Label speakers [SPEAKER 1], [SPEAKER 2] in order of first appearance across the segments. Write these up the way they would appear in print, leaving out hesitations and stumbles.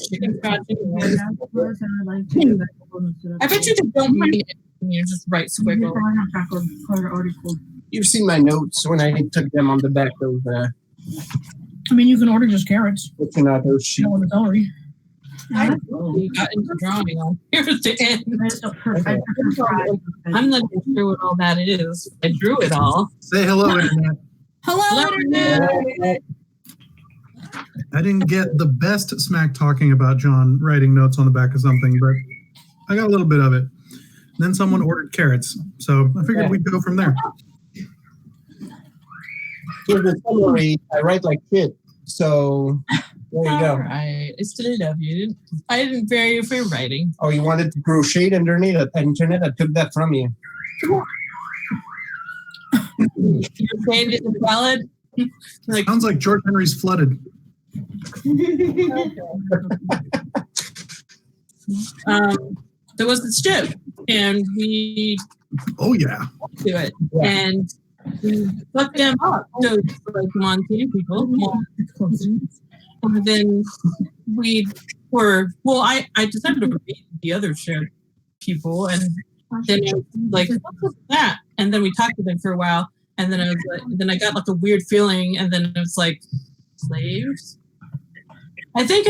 [SPEAKER 1] chicken scratch anyway. I bet you they don't make it. You just write squiggle.
[SPEAKER 2] You've seen my notes when I took them on the back of
[SPEAKER 3] I mean, you can order just carrots.
[SPEAKER 2] Fortunato sheet.
[SPEAKER 3] No one celery.
[SPEAKER 1] I got into drawing on here at the end. I'm not even sure what all that is. I drew it all.
[SPEAKER 4] Say hello, Internet.
[SPEAKER 3] Hello, Internet.
[SPEAKER 4] I didn't get the best smack talking about John writing notes on the back of something, but I got a little bit of it. Then someone ordered carrots, so I figured we'd go from there.
[SPEAKER 2] For the summary, I write like shit, so there you go.
[SPEAKER 1] All right. I still love you. I didn't vary you for your writing.
[SPEAKER 2] Oh, you wanted to crochet underneath the internet? I took that from you.
[SPEAKER 1] Your grade is valid?
[SPEAKER 4] Like, sounds like George Henry's flooded.
[SPEAKER 1] There was this ship, and we
[SPEAKER 4] to
[SPEAKER 1] it, and we fucked them up. So like Montana people, and then we were I decided to read the other ship people, and then it was like, what was that? And then we talked to them for a while, and then I was like, then I got like a weird feeling, and then it was like, slaves. I think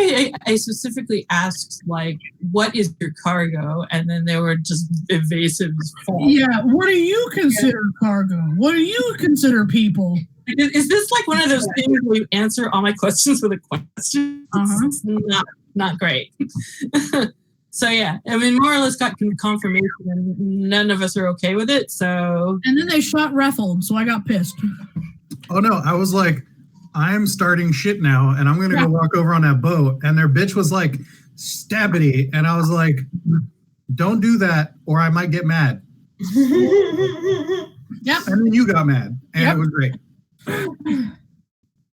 [SPEAKER 1] I specifically asked, like, what is your cargo? And then they were just evasive as fuck.
[SPEAKER 3] Yeah, what do you consider cargo? What do you consider people?
[SPEAKER 1] Is this like one of those things where you answer all my questions with a question? It's not great. So, yeah, I mean, more or less got confirmation, and none of us are okay with it, so...
[SPEAKER 3] And then they shot Rethel, so I got pissed.
[SPEAKER 4] Oh, no, I was like... I'm starting shit now, and I'm going to go walk over on that boat. And their bitch was like, stabbity. And I was like, don't do that, or I might get mad.
[SPEAKER 3] Yep.
[SPEAKER 4] And then you got mad, and it was great.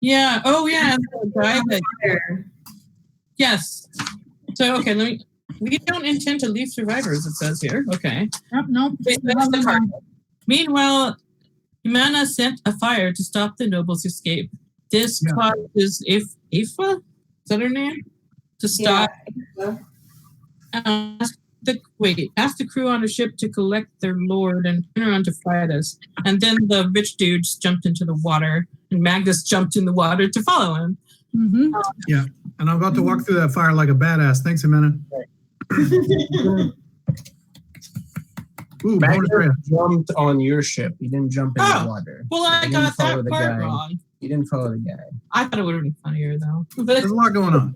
[SPEAKER 1] Yeah. Oh, yeah. Yes. So, okay, we don't intend to leave survivors, it says here. Okay.
[SPEAKER 3] Nope.
[SPEAKER 1] Meanwhile, Humana sent a fire to stop the nobles' escape. This causes Ifa, is that her name? To stop. Ask the crew on a ship to collect their lord and turn around to fight us. And then the rich dudes jumped into the water, and Magnus jumped in the water to follow him.
[SPEAKER 3] Mm-hmm.
[SPEAKER 4] Yeah, and I'm about to walk through that fire like a badass. Thanks, Amanda. Ooh,
[SPEAKER 2] Magnus jumped on your ship. He didn't jump in the water.
[SPEAKER 1] Well, I got that part wrong.
[SPEAKER 2] You didn't follow the guy.
[SPEAKER 1] I thought it would have been funnier, though.
[SPEAKER 4] There's a lot going on.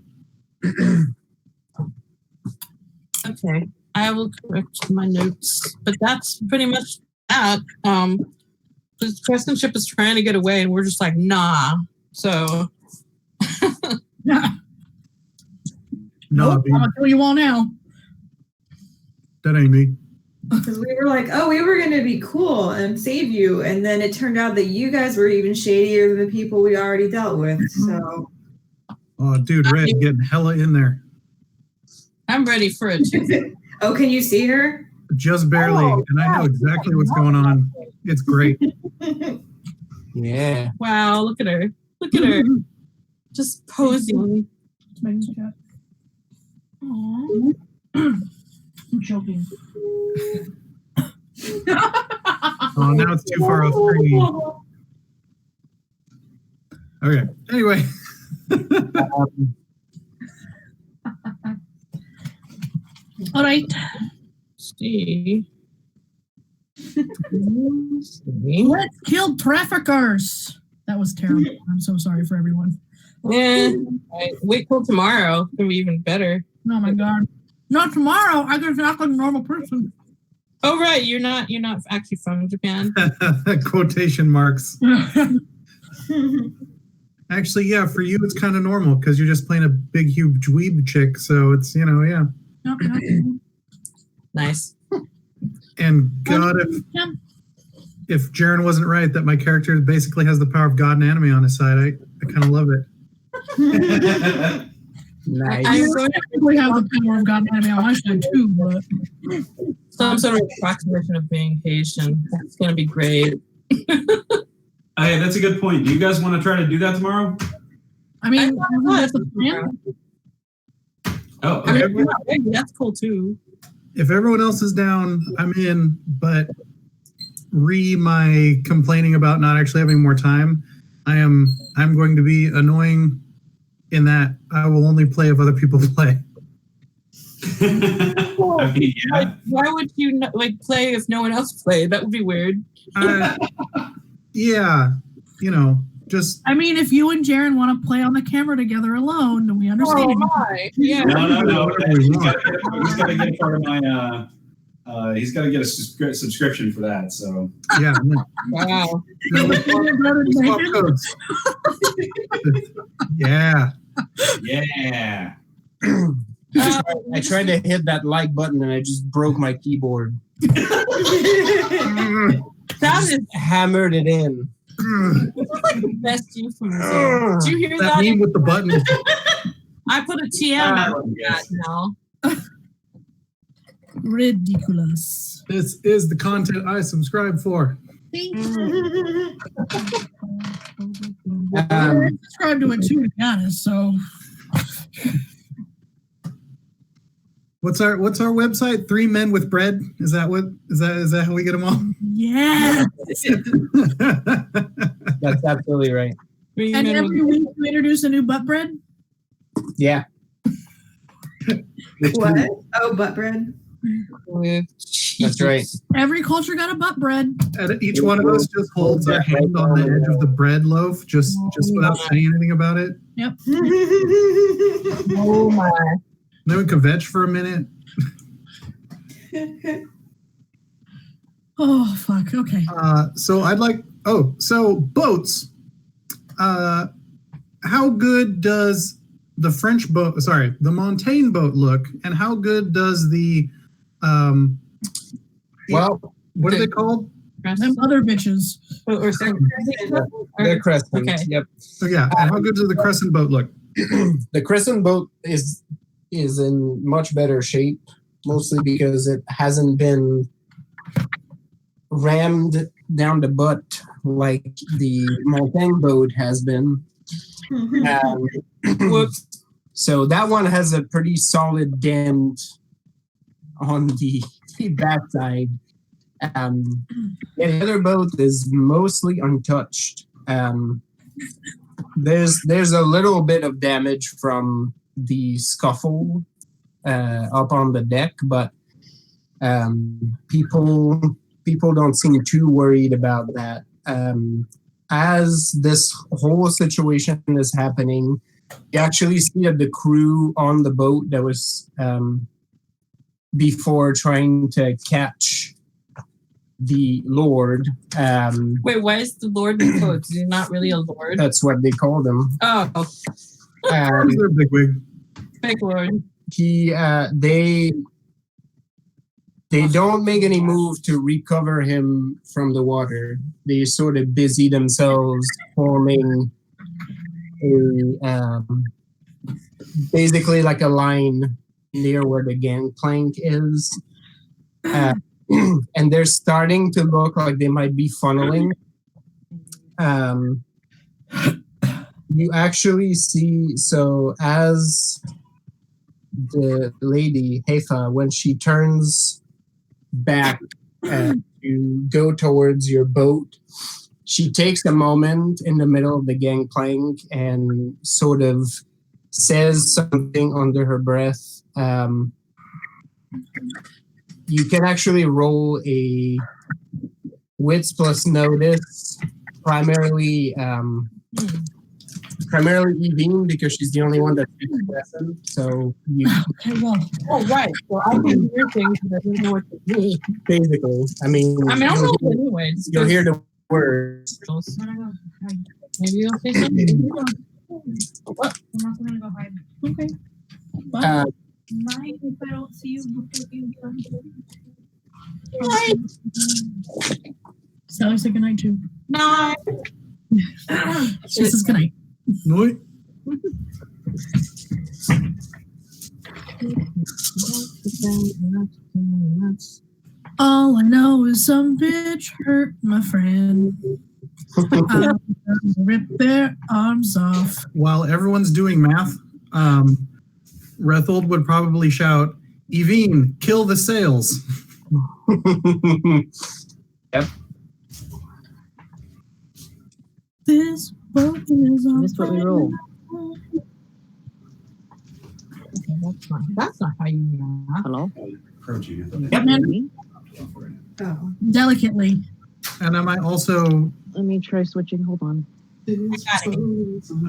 [SPEAKER 1] Okay, I will correct my notes. But that's pretty much that. The Crescent ship is trying to get away, and we're just like, nah. So...
[SPEAKER 4] No,
[SPEAKER 3] I'm gonna kill you all now.
[SPEAKER 4] That ain't me.
[SPEAKER 5] Because we were like, oh, we were going to be cool and save you. And then it turned out that you guys were even shadier than the people we already dealt with. So.
[SPEAKER 4] Oh, dude, Red getting hella in there.
[SPEAKER 1] I'm ready for it.
[SPEAKER 5] Oh, can you see her?
[SPEAKER 4] Just barely. And I know exactly what's going on. It's great.
[SPEAKER 2] Yeah.
[SPEAKER 1] Wow, look at her. Look at her. Just posing.
[SPEAKER 3] Aww. I'm choking.
[SPEAKER 4] Oh, now it's too far off screen. Okay. Anyway.
[SPEAKER 3] All right.
[SPEAKER 1] See.
[SPEAKER 3] Let's kill traffickers. That was terrible. I'm so sorry for everyone.
[SPEAKER 1] Yeah. Wait till tomorrow. It'll be even better.
[SPEAKER 3] Oh my god. Not tomorrow. I can act like a normal person.
[SPEAKER 1] Oh right, you're not actually from Japan.
[SPEAKER 4] Quotation marks. Actually, yeah, for you it's kind of normal because you're just playing a big huge dweeb chick, so it's yeah.
[SPEAKER 1] Nice.
[SPEAKER 4] And God, if Jaren wasn't right that my character basically has the power of God and anime on his side, I kind of love it.
[SPEAKER 2] Nice.
[SPEAKER 3] I probably have the power of God and anime on my side too, but
[SPEAKER 1] some sort of approximation of being Haitian. That's gonna be great.
[SPEAKER 6] Hey, that's a good point. Do you guys want to try to do that tomorrow?
[SPEAKER 3] I mean, that's the plan.
[SPEAKER 6] Oh,
[SPEAKER 1] I
[SPEAKER 6] okay.
[SPEAKER 1] mean, yeah, that's cool too.
[SPEAKER 4] If everyone else is down, I'm in. But my complaining about not actually having more time, I'm going to be annoying in that I will only play if other people play.
[SPEAKER 6] I mean, yeah.
[SPEAKER 1] Like, why would you not, like play if no one else played? That would be weird.
[SPEAKER 4] Yeah, just.
[SPEAKER 3] I mean, if you and Jaren want to play on the camera together alone, then we understand.
[SPEAKER 1] Oh my! Yeah.
[SPEAKER 6] No. He's got to get part of my. He's got to get a subscription for that. So.
[SPEAKER 4] Yeah. No.
[SPEAKER 1] Wow.
[SPEAKER 4] No, let's swap codes. Yeah.
[SPEAKER 6] Yeah.
[SPEAKER 2] I tried to hit that like button and I just broke my keyboard.
[SPEAKER 1] That is
[SPEAKER 2] Hammered it in.
[SPEAKER 1] like the best euphemism. Did you hear
[SPEAKER 4] That
[SPEAKER 1] that?
[SPEAKER 4] meme with the button.
[SPEAKER 1] I put a TM after that now.
[SPEAKER 3] Ridiculous.
[SPEAKER 4] This is the content I subscribe for.
[SPEAKER 3] I subscribe to it too, to be honest. So
[SPEAKER 4] What's our website? 3 Men with Bread. Is that how we get them all?
[SPEAKER 3] yeah.
[SPEAKER 2] That's absolutely right.
[SPEAKER 3] And every week we introduce a new butt bread.
[SPEAKER 2] Yeah.
[SPEAKER 5] What? Oh, butt bread.
[SPEAKER 2] That's right.
[SPEAKER 3] Every culture got a butt bread.
[SPEAKER 4] And each one of us just holds our hand on the edge of the bread loaf, just without saying anything about it.
[SPEAKER 3] Yep.
[SPEAKER 1] Oh my!
[SPEAKER 4] Then we can veg for a minute.
[SPEAKER 3] Oh fuck. Okay.
[SPEAKER 4] So boats. How good does the French boat? Sorry, the Montaigne boat look, and how good does the
[SPEAKER 2] Well,
[SPEAKER 4] what are they called?
[SPEAKER 3] Them other bitches.
[SPEAKER 2] they're crescent.
[SPEAKER 1] Okay.
[SPEAKER 2] Yep.
[SPEAKER 4] So yeah, and how good does the crescent boat look?
[SPEAKER 2] The crescent boat is in much better shape, mostly because it hasn't been rammed down the butt like the Montaigne boat has been. Whoops. So that one has a pretty solid dent on the backside. The other boat is mostly untouched. There's a little bit of damage from the scuffle up on the deck, but people don't seem too worried about that. As this whole situation is happening, you actually see that the crew on the boat that was before trying to catch the Lord.
[SPEAKER 1] Wait, why is the Lord in quotes? Is he not really a Lord?
[SPEAKER 2] That's what they call them.
[SPEAKER 1] Oh,
[SPEAKER 4] Who's their bigwig?
[SPEAKER 1] big Lord.
[SPEAKER 2] They don't make any move to recover him from the water. They sort of busy themselves forming a basically like a line near where the gangplank is. And they're starting to look like they might be funneling. You actually see, so as the lady, Heifa, when she turns back to go towards your boat, she takes a moment in the middle of the gangplank and sort of says something under her breath. You can actually roll a wits plus notice, primarily Evine, because she's the only one that speaks lesson. So you
[SPEAKER 3] Okay, well.
[SPEAKER 1] Oh, right. Well, I can hear things, but I don't know what to do.
[SPEAKER 2] basically, I mean,
[SPEAKER 1] I don't know anyway.
[SPEAKER 2] you'll hear the words.
[SPEAKER 1] Maybe you'll say something. What?
[SPEAKER 7] I'm also gonna go hide.
[SPEAKER 1] Okay.
[SPEAKER 7] Mind if I don't see you before you
[SPEAKER 3] Sally said goodnight too.
[SPEAKER 1] No.
[SPEAKER 3] She says goodnight.
[SPEAKER 4] No.
[SPEAKER 3] All I know is some bitch hurt my friend. Rip their arms off.
[SPEAKER 4] While everyone's doing math, Rethold would probably shout, Evine, kill the sails.
[SPEAKER 2] Yep.
[SPEAKER 3] This boat is on
[SPEAKER 8] Missed what we rolled.
[SPEAKER 1] Okay, that's not how you math.
[SPEAKER 8] Hello?
[SPEAKER 6] Approaching.
[SPEAKER 5] Oh.
[SPEAKER 3] Delicately.
[SPEAKER 4] And am I also
[SPEAKER 8] Let me try switching. Hold on.
[SPEAKER 4] I'm also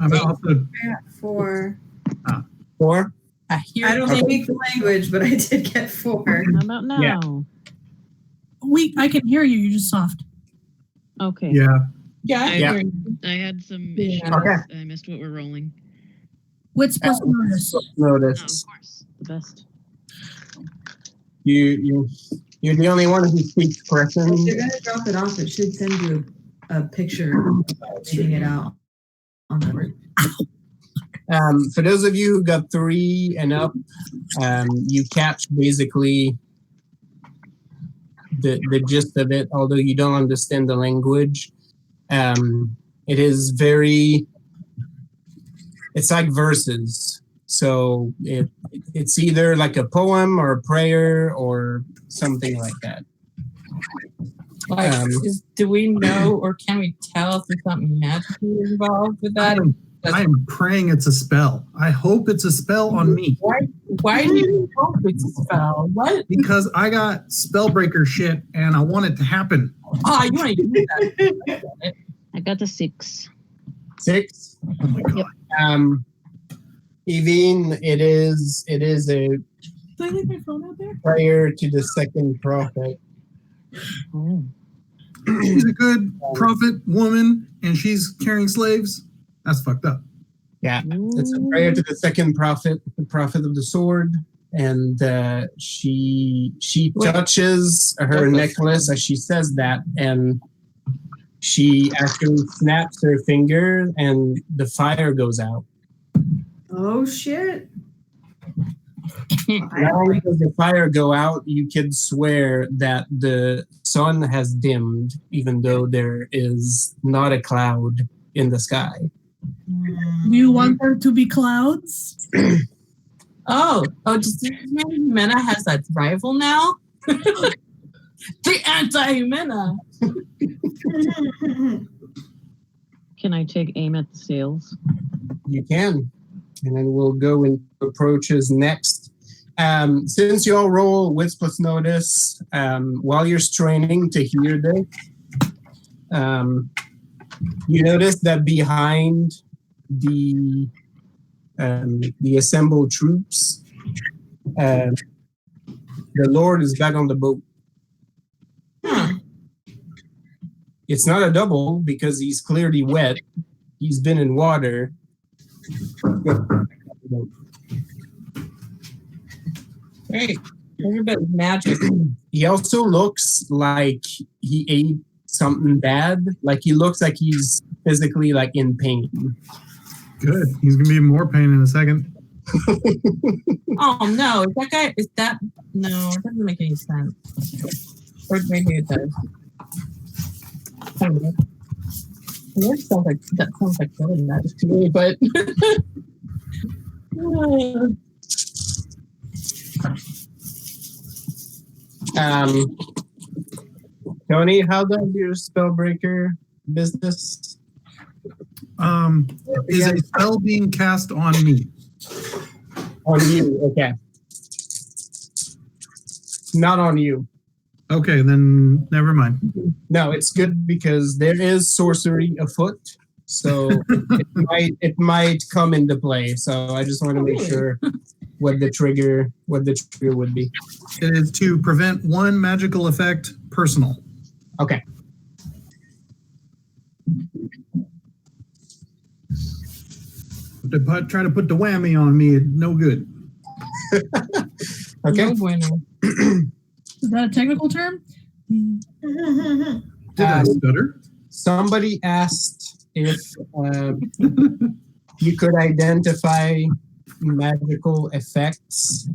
[SPEAKER 5] I got 4.
[SPEAKER 2] 4?
[SPEAKER 1] I hear
[SPEAKER 5] I don't speak the language, but I did get 4.
[SPEAKER 8] How about now?
[SPEAKER 2] Yeah.
[SPEAKER 3] I can hear you. You're just soft.
[SPEAKER 8] Okay.
[SPEAKER 4] yeah.
[SPEAKER 1] Yeah, I
[SPEAKER 2] Yeah.
[SPEAKER 1] hear you.
[SPEAKER 9] I had some
[SPEAKER 1] Yeah.
[SPEAKER 9] issues.
[SPEAKER 2] Okay.
[SPEAKER 9] I missed what we're rolling.
[SPEAKER 3] Wits plus notice.
[SPEAKER 9] Oh,
[SPEAKER 2] Notice.
[SPEAKER 9] of course.
[SPEAKER 8] The best.
[SPEAKER 2] You're the only one who speaks
[SPEAKER 5] If
[SPEAKER 2] Crescent.
[SPEAKER 5] you're going to drop it off, it should send you a picture of reading it out on the board.
[SPEAKER 2] For those of you who got 3 and up, you catch basically the gist of it, although you don't understand the language. It is it's like verses. So it's either like a poem or a prayer or something like that.
[SPEAKER 1] Like, do we know or can we tell if there's something magical involved with that?
[SPEAKER 4] I am praying it's a spell. I hope it's a spell on me.
[SPEAKER 1] Why do you hope it's a spell? What?
[SPEAKER 4] Because I got spellbreaker shit and I want it to happen.
[SPEAKER 1] Oh, you want to use that?
[SPEAKER 8] I got the 6.
[SPEAKER 2] 6?
[SPEAKER 4] Oh my god.
[SPEAKER 2] Evine, it is a
[SPEAKER 3] Did I leave my phone out there?
[SPEAKER 2] prayer to the second prophet.
[SPEAKER 8] Oh.
[SPEAKER 4] She's a good prophet woman and she's carrying slaves. That's fucked up.
[SPEAKER 2] Yeah, it's a prayer to the second prophet, the prophet of the sword, and she touches her necklace as she says that, and she actually snaps her finger, and the fire goes out.
[SPEAKER 5] Oh, shit.
[SPEAKER 2] Not only does the fire go out, you could swear that the sun has dimmed, even though there is not a cloud in the sky.
[SPEAKER 3] Do you want there to be clouds?
[SPEAKER 1] Oh, does this mean Jimena has that rival now? The anti-Jimena.
[SPEAKER 8] Can I take aim at the sails?
[SPEAKER 2] You can. And then we'll go into approaches next. Since you all roll Wits plus Notice, while you're straining to hear this, you notice that behind the assembled troops, the Lord is back on the boat. It's not a double because he's clearly wet. He's been in water.
[SPEAKER 1] Great. Everybody's magic.
[SPEAKER 2] He also looks like he ate something bad. Like he looks like he's physically like in pain.
[SPEAKER 4] Good. He's gonna be in more pain in a second.
[SPEAKER 1] Oh no, no, it doesn't make any sense. Or maybe it does. I don't know. That sounds like really magic to me, but
[SPEAKER 2] Tony, how does your spellbreaker business?
[SPEAKER 4] Is a spell being cast on me?
[SPEAKER 2] On you, okay. Not on you.
[SPEAKER 4] Okay, then never mind.
[SPEAKER 2] No, it's good because there is sorcery afoot, so it might come into play. So I just want to make sure what the trigger would be.
[SPEAKER 4] It is to prevent one magical effect personal.
[SPEAKER 2] Okay.
[SPEAKER 4] Try to put the whammy on me, no good.
[SPEAKER 2] Okay.
[SPEAKER 1] No bueno.
[SPEAKER 3] Is that a technical term?
[SPEAKER 4] Did I stutter?
[SPEAKER 2] Somebody asked if you could identify magical effects.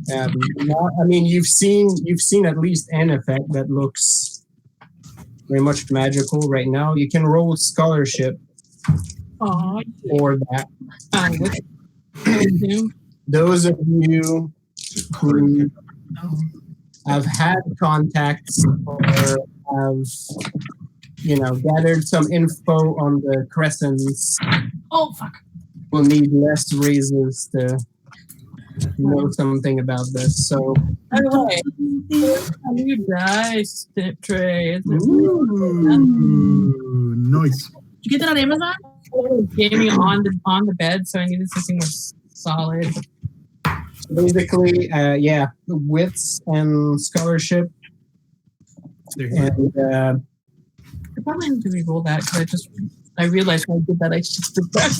[SPEAKER 2] You've seen at least an effect that looks very much magical right now. You can roll scholarship
[SPEAKER 1] Oh,
[SPEAKER 2] for that. those of you who have had contacts or have, gathered some info on the crescents
[SPEAKER 3] Oh, fuck.
[SPEAKER 2] will need less raises to know something about this. So,
[SPEAKER 1] By the way, you dice trays.
[SPEAKER 4] Ooh, nice.
[SPEAKER 3] Did you get that on Amazon?
[SPEAKER 1] Gaming on the bed, so I needed something more solid.
[SPEAKER 2] basically, wits and scholarship. And
[SPEAKER 1] I probably need to re-roll that because I realized when I did that I just did that.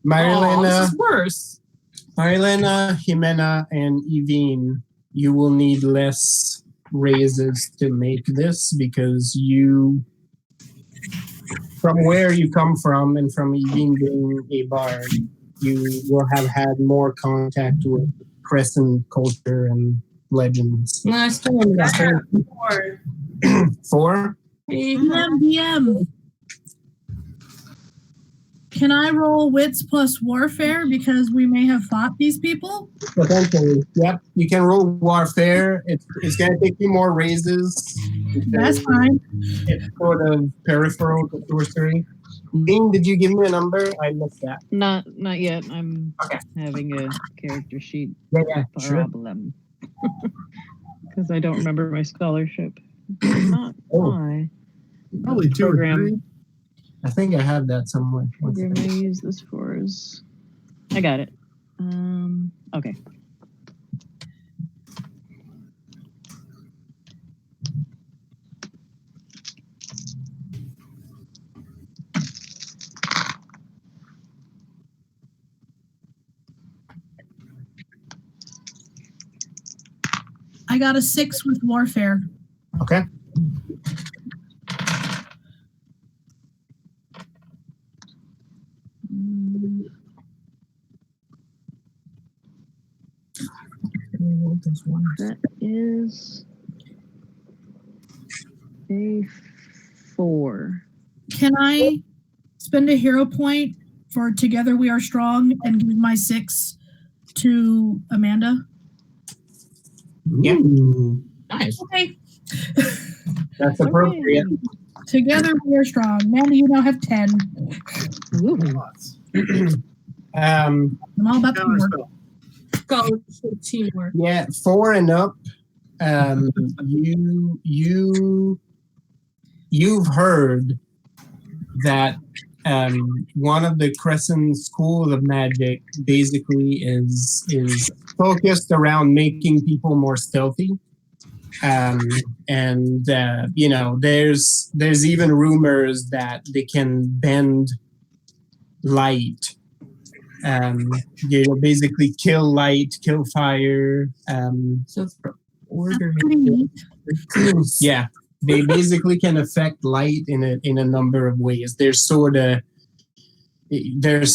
[SPEAKER 2] Marilena,
[SPEAKER 1] This is worse.
[SPEAKER 2] Marilena, Jimena, and Evine, you will need less raises to make this because you, from where you come from and from Evine being a bard, you will have had more contact with Crescent culture and legends.
[SPEAKER 1] No, I still remember that.
[SPEAKER 5] 4.
[SPEAKER 2] 4?
[SPEAKER 3] DM. Can I roll wits plus warfare because we may have fought these people?
[SPEAKER 2] Potentially, yep. You can roll warfare. It's going to take you more raises.
[SPEAKER 3] That's fine.
[SPEAKER 2] It's sort of peripheral to sorcery. Dean, did you give me a number? I missed that.
[SPEAKER 8] Not yet. I'm
[SPEAKER 2] Okay.
[SPEAKER 8] having a character sheet
[SPEAKER 2] Yeah, sure.
[SPEAKER 8] problem. Because I don't remember my scholarship. Not why.
[SPEAKER 4] Probably 2 or 3.
[SPEAKER 2] I think I have that somewhere.
[SPEAKER 8] Program I use this for is... I got it. Okay.
[SPEAKER 3] I got a 6 with warfare.
[SPEAKER 2] Okay.
[SPEAKER 8] That is a 4.
[SPEAKER 3] Can I spend a hero point for Together We Are Strong and give my 6 to Amanda?
[SPEAKER 2] Yeah.
[SPEAKER 1] Nice.
[SPEAKER 3] Okay.
[SPEAKER 2] That's appropriate.
[SPEAKER 3] Together We Are Strong. Amanda, you now have 10. I'm all about teamwork.
[SPEAKER 1] Scholarship teamwork.
[SPEAKER 2] Yeah, 4 and up. You've heard that one of the Crescent School of Magic basically is focused around making people more stealthy. There's even rumors that they can bend light. Basically kill light, kill fire.
[SPEAKER 1] So it's order.
[SPEAKER 2] Yeah, they basically can affect light in a number of ways. There's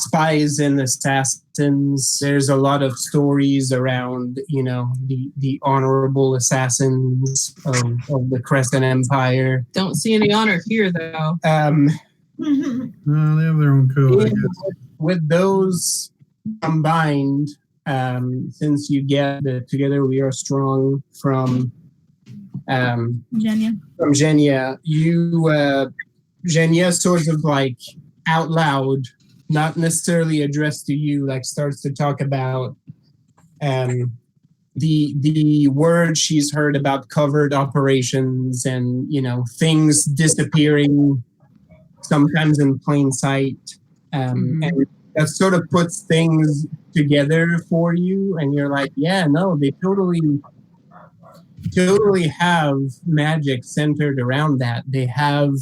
[SPEAKER 2] spies and assassins. There's a lot of stories around, the honorable assassins of the Crescent Empire.
[SPEAKER 1] Don't see any honor here, though.
[SPEAKER 4] No, they have their own code, I guess.
[SPEAKER 2] With those combined, since you get the Together We Are Strong from
[SPEAKER 3] Genya.
[SPEAKER 2] Genya sort of like out loud, not necessarily addressed to you, like starts to talk about the word she's heard about covert operations and things disappearing sometimes in plain sight. And that sort of puts things together for you, and you're like, yeah, no, they totally have magic centered around that. They have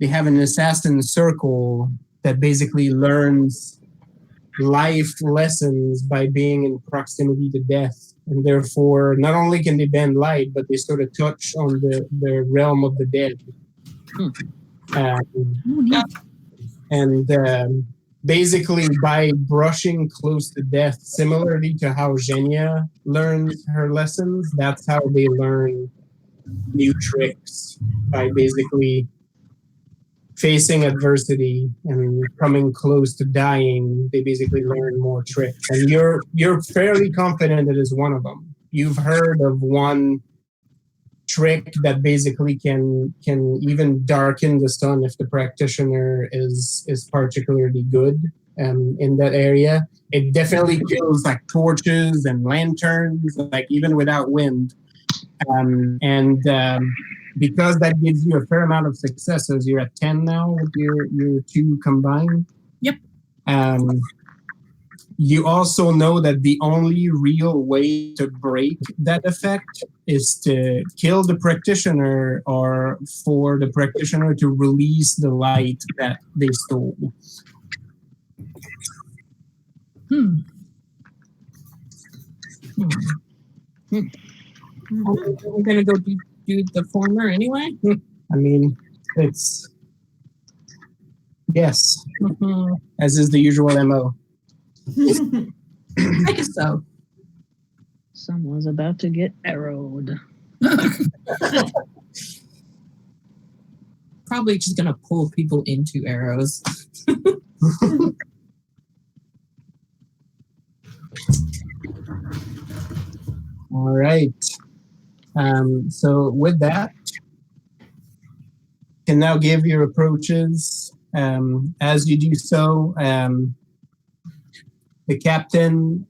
[SPEAKER 2] an assassin circle that basically learns life lessons by being in proximity to death, and therefore not only can they bend light, but they sort of touch on the realm of the dead. Basically, by brushing close to death, similarly to how Genya learns her lessons, that's how they learn new tricks, by basically facing adversity and coming close to dying, they basically learn more tricks. And you're fairly confident it is one of them. You've heard of one trick that basically can even darken the sun if the practitioner is particularly good in that area. It definitely kills like torches and lanterns, like even without wind. Because that gives you a fair amount of successes, you're at 10 now with your two combined.
[SPEAKER 3] Yep.
[SPEAKER 2] You also know that the only real way to break that effect is to kill the practitioner or for the practitioner to release the light that they stole.
[SPEAKER 1] I'm going to go do the former anyway.
[SPEAKER 2] I mean, it's... Yes. As is the usual MO.
[SPEAKER 1] I guess so.
[SPEAKER 8] Someone's about to get arrowed.
[SPEAKER 1] Probably just going to pull people into arrows.
[SPEAKER 2] All right. So with that, you can now give your approaches. As you do so, the captain,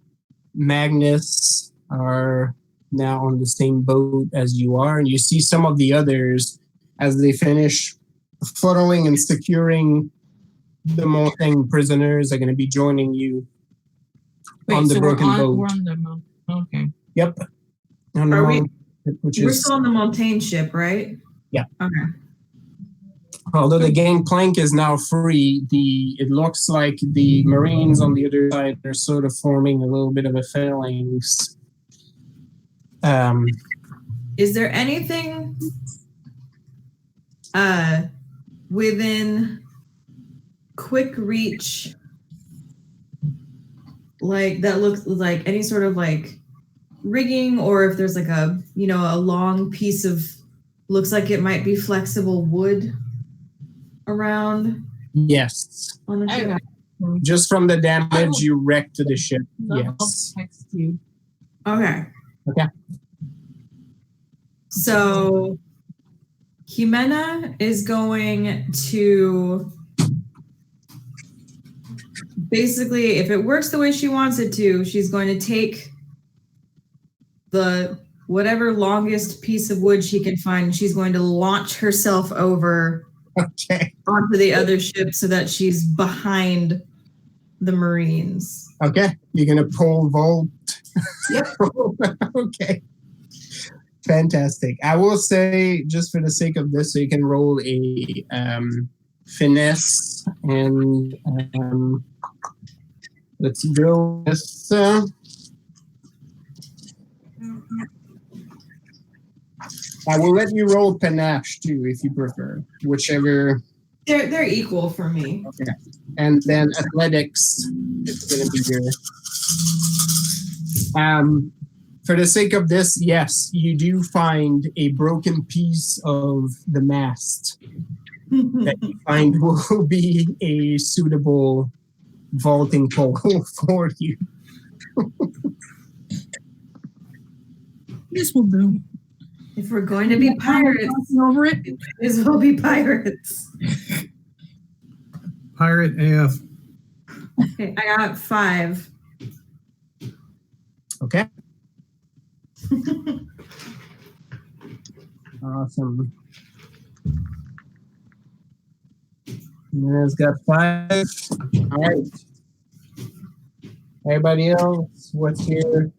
[SPEAKER 2] Magnus, are now on the same boat as you are, and you see some of the others as they finish following and securing the Montaigne prisoners are going to be joining you on the broken boat.
[SPEAKER 1] We're on the mountain. Okay.
[SPEAKER 2] Yep.
[SPEAKER 5] We're still on the Montaigne ship, right?
[SPEAKER 2] Yeah.
[SPEAKER 5] Okay.
[SPEAKER 2] Although the gangplank is now free, it looks like the Marines on the other side are sort of forming a little bit of a phalanx.
[SPEAKER 5] Is there anything within quick reach, like that looks like any sort of like rigging, or if there's like a long piece of looks like it might be flexible wood around?
[SPEAKER 2] Yes.
[SPEAKER 5] On the ship?
[SPEAKER 2] Just from the damage you wrecked to the ship. Yes.
[SPEAKER 1] I'll text you.
[SPEAKER 5] Okay.
[SPEAKER 2] Okay.
[SPEAKER 5] So Jimena is going to basically, if it works the way she wants it to, she's going to take the whatever longest piece of wood she can find. She's going to launch herself over onto the other ship so that she's behind the Marines.
[SPEAKER 2] Okay. You're going to pole vault.
[SPEAKER 5] Yep.
[SPEAKER 2] Okay. Fantastic. I will say, just for the sake of this, so you can roll a finesse and let's go this. I will let you roll panache too, if you prefer, whichever.
[SPEAKER 5] They're equal for me.
[SPEAKER 2] Okay. And then athletics is going to be your. For the sake of this, yes, you do find a broken piece of the mast that you find will be a suitable vaulting pole for you.
[SPEAKER 3] This will do.
[SPEAKER 5] If we're going to be pirates,
[SPEAKER 3] over it,
[SPEAKER 5] this will be pirates.
[SPEAKER 4] Pirate AF.
[SPEAKER 5] Okay, I got 5.
[SPEAKER 2] Okay. Awesome. Mina's got 5. All right. Everybody else, what's your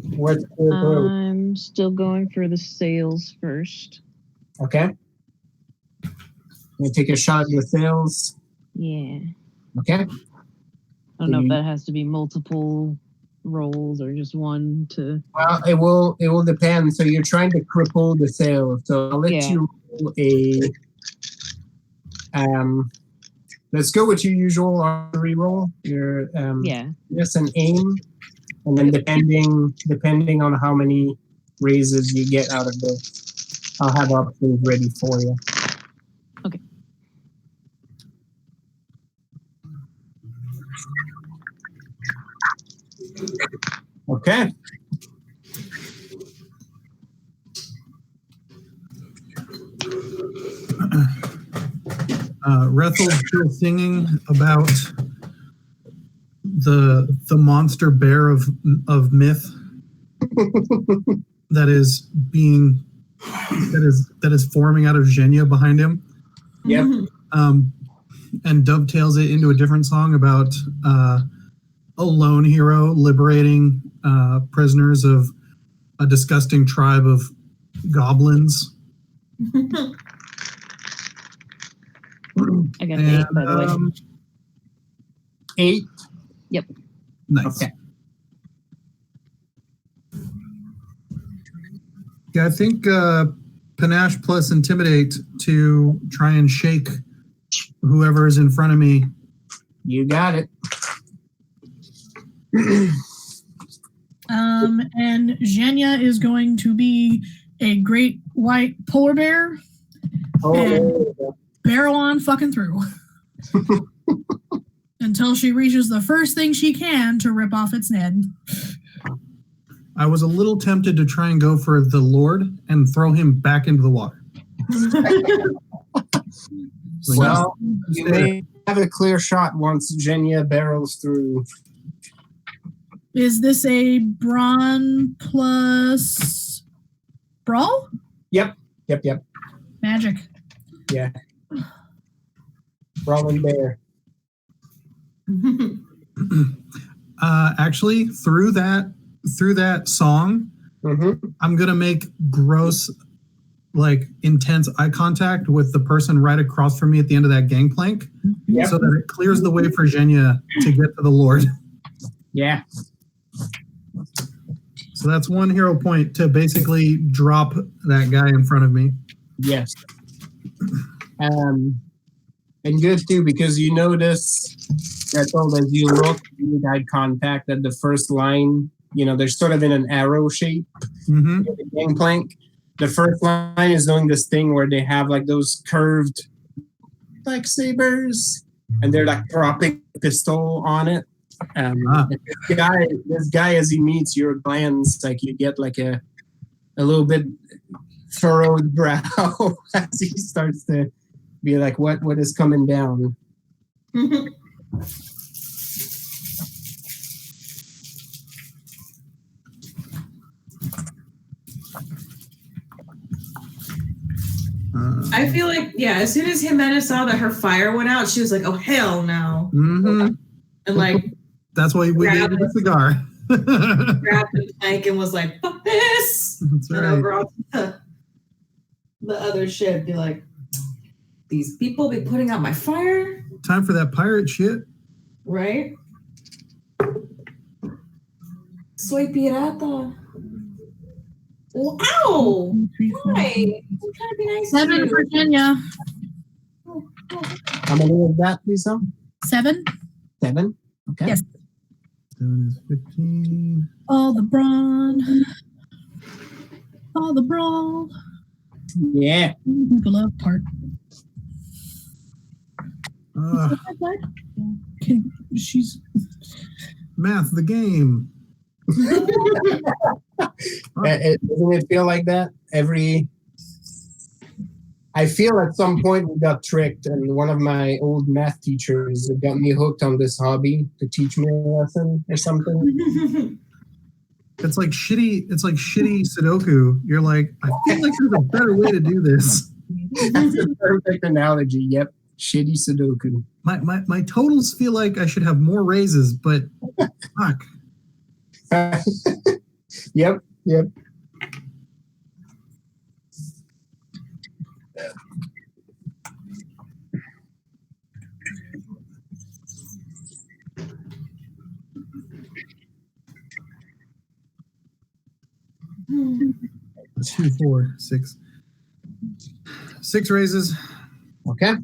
[SPEAKER 2] approach?
[SPEAKER 8] I'm still going for the sails first.
[SPEAKER 2] Okay. You take a shot at the sails.
[SPEAKER 8] Yeah.
[SPEAKER 2] Okay.
[SPEAKER 8] I don't know if that has to be multiple rolls or just one to.
[SPEAKER 2] Well, it will depend. So you're trying to cripple the sail. So I'll let you roll a. Let's go with your usual archery roll. Your yes, and aim, and then depending on how many raises you get out of this, I'll have options ready for you.
[SPEAKER 8] Okay.
[SPEAKER 2] Okay.
[SPEAKER 4] Rethel's still singing about the monster bear of myth that is forming out of Zhenya behind him.
[SPEAKER 2] Yep.
[SPEAKER 4] And dovetails it into a different song about a lone hero liberating prisoners of a disgusting tribe of goblins.
[SPEAKER 8] I got an 8, by the way.
[SPEAKER 2] 8.
[SPEAKER 8] Yep.
[SPEAKER 4] Nice.
[SPEAKER 2] Okay.
[SPEAKER 4] Yeah, I think panache plus intimidate to try and shake whoever is in front of me.
[SPEAKER 2] You got it.
[SPEAKER 3] And Zhenya is going to be a great white polar bear and barrel on fucking through until she reaches the first thing she can to rip off its head.
[SPEAKER 4] I was a little tempted to try and go for the Lord and throw him back into the water.
[SPEAKER 2] Well, you may have a clear shot once Zhenya barrels through.
[SPEAKER 3] Is this a brawn plus brawl?
[SPEAKER 2] Yep.
[SPEAKER 3] Magic.
[SPEAKER 2] Yeah. Brawling bear.
[SPEAKER 4] Actually, through that song, I'm gonna make gross, intense eye contact with the person right across from me at the end of that gangplank, so that it clears the way for Zhenya to get to the Lord.
[SPEAKER 2] Yeah.
[SPEAKER 4] So that's 1 hero point to basically drop that guy in front of me.
[SPEAKER 2] Yes. And good too, because you notice that as you look, you eye contact at the first line, they're sort of in an arrow shape. The gangplank. The first line is doing this thing where they have those curved lightsabers, and they're dropping a pistol on it. This guy, as he meets your glance, you get a little bit furrowed brow as he starts to be like, what is coming down?
[SPEAKER 5] I feel like, as soon as Jimena saw that her fire went out, she was like, oh, hell no. And
[SPEAKER 4] that's why we gave her the cigar.
[SPEAKER 5] Grabbed the plank and was like, fuck this.
[SPEAKER 4] That's right.
[SPEAKER 5] And over on the other ship, be like, these people be putting out my fire.
[SPEAKER 4] Time for that pirate shit.
[SPEAKER 5] Right? Soy pirata. Oh, ow! Hi. I'm trying to be nice.
[SPEAKER 3] 7 for Zhenya.
[SPEAKER 2] How many was that, Lisa?
[SPEAKER 3] 7.
[SPEAKER 2] 7? Okay.
[SPEAKER 3] Yes.
[SPEAKER 4] 7 is 15.
[SPEAKER 3] All the brawn. All the brawl.
[SPEAKER 2] Yeah.
[SPEAKER 3] The love part. She's
[SPEAKER 4] math the game.
[SPEAKER 2] Doesn't it feel like that? I feel at some point we got tricked, and one of my old math teachers got me hooked on this hobby to teach me a lesson or something.
[SPEAKER 4] It's like shitty Sudoku. You're like, I feel like there's a better way to do this.
[SPEAKER 2] That's a perfect analogy. Yep. Shitty Sudoku.
[SPEAKER 4] My totals feel like I should have more raises, but fuck.
[SPEAKER 2] Yep.
[SPEAKER 4] 2, 4, 6. 6 raises.
[SPEAKER 2] Okay.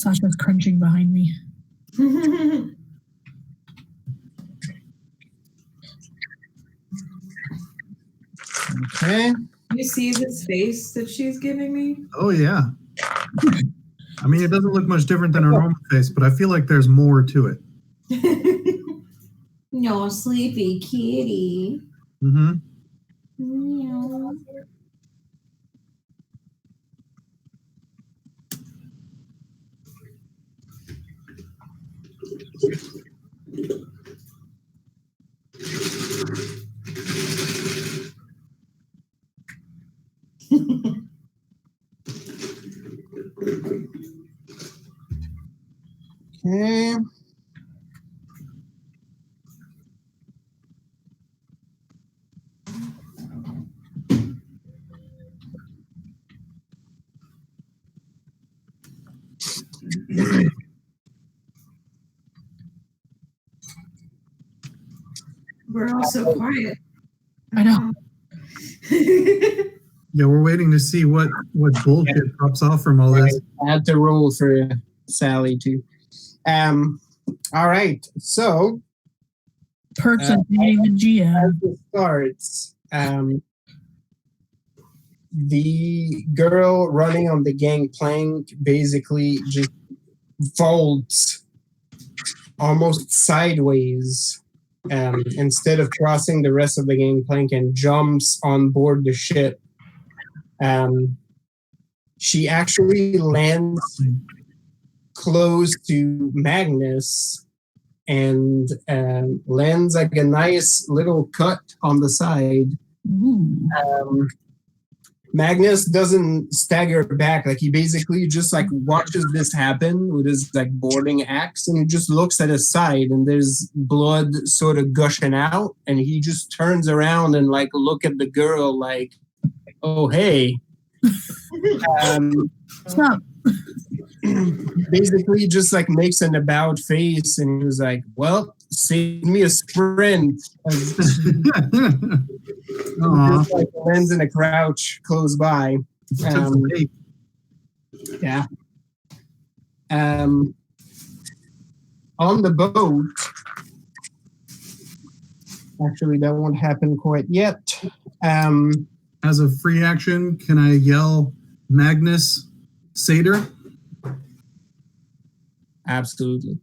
[SPEAKER 3] Sasha's crunching behind me.
[SPEAKER 2] Okay.
[SPEAKER 5] You see this face that she's giving me?
[SPEAKER 4] Oh yeah. I mean, it doesn't look much different than her normal face, but I feel like there's more to it.
[SPEAKER 5] No, sleepy kitty.
[SPEAKER 4] Mm-hmm.
[SPEAKER 5] Meow.
[SPEAKER 2] Okay.
[SPEAKER 5] We're all so quiet.
[SPEAKER 3] I know.
[SPEAKER 4] Yeah, we're waiting to see what bullshit pops off from all this.
[SPEAKER 2] I had to roll for Sally too. All right. So
[SPEAKER 3] Perks of being the
[SPEAKER 2] as
[SPEAKER 3] GM.
[SPEAKER 2] it starts, the girl running on the gangplank basically just vaults almost sideways instead of crossing the rest of the gangplank and jumps on board the ship. She actually lands close to Magnus and lands like a nice little cut on the side.
[SPEAKER 3] Ooh.
[SPEAKER 2] Magnus doesn't stagger back. Like he basically just like watches this happen with his like boarding axe, and he just looks at his side, and there's blood sort of gushing out, and he just turns around and like look at the girl like, "Oh hey."
[SPEAKER 3] Stop.
[SPEAKER 2] Basically just like makes an about face, and he was like, "Well, save me a sprint." Just like lands in a crouch close by. Yeah. On the boat, actually, that won't happen quite yet.
[SPEAKER 4] As a free action, can I yell Magnus Satyr?
[SPEAKER 2] Absolutely.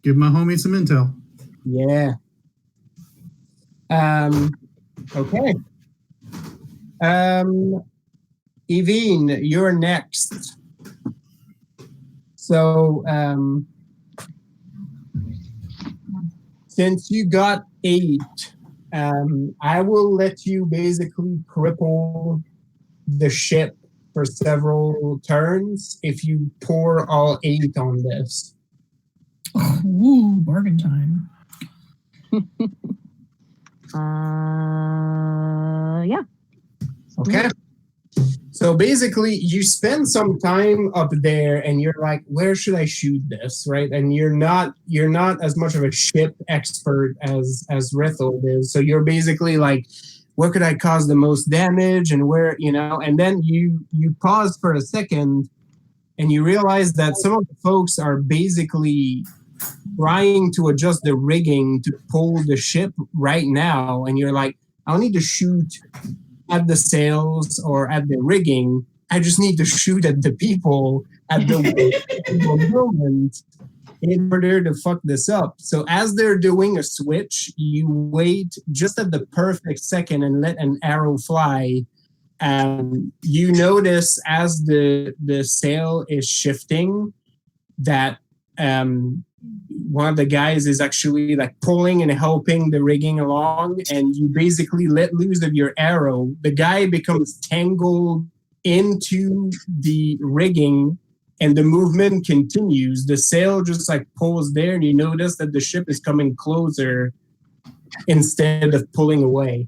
[SPEAKER 4] Give my homie some intel.
[SPEAKER 2] Yeah. Okay. Evine, you're next. So, since you got 8, I will let you basically cripple the ship for several turns if you pour all 8 on this.
[SPEAKER 3] Ooh, bargain time.
[SPEAKER 8] Yeah.
[SPEAKER 2] Okay. So basically, you spend some time up there, and you're like, "Where should I shoot this?" Right? And you're not as much of a ship expert as Rithold is. So you're basically like, "Where could I cause the most damage?" And where, And then you pause for a second, and you realize that some of the folks are basically trying to adjust the rigging to pull the ship right now, and you're like, "I don't need to shoot at the sails or at the rigging. I just need to shoot at the people at the moment in order to fuck this up." So as they're doing a switch, you wait just at the perfect second and let an arrow fly. You notice as the sail is shifting that one of the guys is actually like pulling and helping the rigging along, and you basically let loose of your arrow. The guy becomes tangled into the rigging, and the movement continues. The sail just like pulls there, and you notice that the ship is coming closer instead of pulling away.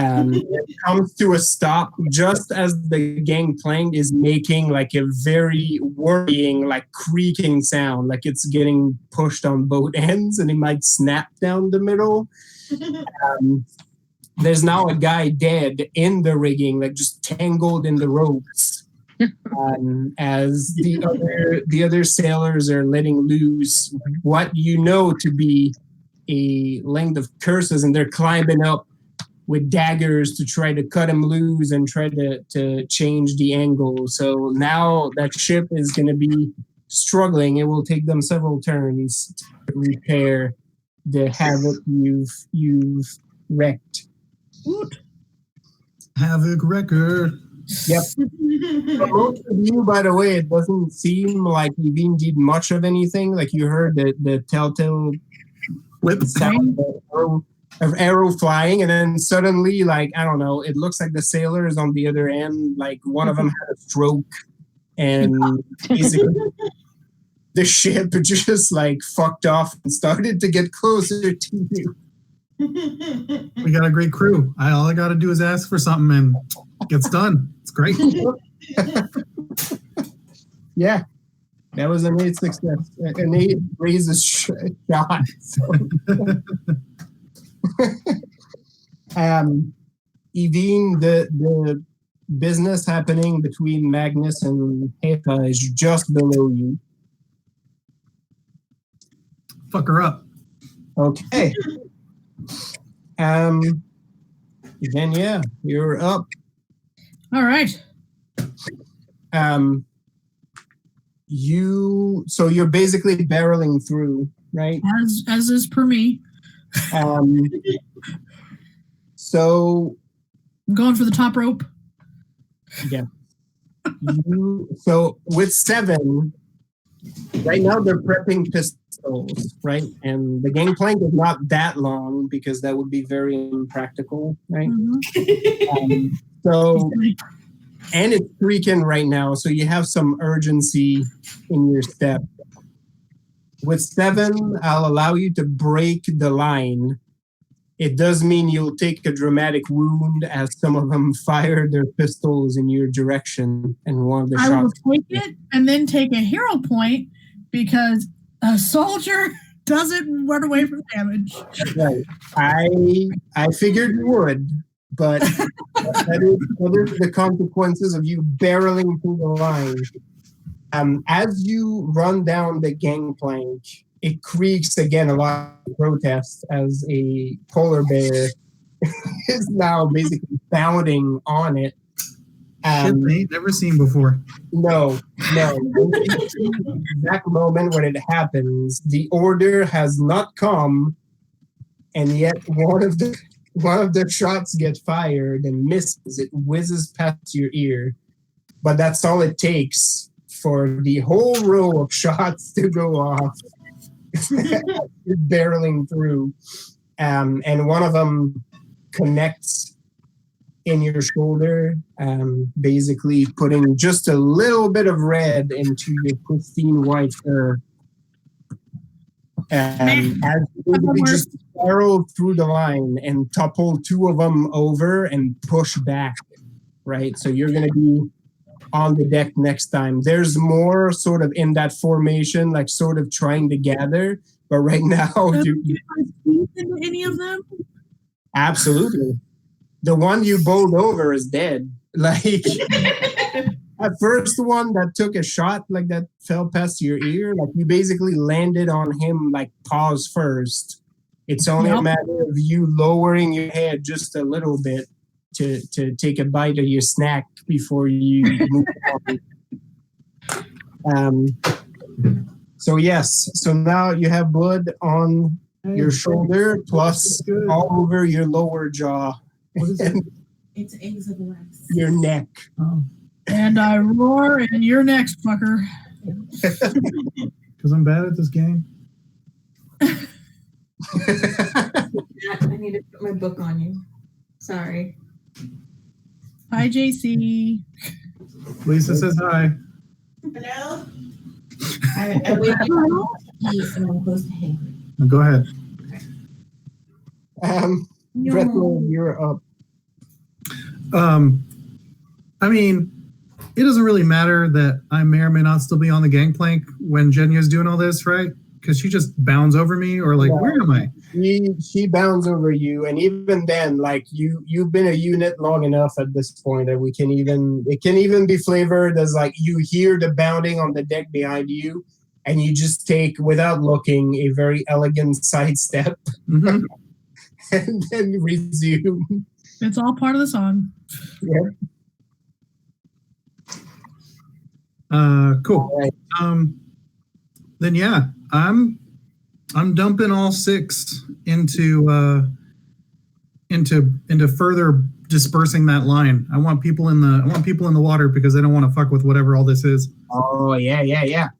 [SPEAKER 2] It comes to a stop just as the gangplank is making like a very worrying, like creaking sound, like it's getting pushed on both ends and it might snap down the middle. There's now a guy dead in the rigging, like just tangled in the ropes. as the other sailors are letting loose what you know to be a length of curses, and they're climbing up with daggers to try to cut him loose and try to change the angle. So now that ship is going to be struggling. It will take them several turns to repair the havoc you've wrecked.
[SPEAKER 4] Havoc record.
[SPEAKER 2] Yep. For most of you, by the way, it doesn't seem like you even did much of anything. Like you heard the telltale whip sound of arrow flying, and then suddenly, like, I don't know, it looks like the sailors on the other end, like one of them had a stroke, and basically the ship just like fucked off and started to get closer to you.
[SPEAKER 4] We got a great crew. All I got to do is ask for something and it gets done. It's great.
[SPEAKER 2] Yeah, that was an 8 success. An 8 raises shot. So. Evine, the business happening between Magnus and Hefa is just below you.
[SPEAKER 4] Fuck her up.
[SPEAKER 2] Okay. Then yeah, you're up.
[SPEAKER 3] All right.
[SPEAKER 2] You're basically barreling through, right?
[SPEAKER 3] As is per me.
[SPEAKER 2] So
[SPEAKER 3] I'm going for the top rope.
[SPEAKER 2] Yeah. So with 7, right now they're prepping pistols, right? And the gangplank is not that long because that would be very impractical, right?
[SPEAKER 3] Mm-hmm.
[SPEAKER 2] And it's creaking right now, so you have some urgency in your step. With 7, I'll allow you to break the line. It does mean you'll take a dramatic wound as some of them fire their pistols in your direction, and one of the shots.
[SPEAKER 3] I will take it and then take a hero point because a soldier doesn't run away from damage.
[SPEAKER 2] Right. I figured you would, but that is the consequences of you barreling through the line. As you run down the gangplank, it creaks again, a lot of protest as a polar bear is now basically bounding on it.
[SPEAKER 4] Shit they ain't never seen before.
[SPEAKER 2] No. The exact moment when it happens, the order has not come, and yet one of the shots gets fired and misses. It whizzes past your ear, but that's all it takes for the whole row of shots to go off. You're barreling through, and one of them connects in your shoulder, basically putting just a little bit of red into your pristine white fur. As you just barrel through the line and topple 2 of them over and push back, right? So you're going to be on the deck next time. There's more sort of in that formation, like sort of trying to gather, but right now
[SPEAKER 3] into any of them?
[SPEAKER 2] Absolutely. The one you bowled over is dead. Like that first one that took a shot, like that fell past your ear, like you basically landed on him like paws first. It's only a matter of you lowering your head just a little bit to take a bite of your snack before you move on. So yes, so now you have blood on your shoulder plus all over your lower jaw.
[SPEAKER 4] What is it?
[SPEAKER 5] It's eggs of wax.
[SPEAKER 2] Your neck.
[SPEAKER 4] Oh.
[SPEAKER 3] And I roar, and you're next, fucker.
[SPEAKER 4] Because I'm bad at this game.
[SPEAKER 5] I need to put my book on you. Sorry.
[SPEAKER 3] Hi, JC.
[SPEAKER 4] Lisa says hi.
[SPEAKER 5] Hello? I wait for peace and I'm close to hangry.
[SPEAKER 4] Go ahead.
[SPEAKER 2] Bretthill, you're up.
[SPEAKER 4] I mean, it doesn't really matter that I may or may not still be on the gangplank when Jenya's doing all this, right? because she just bounds over me, or like, where am I?
[SPEAKER 2] She bounds over you, and even then, like you've been a unit long enough at this point that it can even be flavored as like you hear the bounding on the deck behind you, and you just take, without looking, a very elegant sidestep,
[SPEAKER 4] Mhm.
[SPEAKER 2] and then resume.
[SPEAKER 3] It's all part of the song.
[SPEAKER 2] Yeah.
[SPEAKER 4] Cool.
[SPEAKER 2] All right.
[SPEAKER 4] Then yeah, I'm dumping all 6 into further dispersing that line. I want people in the water because I don't want to fuck with whatever all this is.
[SPEAKER 2] Oh yeah.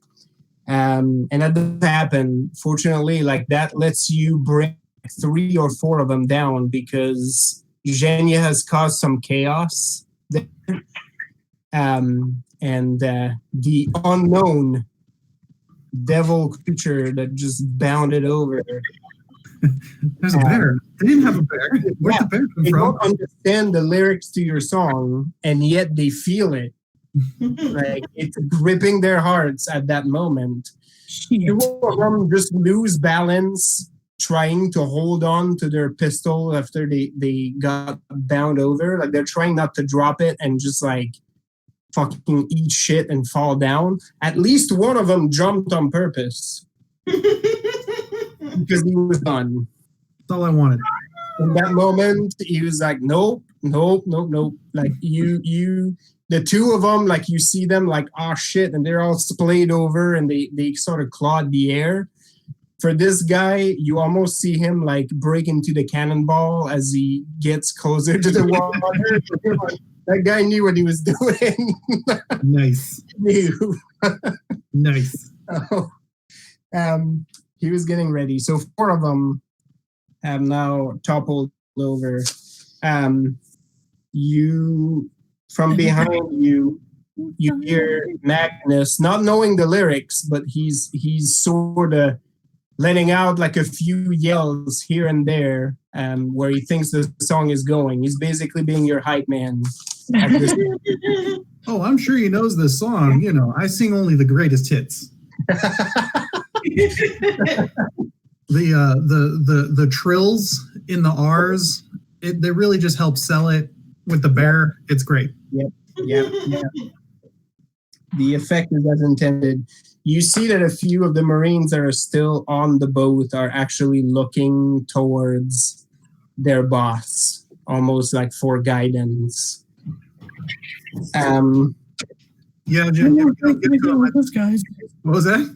[SPEAKER 2] And that doesn't happen. Fortunately, like that lets you bring 3 or 4 of them down because Zhenya has caused some chaos there. And the unknown devil creature that just bounded over.
[SPEAKER 4] There's a bear. They didn't have a bear. Where'd the bear come
[SPEAKER 2] They
[SPEAKER 4] from?
[SPEAKER 2] don't understand the lyrics to your song, and yet they feel it. Like it's gripping their hearts at that moment.
[SPEAKER 3] Shit.
[SPEAKER 2] 2 of them just lose balance, trying to hold on to their pistol after they got bound over. Like they're trying not to drop it and just like fucking eat shit and fall down. At least one of them jumped on purpose because he was done.
[SPEAKER 4] That's all I wanted.
[SPEAKER 2] In that moment, he was like, nope. Like you, the 2 of them, like you see them like, oh shit, and they're all splayed over and they sort of clawed the air. For this guy, you almost see him like break into the cannonball as he gets closer to the water. That guy knew what he was doing.
[SPEAKER 4] Nice.
[SPEAKER 2] Knew.
[SPEAKER 4] Nice.
[SPEAKER 2] So, he was getting ready. So 4 of them have now toppled over. You, from behind you hear Magnus, not knowing the lyrics, but he's sort of letting out like a few yells here and there, where he thinks the song is going. He's basically being your hype man.
[SPEAKER 4] Oh, I'm sure he knows this song. You know, I sing only the greatest hits. The trills in the R's, they really just help sell it with the bear. It's great.
[SPEAKER 2] Yep. The effect is as intended. You see that a few of the Marines that are still on the boat are actually looking towards their boss, almost like for guidance.
[SPEAKER 4] Yeah,
[SPEAKER 3] We
[SPEAKER 4] Jim,
[SPEAKER 3] never faced anything like this, guys.
[SPEAKER 4] what was that?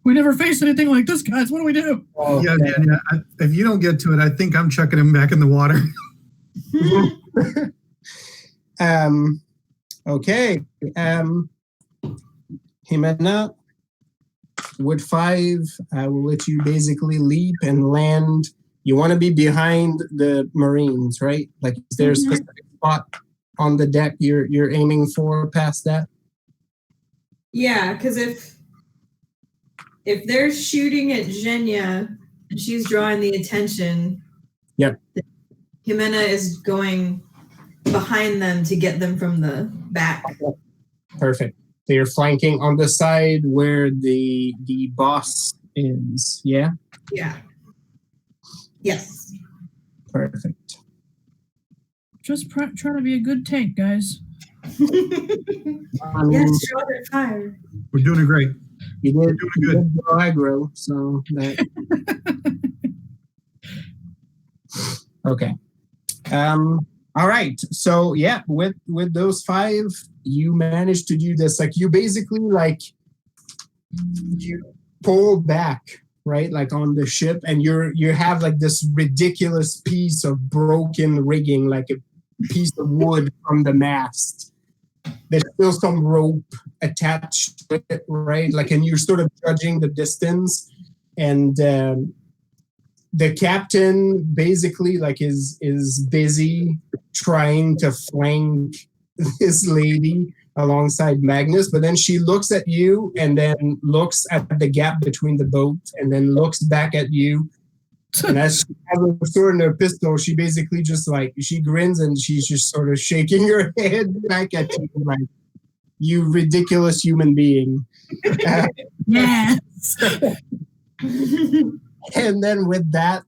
[SPEAKER 3] We never faced anything like this, guys. What do we do?
[SPEAKER 2] Oh,
[SPEAKER 4] Yeah. If you don't get to it, I think I'm chucking him back in the water.
[SPEAKER 2] Okay. Jimena, with 5, I will let you basically leap and land. You want to be behind the Marines, right? Like, is there a specific spot on the deck you're aiming for past that?
[SPEAKER 5] Yeah, because if they're shooting at Zhenya and she's drawing the attention,
[SPEAKER 2] Yep.
[SPEAKER 5] Jimena is going behind them to get them from the back.
[SPEAKER 2] Perfect. So you're flanking on the side where the boss is, yeah?
[SPEAKER 5] Yeah. Yes.
[SPEAKER 2] Perfect.
[SPEAKER 3] Just trying to be a good tank, guys.
[SPEAKER 5] Yes, draw their fire.
[SPEAKER 4] We're doing it great.
[SPEAKER 2] You
[SPEAKER 4] We're
[SPEAKER 2] did
[SPEAKER 4] doing good.
[SPEAKER 2] go aggro, so that. Okay. All right. So yeah, with those 5, you managed to do this. Like you basically like you pull back, right? Like on the ship, and you have like this ridiculous piece of broken rigging, like a piece of wood from the mast. There's still some rope attached to it, right? Like, and you're sort of judging the distance, and the captain basically like is busy trying to flank this lady alongside Magnus, but then she looks at you and then looks at the gap between the boat and then looks back at you. And as she has a sword and a pistol, she basically just like, she grins and she's just sort of shaking her head back at you like, you ridiculous human being.
[SPEAKER 3] Yes.
[SPEAKER 2] And then with that,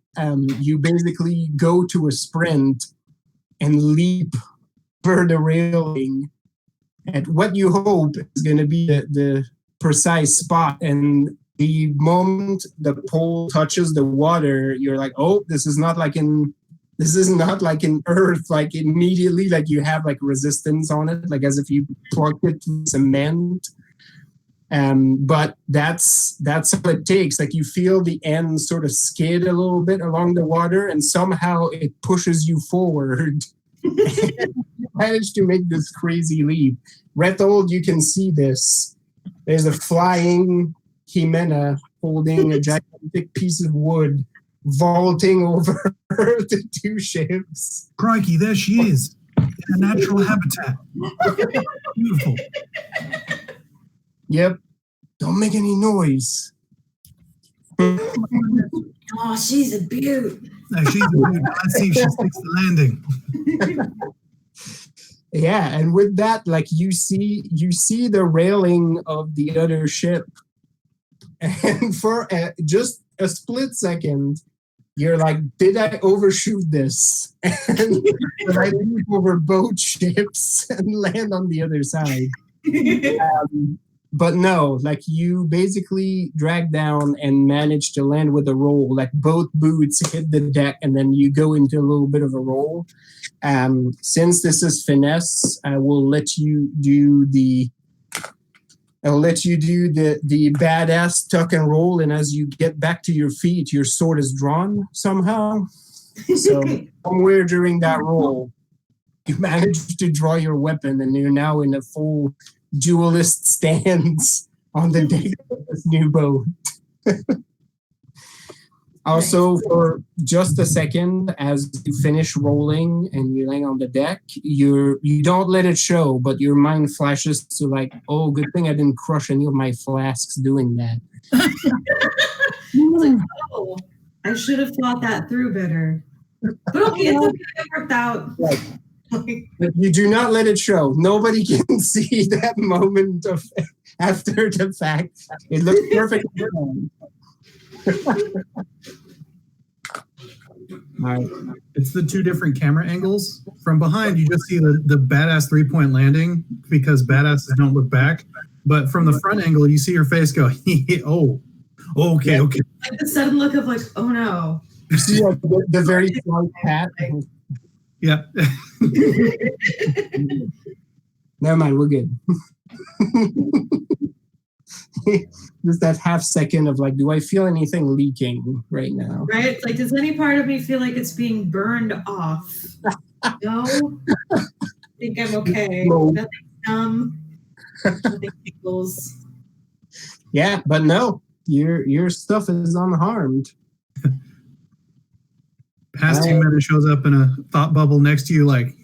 [SPEAKER 2] you basically go to a sprint and leap over the railing at what you hope is going to be the precise spot. And the moment the pole touches the water, you're like, oh, this is not like in Earth, like immediately, like you have like resistance on it, like as if you plugged it with cement. But that's all it takes. Like you feel the end sort of skid a little bit along the water, and somehow it pushes you forward. You manage to make this crazy leap. Retold, you can see this. There's a flying Jimena holding a gigantic piece of wood, vaulting over the two ships.
[SPEAKER 4] Crikey, there she is. In a natural habitat. Beautiful.
[SPEAKER 2] Yep. Don't make any noise.
[SPEAKER 5] Oh, she's a beaut.
[SPEAKER 4] No, she's a beaut. Let's see if she sticks the landing.
[SPEAKER 2] Yeah, and with that, like you see the railing of the other ship, and for just a split second, you're like, did I overshoot this? And did I leap over both ships and land on the other side? But no, like you basically drag down and manage to land with a roll. Like both boots hit the deck, and then you go into a little bit of a roll. Since this is finesse, I will let you do the badass tuck and roll, and as you get back to your feet, your sword is drawn somehow. So somewhere during that roll, you manage to draw your weapon, and you're now in a full duelist stance on the deck of this new boat. Also, for just a second, as you finish rolling and you're laying on the deck, you don't let it show, but your mind flashes to like, oh, good thing I didn't crush any of my flasks doing that.
[SPEAKER 5] Like, oh, I should have thought that through better. But okay, it's okay, it worked out.
[SPEAKER 2] Right. But you do not let it show. Nobody can see that moment of after the fact. It looks perfect. Right.
[SPEAKER 4] It's the two different camera angles. From behind, you just see the badass 3-point landing because badasses don't look back. But from the front angle, you see your face go, oh, okay.
[SPEAKER 5] Like the sudden look of like, oh no.
[SPEAKER 2] You see the very slight hat.
[SPEAKER 4] Yeah.
[SPEAKER 2] Never mind, we're good. Just that half second of like, do I feel anything leaking right now?
[SPEAKER 5] Right? Like, does any part of me feel like it's being burned off? No? I think I'm okay.
[SPEAKER 2] No.
[SPEAKER 5] Nothing numb. Nothing tickles.
[SPEAKER 2] Yeah, but no, your stuff is unharmed.
[SPEAKER 4] Past Jimena shows up in a thought bubble next to you like,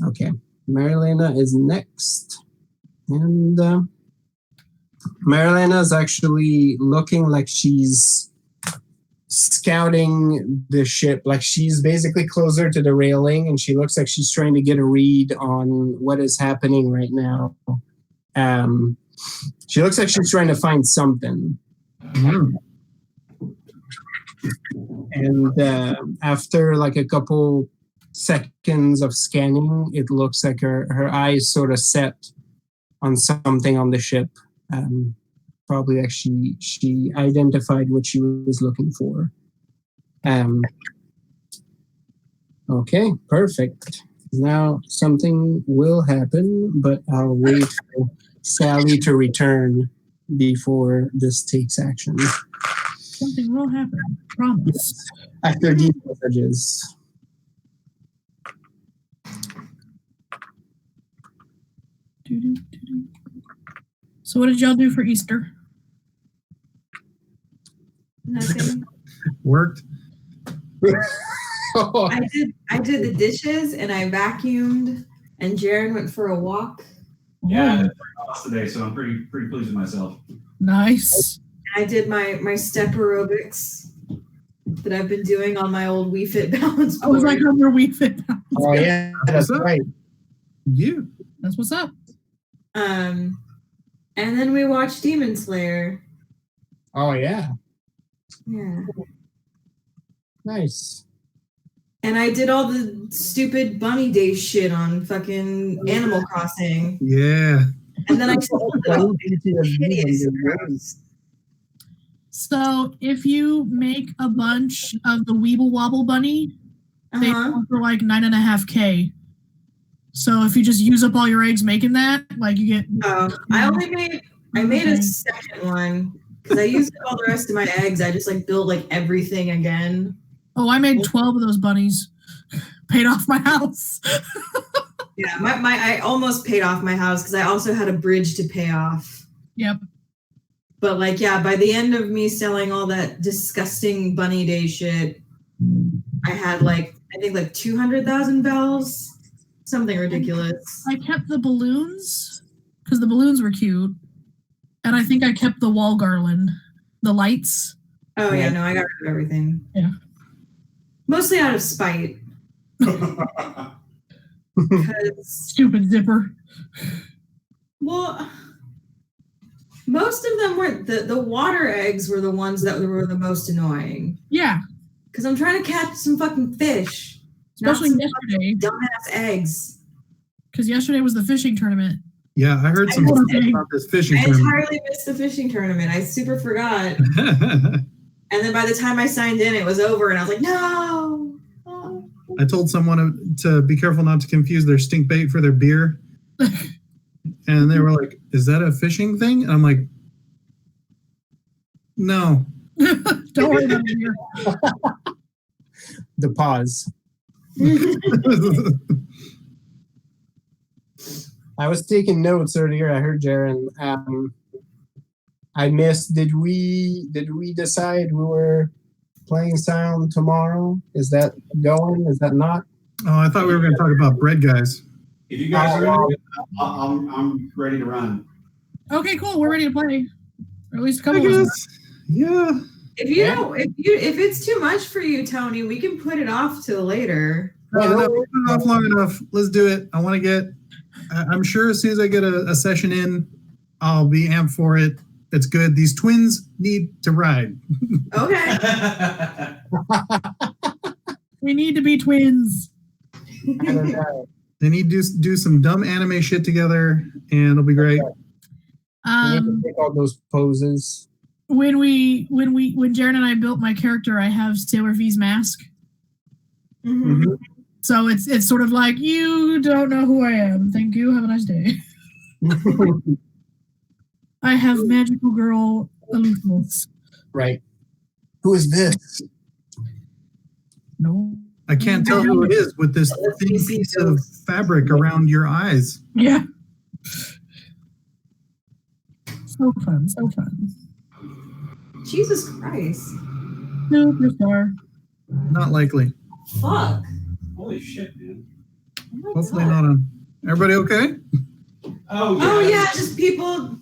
[SPEAKER 2] okay. Marilena is next. And Marilena is actually looking like she's scouting the ship. Like she's basically closer to the railing, and she looks like she's trying to get a read on what is happening right now. She looks like she's trying to find something. And after like a couple seconds of scanning, it looks like her eyes sort of set on something on the ship. Probably like she identified what she was looking for. Okay, perfect. Now something will happen, but I'll wait for Sally to return before this takes action.
[SPEAKER 3] Something will happen. Promise.
[SPEAKER 2] After these messages.
[SPEAKER 3] So what did y'all do for Easter?
[SPEAKER 5] Nothing.
[SPEAKER 4] worked.
[SPEAKER 5] I did the dishes and I vacuumed, and Jaren went for a walk.
[SPEAKER 6] Yeah, I did today, so I'm pretty pleased with myself.
[SPEAKER 3] Nice.
[SPEAKER 5] I did my step aerobics that I've been doing on my old Wii Fit balance board.
[SPEAKER 3] I was like on your Wii Fit.
[SPEAKER 2] Oh yeah, that's right.
[SPEAKER 4] Yeah.
[SPEAKER 3] That's what's up.
[SPEAKER 5] And then we watched Demon Slayer.
[SPEAKER 2] Oh yeah,
[SPEAKER 5] Yeah.
[SPEAKER 2] nice.
[SPEAKER 5] And I did all the stupid bunny day shit on fucking Animal Crossing.
[SPEAKER 4] Yeah.
[SPEAKER 5] And then I
[SPEAKER 3] So if you make a bunch of the Weeble Wobble bunny, they go for like 9.5K. So if you just use up all your eggs making that, like you get.
[SPEAKER 5] I made a second one because I used all the rest of my eggs. I just like built like everything again.
[SPEAKER 3] Oh, I made 12 of those bunnies. Paid off my house.
[SPEAKER 5] Yeah, I almost paid off my house because I also had a bridge to pay off.
[SPEAKER 3] Yep.
[SPEAKER 5] But like, yeah, by the end of me selling all that disgusting bunny day shit, I had like, I think like 200,000 bells. Something ridiculous.
[SPEAKER 3] I kept the balloons because the balloons were cute. And I think I kept the wall garland, the lights.
[SPEAKER 5] Oh, yeah, no, I got rid of everything.
[SPEAKER 3] Yeah.
[SPEAKER 5] Mostly out of spite.
[SPEAKER 3] Stupid zipper.
[SPEAKER 5] Well, most of them weren't. The water eggs were the ones that were the most annoying.
[SPEAKER 3] Yeah.
[SPEAKER 5] Because I'm trying to catch some fucking fish.
[SPEAKER 3] Especially yesterday.
[SPEAKER 5] Dumbass eggs.
[SPEAKER 3] Because yesterday was the fishing tournament.
[SPEAKER 4] Yeah, I heard some stuff about this fishing tournament.
[SPEAKER 5] I entirely missed the fishing tournament. I super forgot. And then by the time I signed in, it was over, and I was like, no.
[SPEAKER 4] I told someone to be careful not to confuse their stink bait for their beer. And they were like, is that a fishing thing? And I'm like, no.
[SPEAKER 3] Don't worry about it.
[SPEAKER 2] The pause. I was taking notes earlier. I heard Jaren. I missed. Did we decide we were playing sound tomorrow? Is that going? Is that not?
[SPEAKER 4] Oh, I thought we were going to talk about bread guys.
[SPEAKER 6] If you guys are ready, I'm ready to run.
[SPEAKER 3] Okay, cool. We're ready to play. Or at least a couple of us.
[SPEAKER 4] Yeah.
[SPEAKER 5] If it's too much for you, Tony, we can put it off till later.
[SPEAKER 4] No, we put it off long enough. Let's do it. I want to get. I'm sure as soon as I get a session in, I'll be amped for it. It's good. These twins need to ride.
[SPEAKER 5] Okay.
[SPEAKER 3] We need to be twins.
[SPEAKER 4] They need to do some dumb anime shit together, and it'll be great.
[SPEAKER 2] Take all those poses.
[SPEAKER 3] When Jaren and I built my character, I have Sailor V's mask.
[SPEAKER 5] Mm-hmm.
[SPEAKER 3] So it's sort of like, you don't know who I am. Thank you. Have a nice day. I have magical girl aloofness.
[SPEAKER 2] Right. Who is this?
[SPEAKER 3] No.
[SPEAKER 4] I can't tell who it is with this thin piece of fabric around your eyes.
[SPEAKER 3] Yeah. So fun. So fun.
[SPEAKER 5] Jesus Christ.
[SPEAKER 3] Superstar.
[SPEAKER 4] Not likely.
[SPEAKER 5] Fuck.
[SPEAKER 6] Holy shit, man.
[SPEAKER 4] Hopefully not on. Everybody okay?
[SPEAKER 5] Oh yeah, just people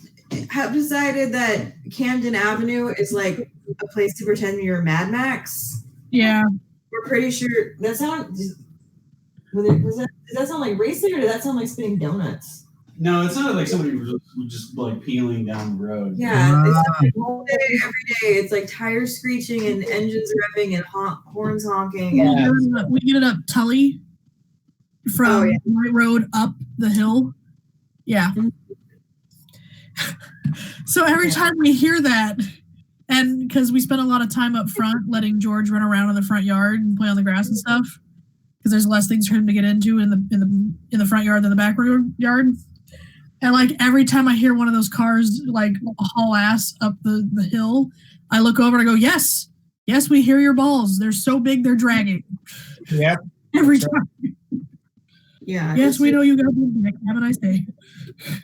[SPEAKER 5] have decided that Camden Avenue is like a place to pretend you're Mad Max.
[SPEAKER 3] Yeah.
[SPEAKER 5] We're pretty sure that sounds. Does that sound like racing, or did that sound like spinning donuts?
[SPEAKER 6] No, it sounded like somebody was just like peeling down the road.
[SPEAKER 5] Yeah, it's all day, every day. It's like tires screeching and engines revving and horns honking.
[SPEAKER 3] Yeah. We get it up Tully from White Road up the hill. Yeah. So every time we hear that, and because we spend a lot of time up front letting George run around in the front yard and play on the grass and stuff, because there's less things for him to get into in the front yard than the back yard. And like every time I hear one of those cars like haul ass up the hill, I look over and I go, yes, we hear your balls. They're so big they're dragging.
[SPEAKER 2] Yeah.
[SPEAKER 3] Every time.
[SPEAKER 5] Yeah.
[SPEAKER 3] Yes, we know you got big. Have a nice day.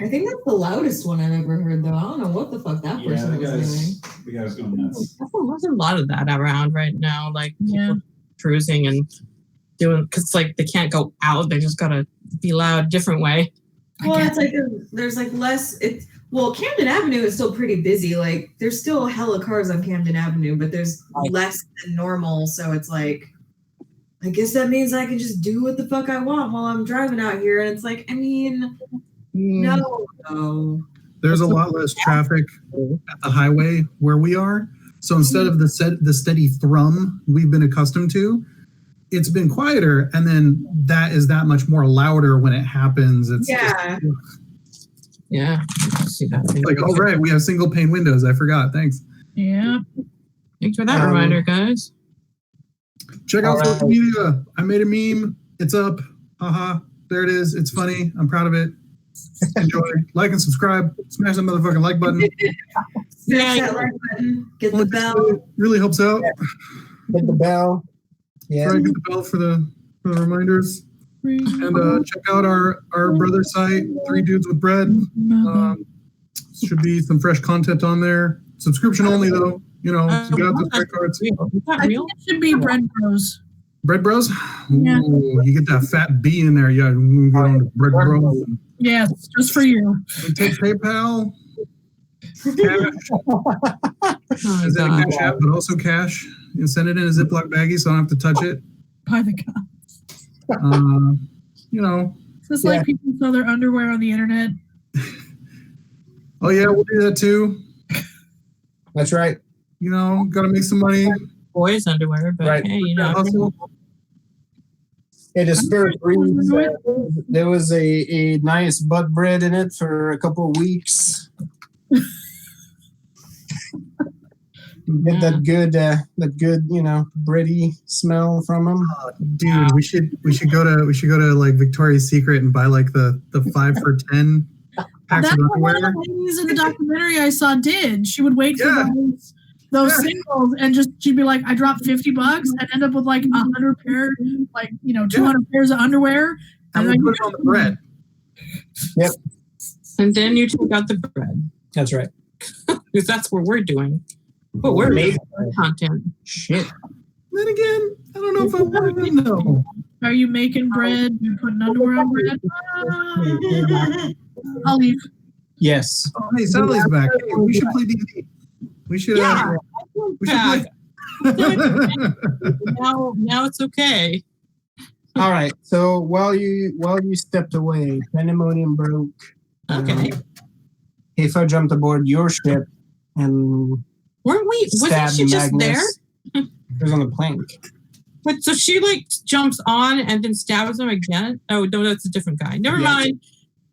[SPEAKER 5] I think that's the loudest one I've ever heard, though. I don't know what the fuck that person was doing.
[SPEAKER 6] The guy's going nuts.
[SPEAKER 1] There's a lot of that around right now, like people cruising and doing, because like they can't go out, they just gotta be loud different way.
[SPEAKER 5] Well, it's like there's like less. Camden Avenue is still pretty busy. Like there's still hella cars on Camden Avenue, but there's less than normal. So it's like, I guess that means I can just do what the fuck I want while I'm driving out here. And it's like, I mean, No.
[SPEAKER 4] There's a lot less traffic at the highway where we are. So instead of the steady thrum we've been accustomed to, it's been quieter, and then that is that much more louder when it happens. It's
[SPEAKER 1] Yeah. See that.
[SPEAKER 4] like, all right, we have single pane windows. I forgot. Thanks.
[SPEAKER 3] Yeah.
[SPEAKER 1] Thanks for that reminder, guys.
[SPEAKER 4] Check out social media. I made a meme. It's up. Haha. There it is. It's funny. I'm proud of it. Enjoy. Like and subscribe. Smash that motherfucking like button.
[SPEAKER 5] Smash that like button. Get the bell.
[SPEAKER 4] It really helps out.
[SPEAKER 2] Hit the bell. Yeah.
[SPEAKER 4] Try to get the bell for the reminders. And check out our brother site, 3 Dudes with Bread. Should be some fresh content on there. Subscription only though. You know, so get out the credit cards.
[SPEAKER 3] I think it should be Bread Bros.
[SPEAKER 4] Bread Bros?
[SPEAKER 3] Yeah.
[SPEAKER 4] Ooh, you get that fat B in there. Yeah, get on the Bread Bros.
[SPEAKER 3] Yeah, just for you.
[SPEAKER 4] We take PayPal, cash. Is that a cash app, but also cash? You send it in a Ziploc baggie so I don't have to touch it.
[SPEAKER 3] By the God.
[SPEAKER 4] You know.
[SPEAKER 3] It's just like people sell their underwear on the internet.
[SPEAKER 4] Oh yeah, we'll do that too.
[SPEAKER 2] That's right.
[SPEAKER 4] You know, gotta make some money.
[SPEAKER 1] Boys underwear, but hey, you know.
[SPEAKER 2] It is spirit breeze. There was a nice butt bread in it for a couple of weeks. You get that good, you know, bready smell from them.
[SPEAKER 4] Dude, we should go to like Victoria's Secret and buy like the 5 for 10 packs
[SPEAKER 3] That's
[SPEAKER 4] of
[SPEAKER 3] what one of
[SPEAKER 4] underwear.
[SPEAKER 3] the ladies in the documentary I saw did. She would wait for those singles and she'd be like, I dropped $50 and end up with like 100 pair, like, you know, 200 pairs of underwear.
[SPEAKER 4] And we put it on the bread.
[SPEAKER 2] Yep.
[SPEAKER 1] And then you take out the bread.
[SPEAKER 2] That's right.
[SPEAKER 1] Because that's what we're doing. But we're making content.
[SPEAKER 2] Shit.
[SPEAKER 4] Then again, I don't know if I want to know.
[SPEAKER 3] Are you making bread? You putting underwear on bread? I'll leave.
[SPEAKER 2] Yes.
[SPEAKER 4] Oh, hey, Sally's back. Hey, we should play D&D. We should. We should play.
[SPEAKER 1] now it's okay.
[SPEAKER 2] All right. So while you stepped away, pandemonium broke.
[SPEAKER 1] Okay.
[SPEAKER 2] Heifa jumped aboard your ship and
[SPEAKER 1] wasn't she just there?
[SPEAKER 2] She was on the plank.
[SPEAKER 1] But so she like jumps on and then stabs him again. Oh no, that's a different guy. Never mind.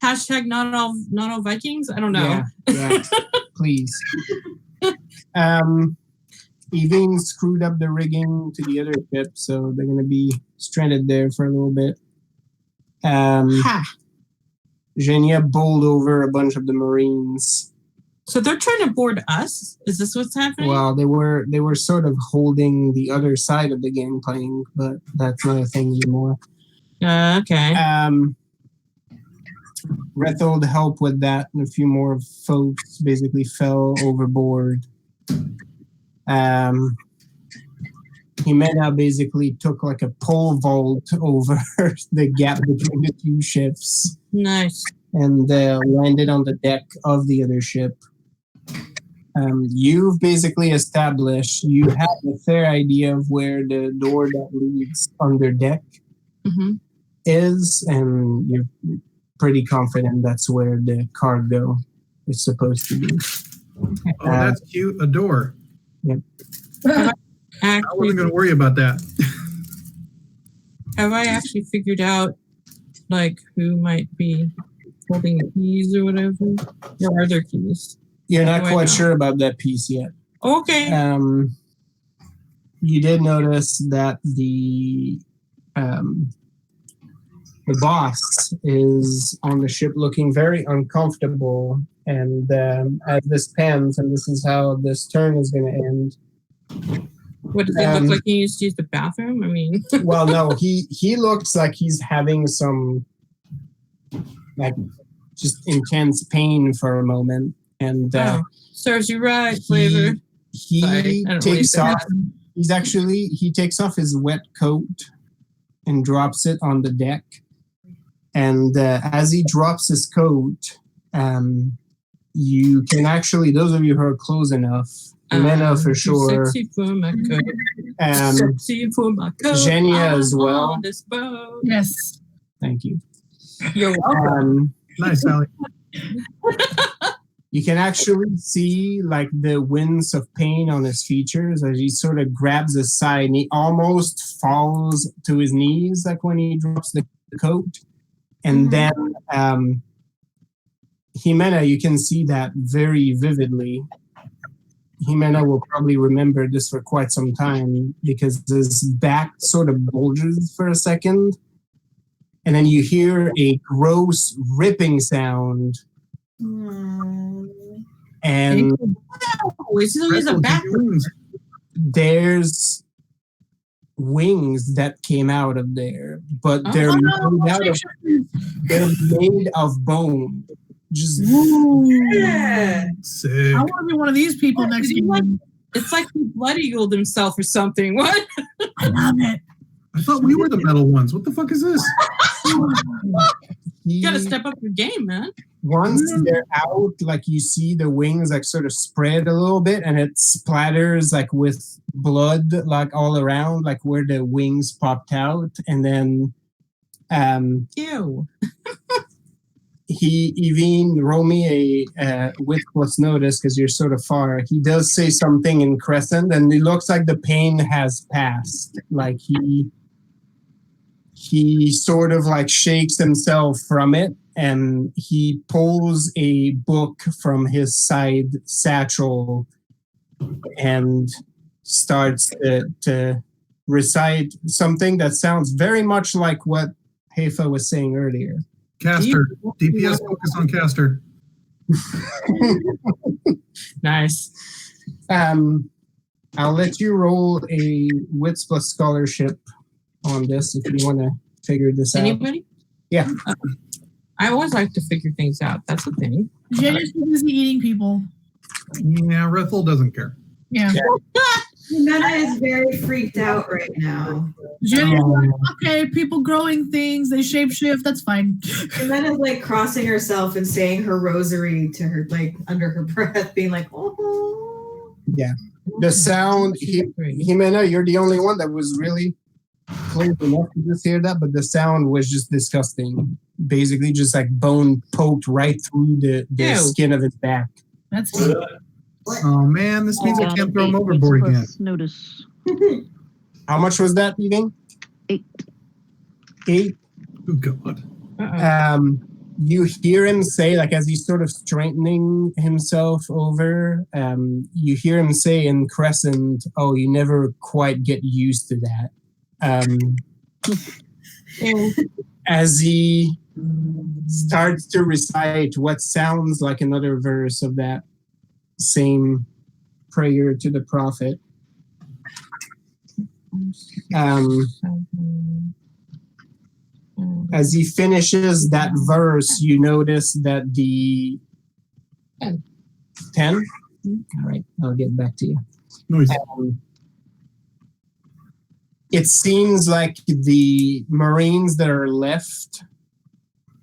[SPEAKER 1] Hashtag not all Vikings. I don't know.
[SPEAKER 2] Yeah. Please. Evine screwed up the rigging to the other ship, so they're gonna be stranded there for a little bit. Genia bowled over a bunch of the Marines.
[SPEAKER 1] So they're trying to board us? Is this what's happening?
[SPEAKER 2] Well, they were sort of holding the other side of the gangplank, but that's not a thing anymore.
[SPEAKER 1] Okay.
[SPEAKER 2] Rethold helped with that, and a few more folks basically fell overboard. Jimena basically took like a pole vault over the gap between the two ships.
[SPEAKER 1] Nice.
[SPEAKER 2] And landed on the deck of the other ship. You've basically established you have a fair idea of where the door that leads under deck is, and you're pretty confident that's where the cargo is supposed to be.
[SPEAKER 4] Oh, that's cute. A door.
[SPEAKER 2] Yep.
[SPEAKER 4] I wasn't going to worry about that.
[SPEAKER 1] Have I actually figured out like who might be holding the keys or whatever? There are their keys.
[SPEAKER 2] You're not quite sure about that piece yet.
[SPEAKER 1] Okay.
[SPEAKER 2] You did notice that the boss is on the ship looking very uncomfortable, and as this pans, and this is how this turn is going to end.
[SPEAKER 1] What does he look like? He used to use the bathroom? I mean,
[SPEAKER 2] well, no, he looks like he's having some like just intense pain for a moment, and
[SPEAKER 1] serves you right, flavor.
[SPEAKER 2] He takes off. He takes off his wet coat and drops it on the deck. And as he drops his coat, you can actually, those of you who are close enough, Jimena for sure,
[SPEAKER 1] sexy for my coat. Sexy for my coat.
[SPEAKER 2] Genia as well.
[SPEAKER 1] On this boat.
[SPEAKER 3] Yes.
[SPEAKER 2] Thank you.
[SPEAKER 1] You're welcome.
[SPEAKER 4] Nice, Sally.
[SPEAKER 2] You can actually see like the winds of pain on his features as he sort of grabs his side and he almost falls to his knees, like when he drops the coat. And then Jimena, you can see that very vividly. Jimena will probably remember this for quite some time because his back sort of bulges for a second. And then you hear a gross ripping sound. And there's wings that came out of there, but they're made of bone. Just
[SPEAKER 4] sick.
[SPEAKER 3] I want to be one of these people next game.
[SPEAKER 1] It's like he blood eagled himself or something. What?
[SPEAKER 3] I love it.
[SPEAKER 4] I thought we were the metal ones. What the fuck is this?
[SPEAKER 1] You gotta step up your game, man.
[SPEAKER 2] Once they're out, like you see the wings like sort of spread a little bit and it splatters like with blood like all around, like where the wings popped out. And then
[SPEAKER 1] Ew.
[SPEAKER 2] roll me a wit plus notice because you're sort of far. He does say something in Crescent and it looks like the pain has passed. Like he sort of like shakes himself from it and he pulls a book from his side satchel and starts to recite something that sounds very much like what Heifa was saying earlier.
[SPEAKER 4] Caster. DPS focus on Caster.
[SPEAKER 1] Nice.
[SPEAKER 2] I'll let you roll a Wits plus Scholarship on this if you want to figure this out.
[SPEAKER 1] Anybody?
[SPEAKER 2] Yeah.
[SPEAKER 1] I always like to figure things out. That's the thing.
[SPEAKER 3] Jenny's too busy eating people.
[SPEAKER 4] Yeah, Rethel doesn't care.
[SPEAKER 3] Yeah.
[SPEAKER 5] Jimena is very freaked out right now.
[SPEAKER 3] Jenny's like, okay, people growing things, they shapeshift, that's fine.
[SPEAKER 5] Jimena's like crossing herself and saying her rosary to her, like under her breath, being like, oh.
[SPEAKER 2] Yeah. The sound, Jimena, you're the only one that was really clear enough to just hear that, but the sound was just disgusting. Basically, just like bone poked right through the skin of his back.
[SPEAKER 3] That's
[SPEAKER 4] Oh man, this means I can't throw him overboard again.
[SPEAKER 8] Notice.
[SPEAKER 2] How much was that, you think?
[SPEAKER 8] 8.
[SPEAKER 2] 8?
[SPEAKER 4] Oh god.
[SPEAKER 2] You hear him say, like as he's sort of straightening himself over, you hear him say in Crescent, oh, you never quite get used to that. As he starts to recite what sounds like another verse of that same prayer to the prophet. As he finishes that verse, you notice that the 10? All right, I'll get back to you.
[SPEAKER 4] Noise.
[SPEAKER 2] It seems like the Marines that are left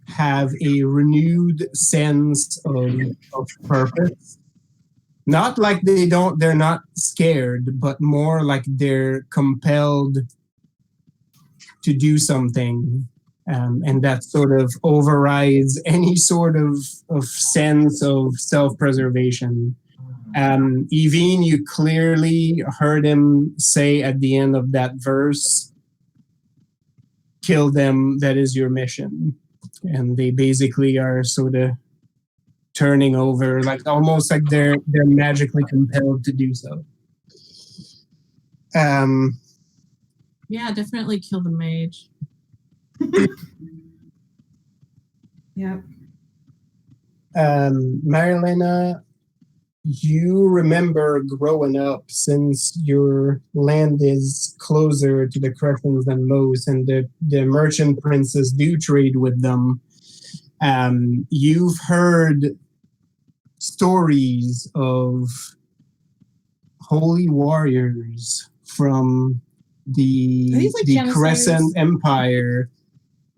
[SPEAKER 2] have a renewed sense of purpose. Not like they're not scared, but more like they're compelled to do something. And that sort of overrides any sort of sense of self-preservation. Evine, you clearly heard him say at the end of that verse, kill them, that is your mission. And they basically are sort of turning over, like almost like they're magically compelled to do so.
[SPEAKER 1] Yeah, definitely kill the mage.
[SPEAKER 5] Yep.
[SPEAKER 2] Marilena, you remember growing up, since your land is closer to the Crescents than most, and the merchant princes do trade with them. You've heard stories of holy warriors from the Crescent Empire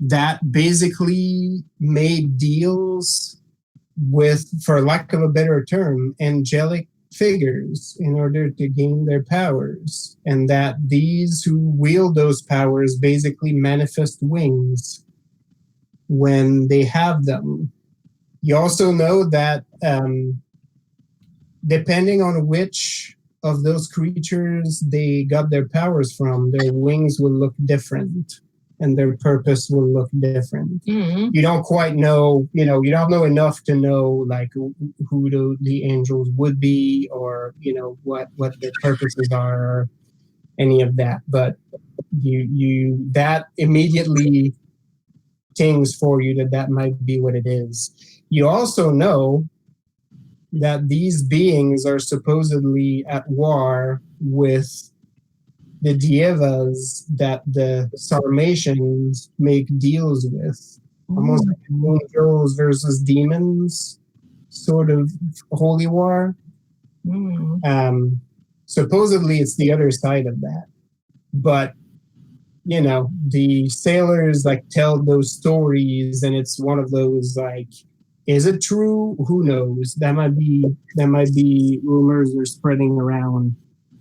[SPEAKER 2] that basically made deals with, for lack of a better term, angelic figures in order to gain their powers, and that these who wield those powers basically manifest wings when they have them. You also know that depending on which of those creatures they got their powers from, their wings will look different and their purpose will look different.
[SPEAKER 1] Mm.
[SPEAKER 2] You don't quite know, you don't know enough to know like who the angels would be, or what their purposes are, or any of that. But you that immediately tings for you that might be what it is. You also know that these beings are supposedly at war with the Dievas that the Sarmatians make deals with. Almost like angels versus demons sort of holy war. Supposedly it's the other side of that. But the sailors like tell those stories, and it's one of those like, is it true? Who knows? That might be rumors are spreading around,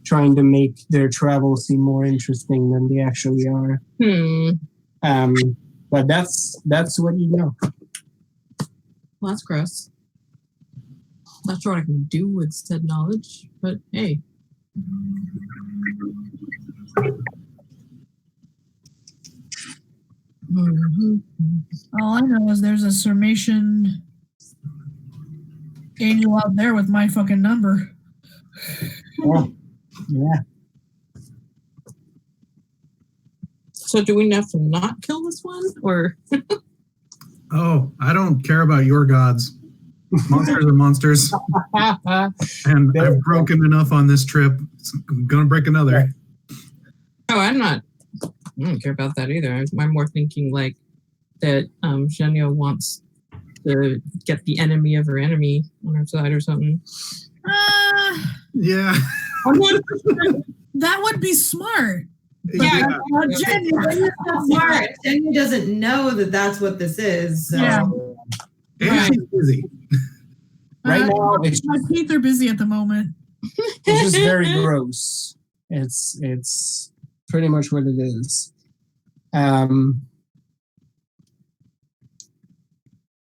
[SPEAKER 2] trying to make their travel seem more interesting than they actually are. But that's what you know.
[SPEAKER 1] Well, that's gross. Not sure what I can do with said knowledge, but hey.
[SPEAKER 3] All I know is there's a Sarmatian angel out there with my fucking number.
[SPEAKER 2] Yeah.
[SPEAKER 1] So do we have to not kill this one, or?
[SPEAKER 4] Oh, I don't care about your gods. Monsters are monsters. And I've broken enough on this trip. I'm going to break another.
[SPEAKER 1] Oh, I don't care about that either. I'm more thinking like that Zhenya wants to get the enemy of her enemy on her side or something.
[SPEAKER 4] Yeah.
[SPEAKER 3] That would be smart.
[SPEAKER 1] Yeah.
[SPEAKER 5] Zhenya smart. Zhenya doesn't know that that's what this is. So.
[SPEAKER 3] Yeah.
[SPEAKER 4] And she's busy.
[SPEAKER 2] Right now,
[SPEAKER 3] my teeth are busy at the moment.
[SPEAKER 2] It's just very gross. It's pretty much what it is.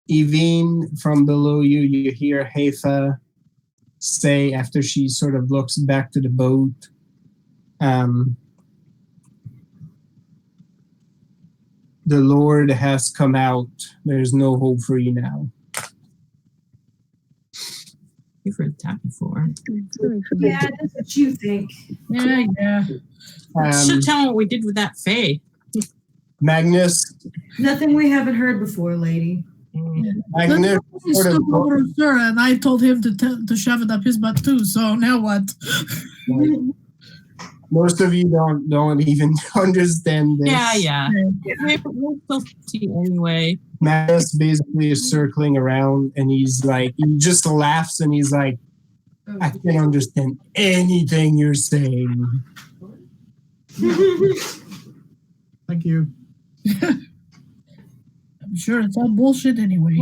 [SPEAKER 2] Evine, from below you hear Heifa say, after she sort of looks back to the boat, the Lord has come out. There's no hope for you now.
[SPEAKER 1] You've heard that before.
[SPEAKER 5] Yeah, that's what you think.
[SPEAKER 3] Yeah.
[SPEAKER 1] Should tell them what we did with that Fae.
[SPEAKER 2] Magnus.
[SPEAKER 5] Nothing we haven't heard before, lady.
[SPEAKER 2] Magnus sort of
[SPEAKER 3] and I told him to shove it up his butt too. So now what?
[SPEAKER 2] Most of you don't even understand this.
[SPEAKER 1] Yeah. We'll still see anyway.
[SPEAKER 2] Magnus basically is circling around, and he just laughs, and he's like, I can't understand anything you're saying.
[SPEAKER 4] Thank you.
[SPEAKER 3] I'm sure it's all bullshit anyway.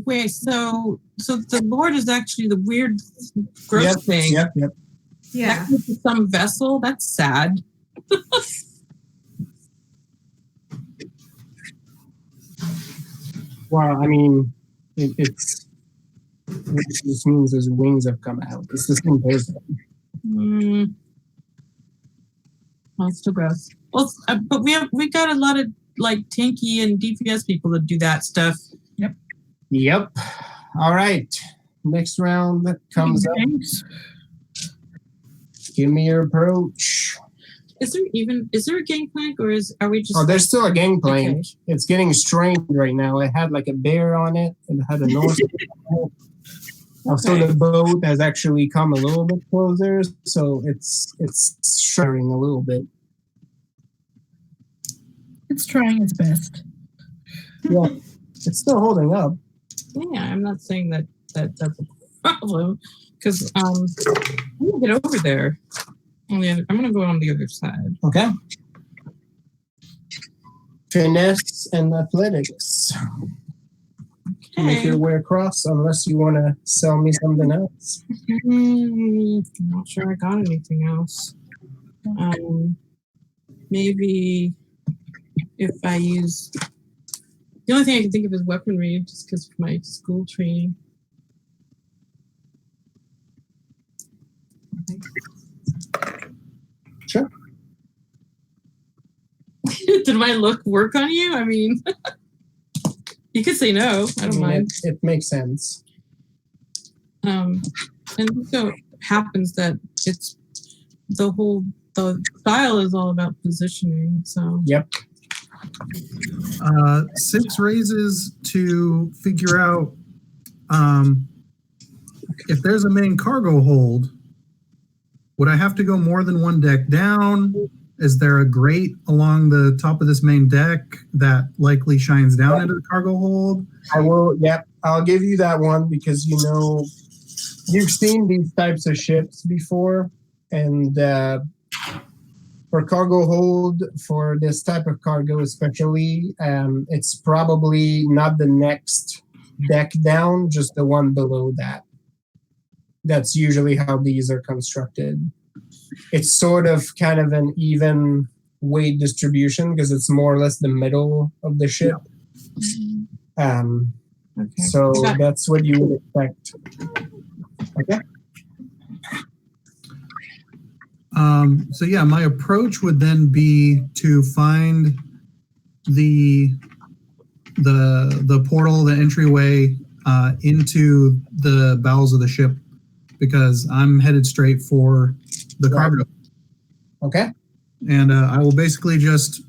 [SPEAKER 1] Wait, so the Lord is actually the weird, gross thing.
[SPEAKER 2] Yep.
[SPEAKER 5] Yeah.
[SPEAKER 1] That comes to some vessel. That's sad.
[SPEAKER 2] Well, I mean, it just means his wings have come out. It's the same person.
[SPEAKER 1] Well, it's still gross. Well, but we got a lot of like tanky and DPS people that do that stuff.
[SPEAKER 2] Yep. All right. Next round that comes up. Give me your approach.
[SPEAKER 1] Is there a gangplank, or are we just?
[SPEAKER 2] Oh, there's still a gangplank.
[SPEAKER 1] Okay.
[SPEAKER 2] It's getting strained right now. It had like a bear on it. It had a North. Also, the boat has actually come a little bit closer, so it's shuddering a little bit.
[SPEAKER 3] It's trying its best.
[SPEAKER 2] Yeah, it's still holding up.
[SPEAKER 1] Yeah, I'm not saying that's a problem, because I'm gonna get over there. I'm gonna go on the other side.
[SPEAKER 2] Okay. Finesse and athletics. Make your way across, unless you want to sell me something else.
[SPEAKER 1] I'm not sure I got anything else. Maybe if I use The only thing I can think of is weaponry, just because of my school training.
[SPEAKER 2] Sure.
[SPEAKER 1] Did my look work on you? I mean, you could say no. I don't mind.
[SPEAKER 2] It makes sense.
[SPEAKER 1] And so it happens that it's the style is all about positioning. So
[SPEAKER 2] Yep.
[SPEAKER 4] 6 raises to figure out if there's a main cargo hold. Would I have to go more than 1 deck down? Is there a grate along the top of this main deck that likely shines down into the cargo hold?
[SPEAKER 2] I will. Yep. I'll give you that one because you've seen these types of ships before, and for cargo hold, for this type of cargo especially, it's probably not the next deck down, just the one below that. That's usually how these are constructed. It's sort of kind of an even weight distribution because it's more or less the middle of the ship.
[SPEAKER 1] okay.
[SPEAKER 2] So that's what you would expect. Okay.
[SPEAKER 4] So yeah, my approach would then be to find the portal, the entryway into the bowels of the ship, because I'm headed straight for the cargo.
[SPEAKER 2] Okay.
[SPEAKER 4] And I will basically just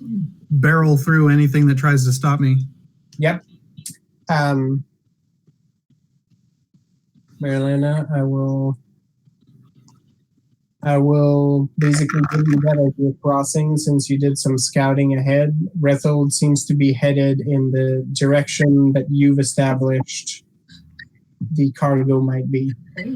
[SPEAKER 4] barrel through anything that tries to stop me.
[SPEAKER 2] Yep. Marilena, I will basically give you that as your crossing since you did some scouting ahead. Rethold seems to be headed in the direction that you've established the cargo might be.
[SPEAKER 1] Okay.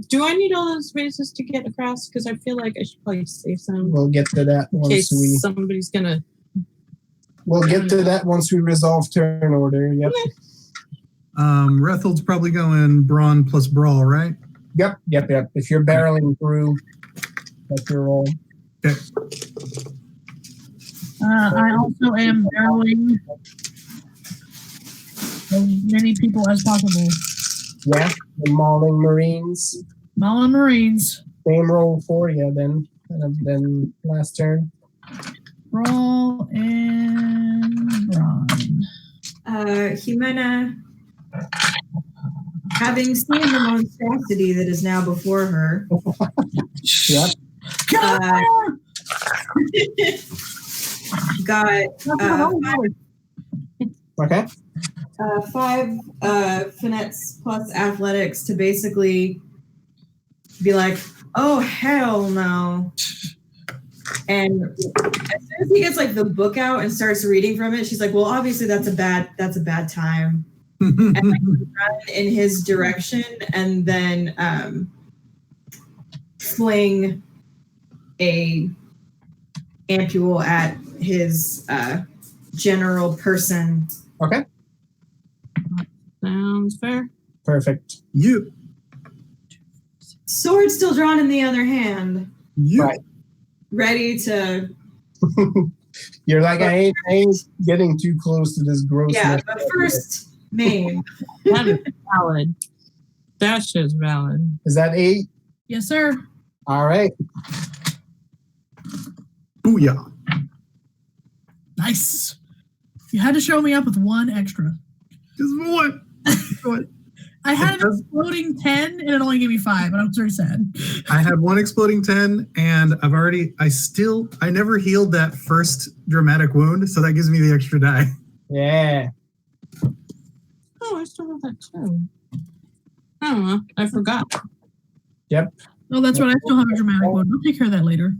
[SPEAKER 1] Do I need all those raises to get across? Because I feel like I should probably save some.
[SPEAKER 2] We'll get to that
[SPEAKER 1] in
[SPEAKER 2] once
[SPEAKER 1] case somebody's gonna.
[SPEAKER 2] We'll get to that once we resolve turn order. Yep.
[SPEAKER 1] Okay.
[SPEAKER 4] Rethold's probably going brawn plus brawl, right?
[SPEAKER 2] Yep. If you're barreling through, that's your roll.
[SPEAKER 4] Okay.
[SPEAKER 3] I also am barreling as many people as possible.
[SPEAKER 2] Yeah, the Mauling Marines.
[SPEAKER 3] Mauling Marines.
[SPEAKER 2] Same roll for you then last turn.
[SPEAKER 3] Brawl and brawn.
[SPEAKER 5] Jimena, having seen the monstrosity that is now before her,
[SPEAKER 2] Yep.
[SPEAKER 5] got
[SPEAKER 2] Okay.
[SPEAKER 5] 5 finesse plus athletics to basically be like, oh hell no. And as soon as he gets like the book out and starts reading from it, she's like, well, obviously that's a bad time. And like run in his direction and then fling a ampule at his general person.
[SPEAKER 2] Okay.
[SPEAKER 1] Sounds fair.
[SPEAKER 2] Perfect.
[SPEAKER 4] You.
[SPEAKER 5] Sword still drawn in the other hand.
[SPEAKER 4] You.
[SPEAKER 2] Right.
[SPEAKER 5] Ready to.
[SPEAKER 2] You're like, I ain't getting too close to this gross.
[SPEAKER 5] Yeah, but first, main.
[SPEAKER 1] That is valid. That's just valid.
[SPEAKER 2] Is that 8?
[SPEAKER 3] Yes, sir.
[SPEAKER 2] All right.
[SPEAKER 4] Booyah.
[SPEAKER 3] Nice. You had to show me up with 1 extra.
[SPEAKER 4] Just what?
[SPEAKER 3] I had an exploding 10 and it only gave me 5, and I'm very sad.
[SPEAKER 4] I had 1 exploding 10, and I never healed that first dramatic wound, so that gives me the extra die.
[SPEAKER 2] Yeah.
[SPEAKER 1] Oh, I still have that too. I don't know. I forgot.
[SPEAKER 2] Yep.
[SPEAKER 3] Oh, that's right. I still have a dramatic one. I'll take care of that later.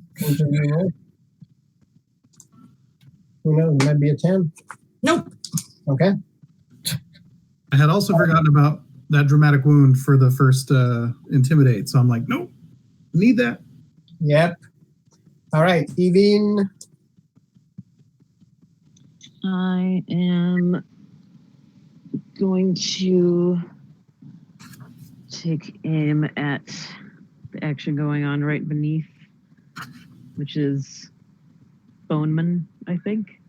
[SPEAKER 2] Who knows? It might be a 10.
[SPEAKER 1] Nope.
[SPEAKER 2] Okay.
[SPEAKER 4] I had also forgotten about that dramatic wound for the first intimidate, so I'm like, nope, need that.
[SPEAKER 2] Yep. All right, Evine.
[SPEAKER 8] I am going to take aim at the action going on right beneath, which is Boneman, I think.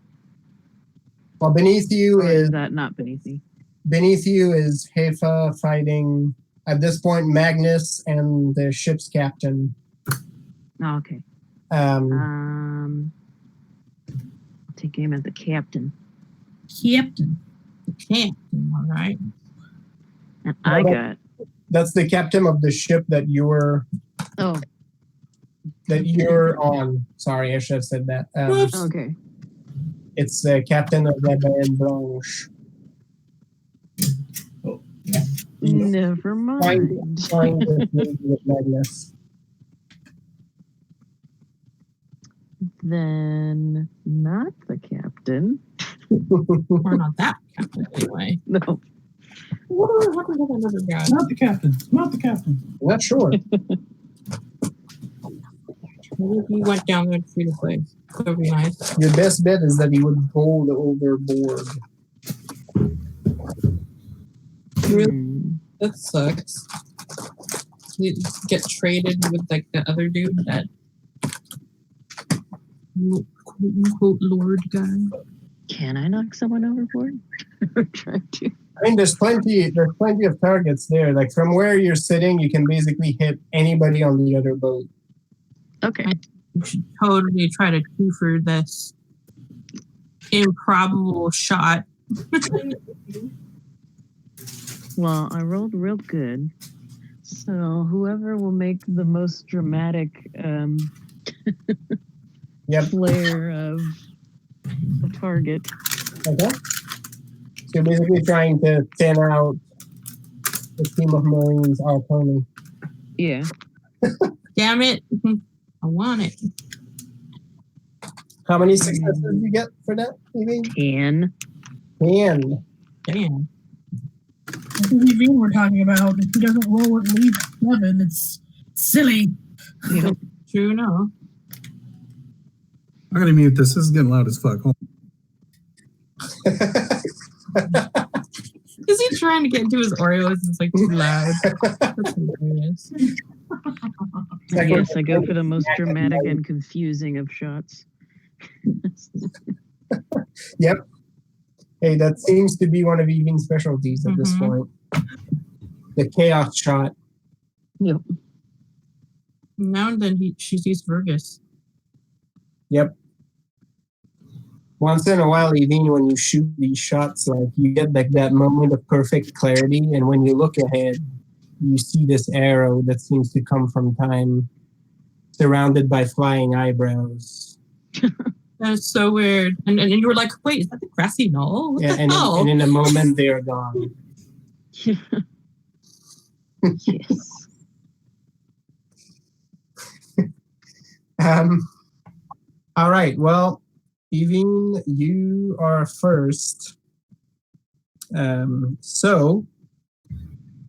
[SPEAKER 2] Well, beneath you
[SPEAKER 8] Or is
[SPEAKER 2] is
[SPEAKER 8] that not beneath me?
[SPEAKER 2] Heifa fighting at this point Magnus and the ship's captain.
[SPEAKER 8] Oh, okay.
[SPEAKER 2] Um,
[SPEAKER 8] I'll take aim at the captain.
[SPEAKER 3] Captain.
[SPEAKER 1] Captain, all right.
[SPEAKER 8] And I got.
[SPEAKER 2] that's the captain of the ship that you're
[SPEAKER 8] Oh,
[SPEAKER 2] on. Sorry, I should have said that.
[SPEAKER 8] okay.
[SPEAKER 2] It's the captain of the Baron Blanche.
[SPEAKER 8] Never mind.
[SPEAKER 2] Trying to with Magnus.
[SPEAKER 8] Then not the captain.
[SPEAKER 1] Or not that captain, anyway.
[SPEAKER 8] No.
[SPEAKER 1] What happened to that other guy?
[SPEAKER 6] Not the captain. Not the captain.
[SPEAKER 2] Not sure.
[SPEAKER 1] Maybe he went down there to see the place. That would be nice.
[SPEAKER 2] Your best bet is that he would bowl overboard.
[SPEAKER 8] Hmm.
[SPEAKER 1] That sucks. You get traded with like the other dude, that quote unquote Lord guy.
[SPEAKER 8] Can I knock someone overboard? I'm trying to.
[SPEAKER 2] I mean, there's plenty of targets there. Like from where you're sitting, you can basically hit anybody on the other boat.
[SPEAKER 8] Okay.
[SPEAKER 1] You should totally try to do for this improbable shot.
[SPEAKER 8] Well, I rolled real good. So whoever will make the most dramatic flare of the target.
[SPEAKER 2] Okay. So you're basically trying to thin out the team of Marines, our pony.
[SPEAKER 8] Yeah.
[SPEAKER 1] Damn it. I want it.
[SPEAKER 2] How many successes did you get for that, Evie?
[SPEAKER 8] 10.
[SPEAKER 2] 10.
[SPEAKER 1] Damn.
[SPEAKER 3] This is Evine we're talking about. If he doesn't roll at least 7, it's silly.
[SPEAKER 8] Yep.
[SPEAKER 1] True enough.
[SPEAKER 4] I'm gonna mute this. This is getting loud as fuck. Hold
[SPEAKER 1] Is he trying to get into his Oreos? It's like too loud. That's hilarious.
[SPEAKER 8] I guess I go for the most dramatic and confusing of shots.
[SPEAKER 2] Yep. Hey, that seems to be one of Eve's specialties at this point. The chaos shot.
[SPEAKER 8] Yep.
[SPEAKER 1] Now and then she sees Fergus.
[SPEAKER 2] Yep. Once in a while, even when you shoot these shots, like you get like that moment of perfect clarity, and when you look ahead, you see this arrow that seems to come from time, surrounded by flying eyebrows.
[SPEAKER 1] That is so weird. And you were like, wait, is that the grassy knoll? What the hell?
[SPEAKER 2] And in a moment, they are gone.
[SPEAKER 8] Yes.
[SPEAKER 2] All right. Well, Evine, you are first. So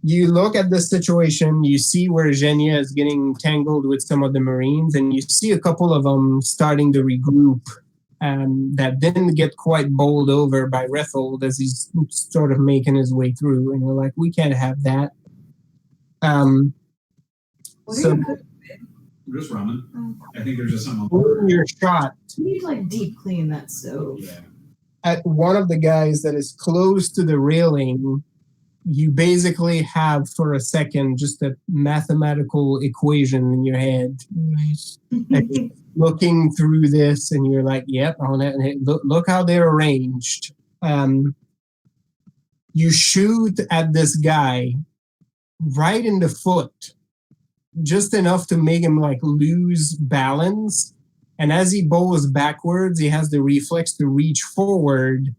[SPEAKER 2] you look at the situation, you see where Genia is getting tangled with some of the Marines, and you see a couple of them starting to regroup that didn't get quite bowled over by Rethold as he's sort of making his way through. And you're like, we can't have that. So
[SPEAKER 6] just ramen. I think there's just something.
[SPEAKER 2] your shot.
[SPEAKER 5] You need to like deep clean that stove.
[SPEAKER 6] Yeah.
[SPEAKER 2] At one of the guys that is close to the railing, you basically have for a second just a mathematical equation in your head.
[SPEAKER 1] Nice.
[SPEAKER 2] Looking through this, and you're like, "Yep, on it." And look how they're arranged. You shoot at this guy right in the foot, just enough to make him like lose balance. And as he bowls backwards, he has the reflex to reach forward,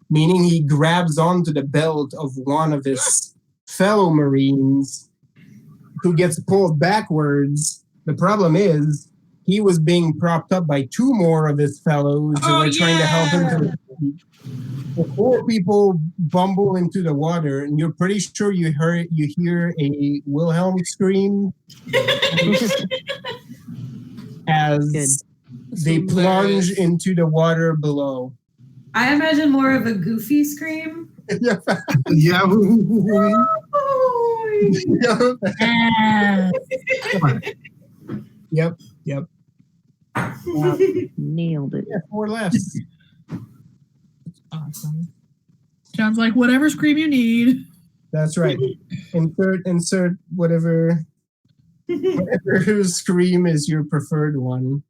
[SPEAKER 2] meaning he grabs onto the belt of one of his fellow Marines who gets pulled backwards. The problem is he was being propped up by two more of his fellows who were trying to help him to the feet. The four people bumble into the water, and you're pretty sure you hear a Wilhelm scream as they plunge into the water below.
[SPEAKER 5] I imagine more of a goofy scream.
[SPEAKER 4] Yeah.
[SPEAKER 2] Yep.
[SPEAKER 8] Nailed it.
[SPEAKER 2] Yeah, 4 less.
[SPEAKER 3] Sounds like whatever scream you need.
[SPEAKER 2] That's right. Insert whatever scream is your preferred one.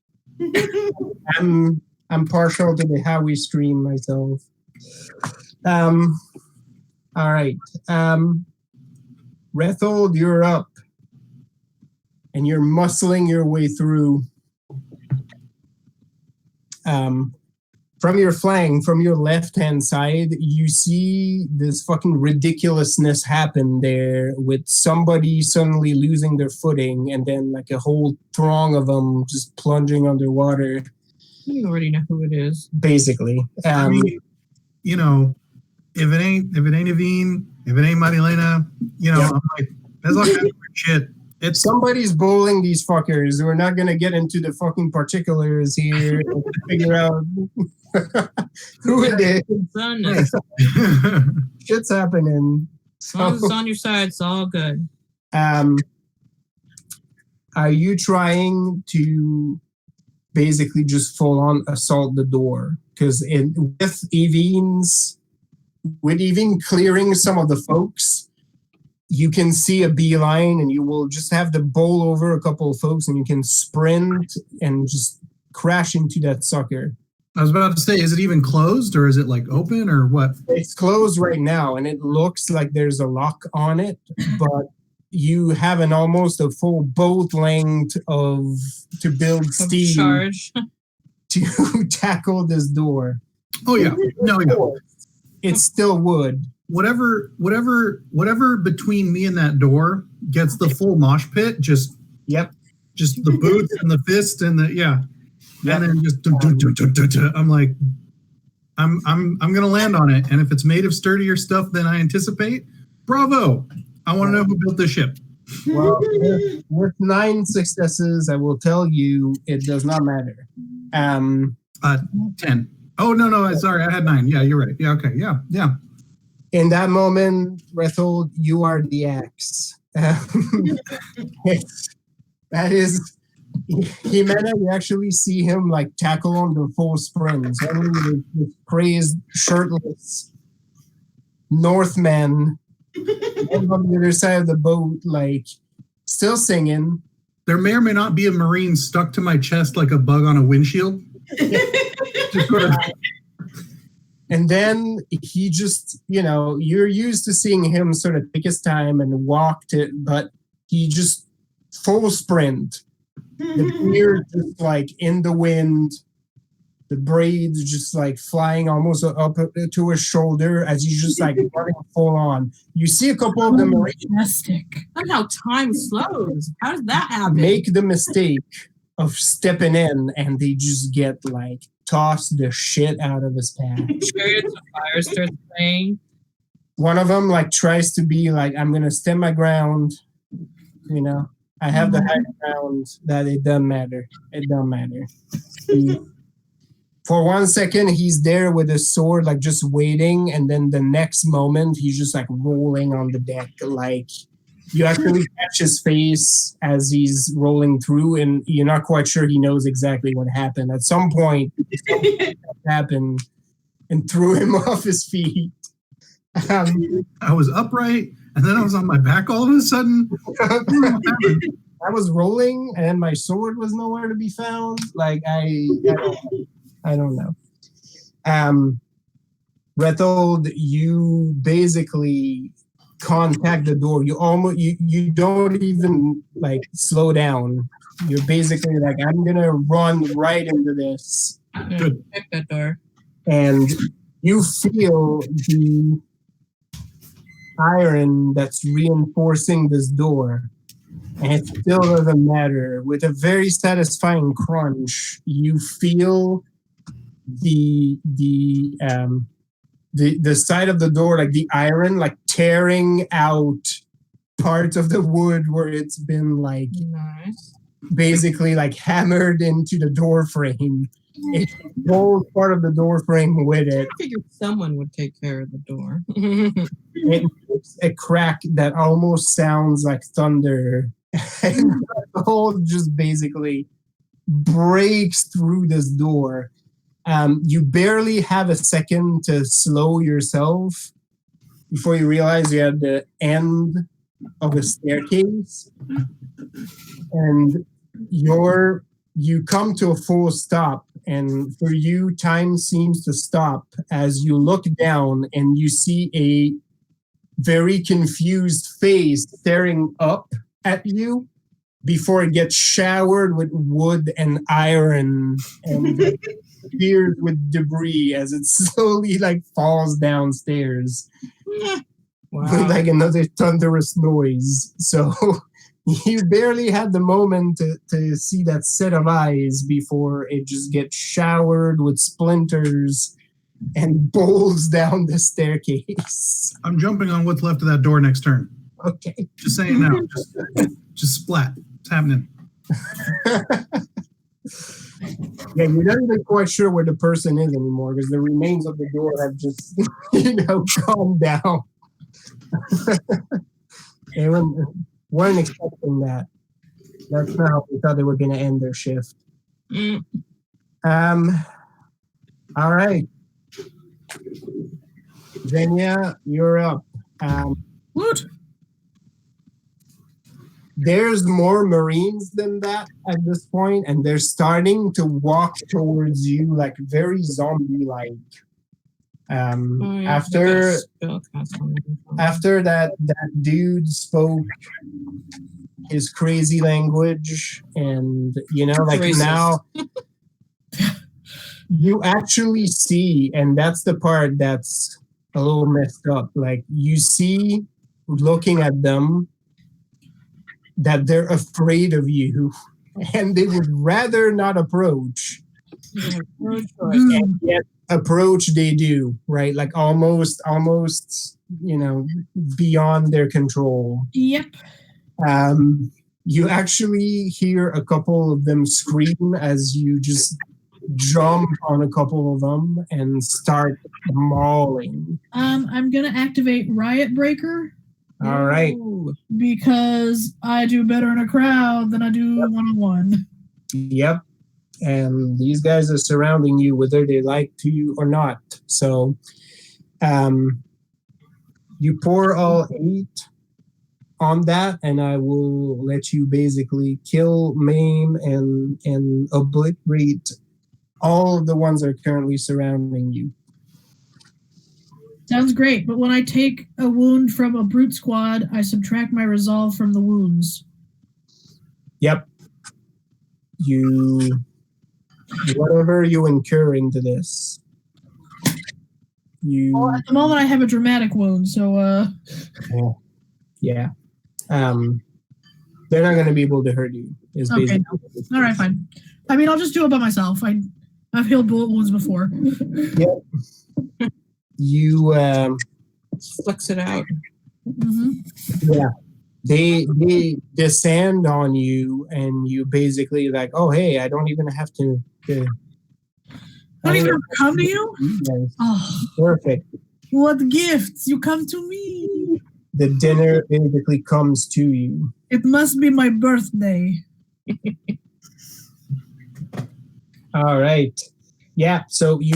[SPEAKER 2] I'm partial to the Howie scream myself. All right. Rethold, you're up. And you're muscling your way through. From your flank, from your left-hand side, you see this fucking ridiculousness happen there with somebody suddenly losing their footing and then like a whole throng of them just plunging underwater.
[SPEAKER 1] You already know who it is.
[SPEAKER 2] Basically.
[SPEAKER 4] I mean, you know, if it ain't Evine, if it ain't Marilena, you know, I'm like, that's all kind of shit.
[SPEAKER 2] If somebody's bowling these fuckers, we're not gonna get into the fucking particulars here and figure out who it is. Shit's happening.
[SPEAKER 1] As long as it's on your side, it's all good.
[SPEAKER 2] Are you trying to basically just full on assault the door? Because with Evine clearing some of the folks, you can see a beeline and you will just have to bowl over a couple of folks and you can sprint and just crash into that sucker.
[SPEAKER 4] I was about to say, is it even closed or is it like open or what?
[SPEAKER 2] It's closed right now and it looks like there's a lock on it, but you have almost a full boat length to build steam
[SPEAKER 1] charge
[SPEAKER 2] to tackle this door.
[SPEAKER 4] Oh yeah, no, yeah.
[SPEAKER 2] It's still wood.
[SPEAKER 4] Whatever between me and that door gets the full mosh pit. Just the boots and the fist and the and then just I'm like, I'm gonna land on it, and if it's made of sturdier stuff than I anticipate, bravo! I want to know who built this ship.
[SPEAKER 2] Well, with 9 successes, I will tell you it does not matter.
[SPEAKER 4] 10. Oh no, sorry, I had 9. Yeah, you're right. Yeah, okay, yeah.
[SPEAKER 2] In that moment, Rethold, you are the axe. That is, Jimena, you actually see him like tackle on the full sprint. Suddenly, this crazed, shirtless Northman and on the other side of the boat, like still singing.
[SPEAKER 4] There may or may not be a Marine stuck to my chest like a bug on a windshield. Just sort of.
[SPEAKER 2] And then he just, you're used to seeing him sort of take his time and walk it, but he just full sprint. The beard just like in the wind, the braids just like flying almost up to his shoulder as he's just like running full on. You see a couple of them.
[SPEAKER 3] Majestic.
[SPEAKER 1] Look how time slows. How does that happen?
[SPEAKER 2] Make the mistake of stepping in and they just get like toss the shit out of his path.
[SPEAKER 1] Chariots of Fire starts playing.
[SPEAKER 2] One of them like tries to be like, I'm gonna stand my ground. I have the high ground. That it doesn't matter. It don't matter. For 1 second, he's there with his sword, like just waiting, and then the next moment, he's just like rolling on the deck, like. You actually catch his face as he's rolling through, and you're not quite sure he knows exactly what happened. At some point, something happened and threw him off his feet.
[SPEAKER 4] I was upright, and then I was on my back all of a sudden.
[SPEAKER 2] I was rolling, and my sword was nowhere to be found. Like, I don't know. Rethold, you basically contact the door. You don't even like slow down. You're basically like, I'm gonna run right into this.
[SPEAKER 1] Good. Check that door.
[SPEAKER 2] And you feel the iron that's reinforcing this door, and it still doesn't matter. With a very satisfying crunch, you feel the side of the door, like the iron, like tearing out parts of the wood where it's been like basically like hammered into the door frame. It pulls part of the door frame with it.
[SPEAKER 1] I figured someone would take care of the door.
[SPEAKER 2] It makes a crack that almost sounds like thunder. And the hole just basically breaks through this door. You barely have a second to slow yourself before you realize you're at the end of a staircase, and you come to a full stop, and for you, time seems to stop as you look down and you see a very confused face staring up at you before it gets showered with wood and iron and speared with debris as it slowly like falls downstairs.
[SPEAKER 1] Wow.
[SPEAKER 2] Like another thunderous noise. So you barely had the moment to see that set of eyes before it just gets showered with splinters and bowls down the staircase.
[SPEAKER 4] I'm jumping on what's left of that door next turn.
[SPEAKER 2] Okay.
[SPEAKER 4] Just saying now. Just splat. It's happening.
[SPEAKER 2] Yeah, you're not even quite sure where the person is anymore because the remains of the door have just, gone down. They weren't expecting that. That's not how they thought they were going to end their shift. All right. Xenia, you're up.
[SPEAKER 3] Woot!
[SPEAKER 2] There's more Marines than that at this point, and they're starting to walk towards you like very zombie-like. After that dude spoke his crazy language, and like
[SPEAKER 1] Racist.
[SPEAKER 2] now you actually see, and that's the part that's a little messed up. Like you see, looking at them, that they're afraid of you, and they would rather not approach. And yet approach they do, right? Like almost, beyond their control.
[SPEAKER 3] Yep.
[SPEAKER 2] You actually hear a couple of them scream as you just jump on a couple of them and start mauling.
[SPEAKER 3] I'm gonna activate Riot Breaker.
[SPEAKER 2] All right.
[SPEAKER 3] Because I do better in a crowd than I do one-on-one.
[SPEAKER 2] Yep. And these guys are surrounding you whether they like to you or not. So you pour all 8 on that, and I will let you basically kill, maim, and obliterate all of the ones that are currently surrounding you.
[SPEAKER 3] Sounds great, but when I take a wound from a brute squad, I subtract my resolve from the wounds.
[SPEAKER 2] Yep. Whatever you incur into this.
[SPEAKER 3] Well, at the moment I have a dramatic wound, so
[SPEAKER 2] Yeah. They're not going to be able to hurt you. Is
[SPEAKER 3] okay.
[SPEAKER 2] basically
[SPEAKER 3] All right, fine. I mean, I'll just do it by myself. I've healed bullet wounds before.
[SPEAKER 2] Yep. You
[SPEAKER 1] flex it out.
[SPEAKER 3] Mm-hmm.
[SPEAKER 2] Yeah. They descend on you, and you basically like, oh hey, I don't even have to
[SPEAKER 3] I don't even have to come to you?
[SPEAKER 2] Yes.
[SPEAKER 3] Oh,
[SPEAKER 2] Perfect.
[SPEAKER 3] what gifts! You come to me.
[SPEAKER 2] The dinner basically comes to you.
[SPEAKER 3] It must be my birthday.
[SPEAKER 2] All right. Yeah, so you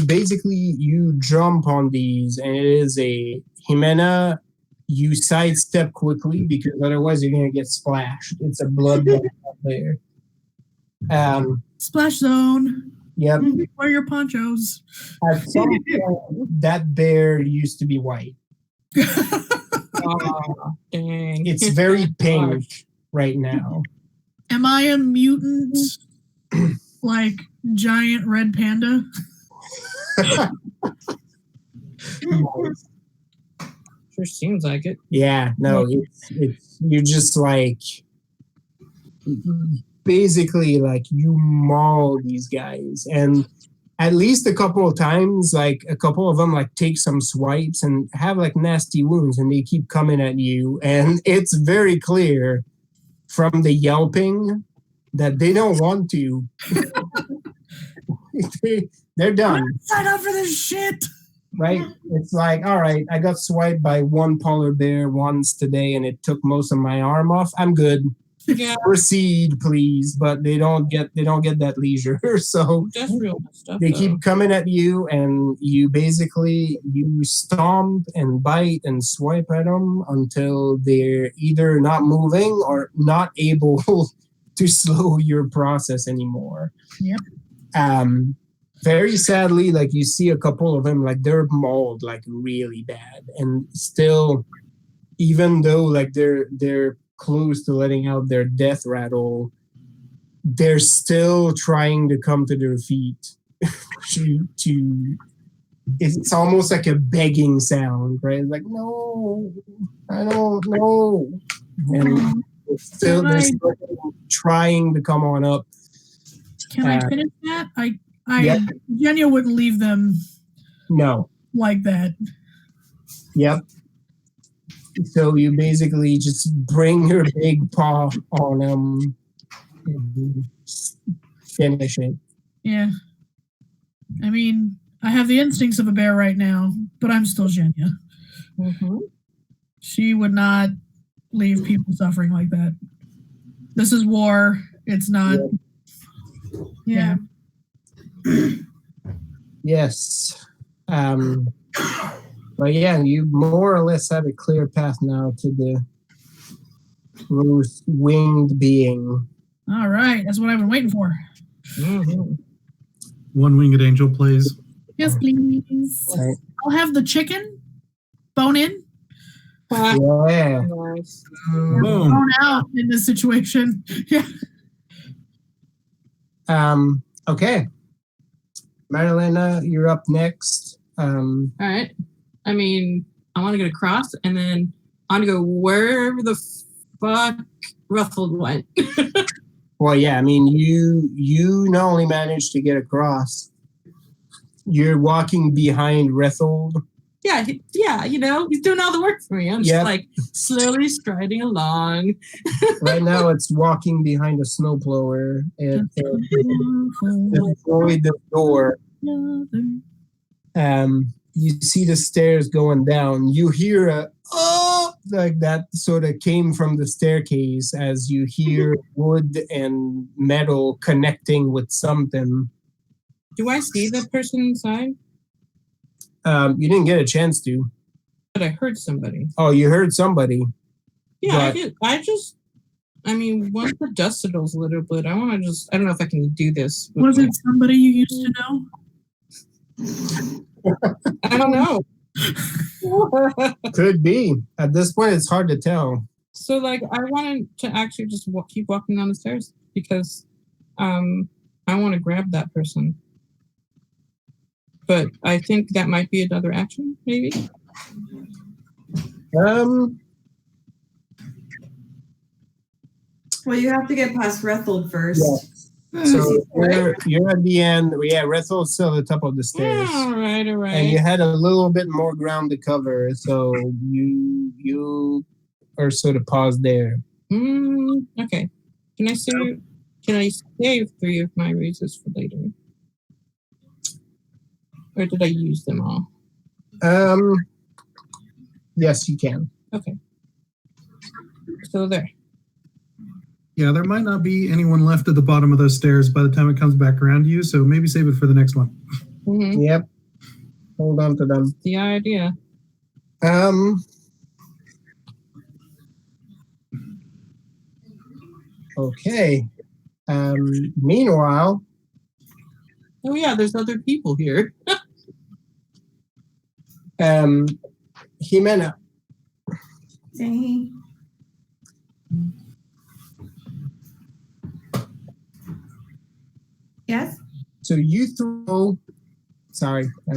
[SPEAKER 2] jump on these, and it is a Jimena. You sidestep quickly because otherwise you're going to get splashed. It's a blood bath out there.
[SPEAKER 3] Splash zone.
[SPEAKER 2] Yep.
[SPEAKER 3] Wear your ponchos.
[SPEAKER 2] At some point, that bear used to be white.
[SPEAKER 1] Oh, dang.
[SPEAKER 2] It's very pink right now.
[SPEAKER 3] Am I a mutant, like giant red panda?
[SPEAKER 1] Sure seems like it.
[SPEAKER 2] Yeah, no, it's you're just like basically like you maul these guys, and at least a couple of times, like a couple of them like take some swipes and have like nasty wounds, and they keep coming at you, and it's very clear from the yelping that they don't want to. They're done.
[SPEAKER 3] Sign up for this shit.
[SPEAKER 2] Right? It's like, all right, I got swiped by one polar bear once today and it took most of my arm off. I'm good.
[SPEAKER 1] Yeah,
[SPEAKER 2] proceed, please, but they don't get that leisure. So
[SPEAKER 1] that's real stuff.
[SPEAKER 2] they
[SPEAKER 1] though.
[SPEAKER 2] keep coming at you, and you stomp and bite and swipe at them until they're either not moving or not able to slow your process anymore.
[SPEAKER 3] Yep.
[SPEAKER 2] Very sadly, like you see a couple of them, like they're mauled like really bad, and still, even though like they're close to letting out their death rattle, they're still trying to come to their feet. to it's almost like a begging sound, right? It's like, no, I don't know, and still they're still trying to come on up.
[SPEAKER 3] Can I finish that?
[SPEAKER 2] Yep.
[SPEAKER 3] Genya wouldn't leave them
[SPEAKER 2] No.
[SPEAKER 3] like that.
[SPEAKER 2] Yep. So you basically just bring your big paw on them and finish it.
[SPEAKER 3] Yeah. I mean, I have the instincts of a bear right now, but I'm still Genya.
[SPEAKER 1] Mm-hmm.
[SPEAKER 3] She would not leave people suffering like that. This is war. It's not. Yeah.
[SPEAKER 2] Yes. But yeah, you more or less have a clear path now to the winged being.
[SPEAKER 3] All right. That's what I've been waiting for.
[SPEAKER 2] Mm-hmm.
[SPEAKER 4] One-winged angel, please.
[SPEAKER 3] Yes, please.
[SPEAKER 2] Right.
[SPEAKER 3] I'll have the chicken bone in.
[SPEAKER 2] Yeah.
[SPEAKER 1] Nice.
[SPEAKER 4] Boom.
[SPEAKER 3] Bone out in this situation. Yeah.
[SPEAKER 2] Okay. Marilena, you're up next.
[SPEAKER 1] All right. I mean, I want to get across, and then I want to go wherever the fuck Ruffled went.
[SPEAKER 2] Well, yeah, I mean, you not only managed to get across, you're walking behind Rethold.
[SPEAKER 1] Yeah, you know, he's doing all the work for me. I'm just
[SPEAKER 2] Yep.
[SPEAKER 1] like slowly striding along.
[SPEAKER 2] Right now, it's walking behind a snowblower. It destroyed the door. You see the stairs going down. You hear a oh, like that sort of came from the staircase as you hear wood and metal connecting with something.
[SPEAKER 1] Do I see the person inside?
[SPEAKER 2] You didn't get a chance to.
[SPEAKER 1] But I heard somebody.
[SPEAKER 2] Oh, you heard somebody.
[SPEAKER 1] Yeah, I
[SPEAKER 2] But-
[SPEAKER 1] did. I mean, once the dust settles a little bit, I want to I don't know if I can do this.
[SPEAKER 3] Was it somebody you used to know?
[SPEAKER 1] I don't know.
[SPEAKER 2] Could be. At this point, it's hard to tell.
[SPEAKER 1] So, like, I wanted to actually just keep walking down the stairs because I want to grab that person. But I think that might be another action, maybe.
[SPEAKER 5] Well, you have to get past Rethold first.
[SPEAKER 2] Yeah. So you're at the end. Yeah, Rethold's still at the top of the stairs.
[SPEAKER 1] All right.
[SPEAKER 2] And you had a little bit more ground to cover, so you are sort of paused there.
[SPEAKER 1] Okay. Can I save 3 of my raises for later? Or did I use them all?
[SPEAKER 2] Yes, you can.
[SPEAKER 1] Okay. So there.
[SPEAKER 4] Yeah, there might not be anyone left at the bottom of those stairs by the time it comes back around to you, so maybe save it for the next one.
[SPEAKER 1] Mm-hmm.
[SPEAKER 2] Yep. Hold on to them.
[SPEAKER 1] The idea.
[SPEAKER 2] Okay. Meanwhile.
[SPEAKER 1] Oh yeah, there's other people here.
[SPEAKER 2] Jimena.
[SPEAKER 5] Say. Yes?
[SPEAKER 2] So you throw. Sorry, I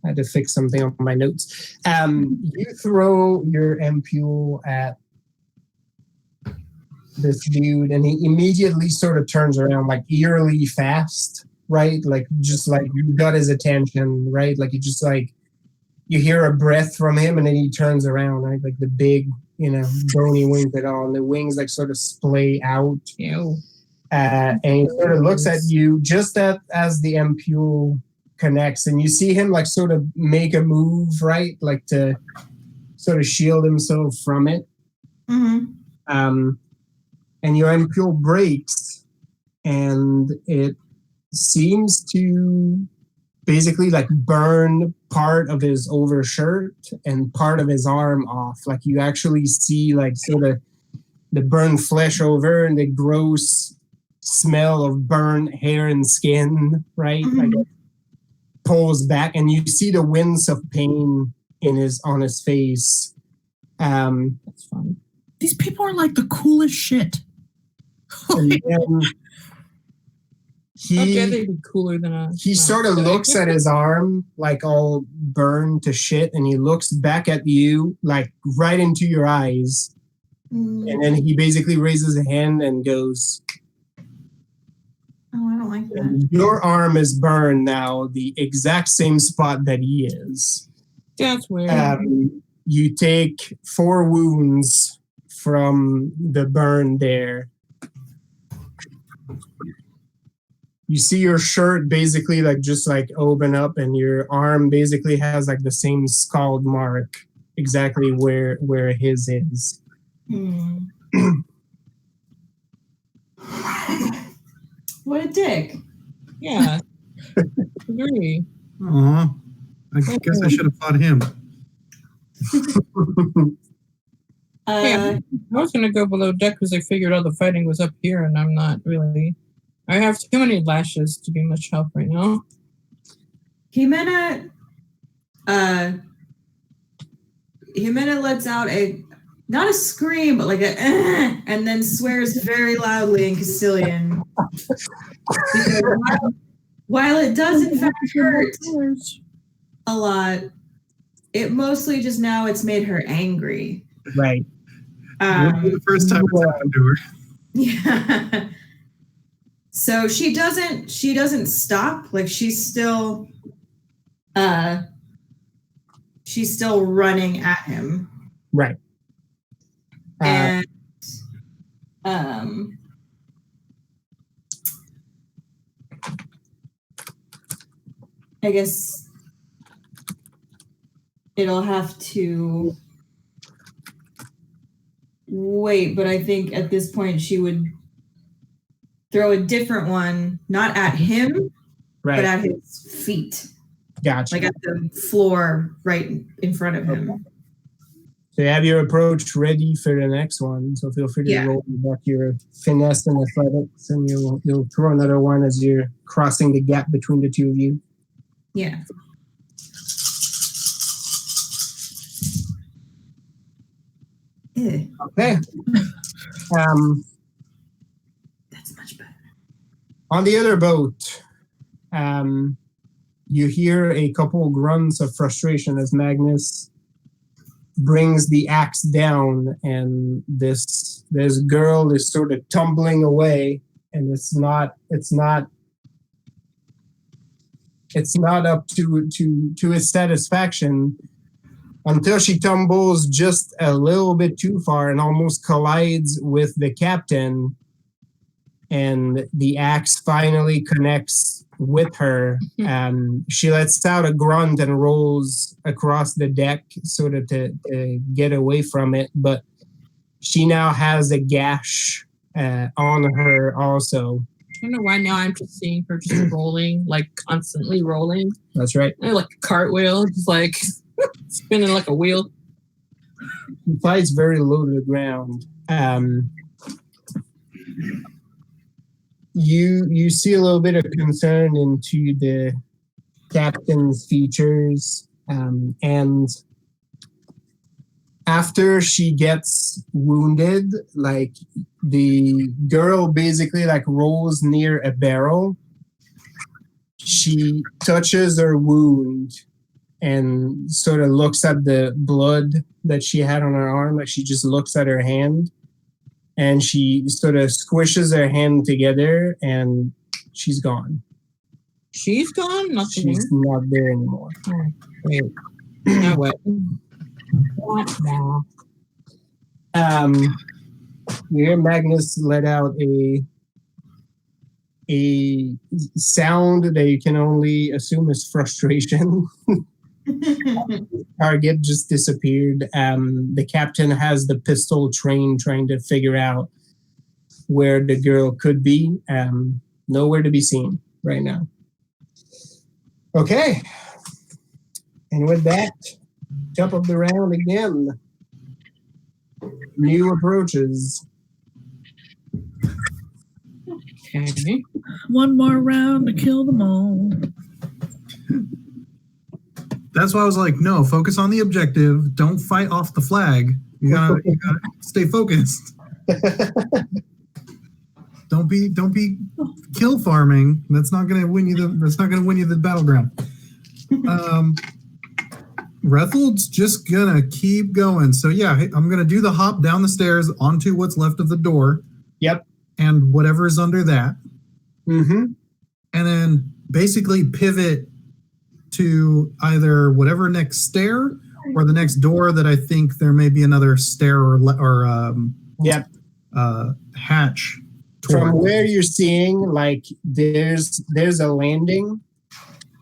[SPEAKER 2] had to fix something on my notes. You throw your ampule at this dude, and he immediately sort of turns around, like eerily fast, right? Like just like you got his attention, right? Like you just like you hear a breath from him, and then he turns around, right? Like the big, bony wings at all, and the wings like sort of splay out.
[SPEAKER 1] Ew.
[SPEAKER 2] And he sort of looks at you just as the ampule connects, and you see him like sort of make a move, right? Like to sort of shield himself from it.
[SPEAKER 5] Mm-hmm.
[SPEAKER 2] And your impule breaks, and it seems to basically like burn part of his overshirt and part of his arm off. Like you actually see like sort of the burnt flesh over and the gross smell of burnt hair and skin, right? Like it pulls back, and you see the wince of pain on his face. That's fun.
[SPEAKER 3] These people are like the coolest shit.
[SPEAKER 2] And then
[SPEAKER 1] they'd be cooler than us.
[SPEAKER 2] he sort of looks at his arm like all burned to shit, and he looks back at you like right into your eyes. And then he basically raises a hand and goes,
[SPEAKER 5] Oh, I don't like that.
[SPEAKER 2] your arm is burned now, the exact same spot that he is.
[SPEAKER 1] That's weird.
[SPEAKER 2] You take 4 wounds from the burn there. You see your shirt basically like just like open up, and your arm basically has like the same scald mark exactly where his is.
[SPEAKER 5] What a dick.
[SPEAKER 1] Yeah. Agree.
[SPEAKER 4] Aw. I guess I should have fought him.
[SPEAKER 1] I was going to go below deck because I figured all the fighting was up here, and I'm not really. I have too many lashes to be much help right now.
[SPEAKER 5] Jimena lets out not a scream, but like and then swears very loudly in Castilian. Because while it does in fact hurt a lot, it mostly just now it's made her angry.
[SPEAKER 2] Right.
[SPEAKER 4] The first time it's happened to her.
[SPEAKER 5] Yeah. So she doesn't stop. Like she's still running at him.
[SPEAKER 2] Right.
[SPEAKER 5] And I guess it'll have to wait, but I think at this point she would throw a different one, not at him, but at his feet.
[SPEAKER 2] Gotcha.
[SPEAKER 5] Like at the floor right in front of him.
[SPEAKER 2] So you have your approach ready for the next one. So feel free to roll back your finesse and athletics, and you'll throw another one as you're crossing the gap between the two of you.
[SPEAKER 5] Yeah.
[SPEAKER 2] Okay.
[SPEAKER 5] That's much better.
[SPEAKER 2] On the other boat, you hear a couple grunts of frustration as Magnus brings the axe down, and this girl is sort of tumbling away, and it's not up to his satisfaction until she tumbles just a little bit too far and almost collides with the captain, and the axe finally connects with her. She lets out a grunt and rolls across the deck sort of to get away from it, but she now has a gash on her also.
[SPEAKER 1] I don't know why now I'm just seeing her just rolling, like constantly rolling.
[SPEAKER 2] That's right.
[SPEAKER 1] Like a cartwheel, just like spinning like a wheel.
[SPEAKER 2] He flies very low to the ground. You see a little bit of concern into the captain's features, and after she gets wounded, like the girl basically like rolls near a barrel. She touches her wound and sort of looks at the blood that she had on her arm. Like she just looks at her hand, and she sort of squishes her hand together, and she's gone.
[SPEAKER 1] She's gone? Nothing.
[SPEAKER 2] She's not there anymore.
[SPEAKER 1] Oh, wait. Now what?
[SPEAKER 2] You hear Magnus let out a sound that you can only assume is frustration. Target just disappeared. The captain has the pistol trained, trying to figure out where the girl could be. Nowhere to be seen right now. Okay. And with that, top of the round again. New approaches.
[SPEAKER 1] Okay.
[SPEAKER 3] One more round to kill them all.
[SPEAKER 4] That's why I was like, no, focus on the objective. Don't fight off the flag. You gotta stay focused. Don't be kill farming. That's not gonna win you the battleground. Rethold's just gonna keep going. So yeah, I'm gonna do the hop down the stairs onto what's left of the door.
[SPEAKER 2] Yep.
[SPEAKER 4] And whatever is under that.
[SPEAKER 2] Mm-hmm.
[SPEAKER 4] And then basically pivot to either whatever next stair or the next door that I think there may be another stair or hatch.
[SPEAKER 2] From where you're seeing, like there's a landing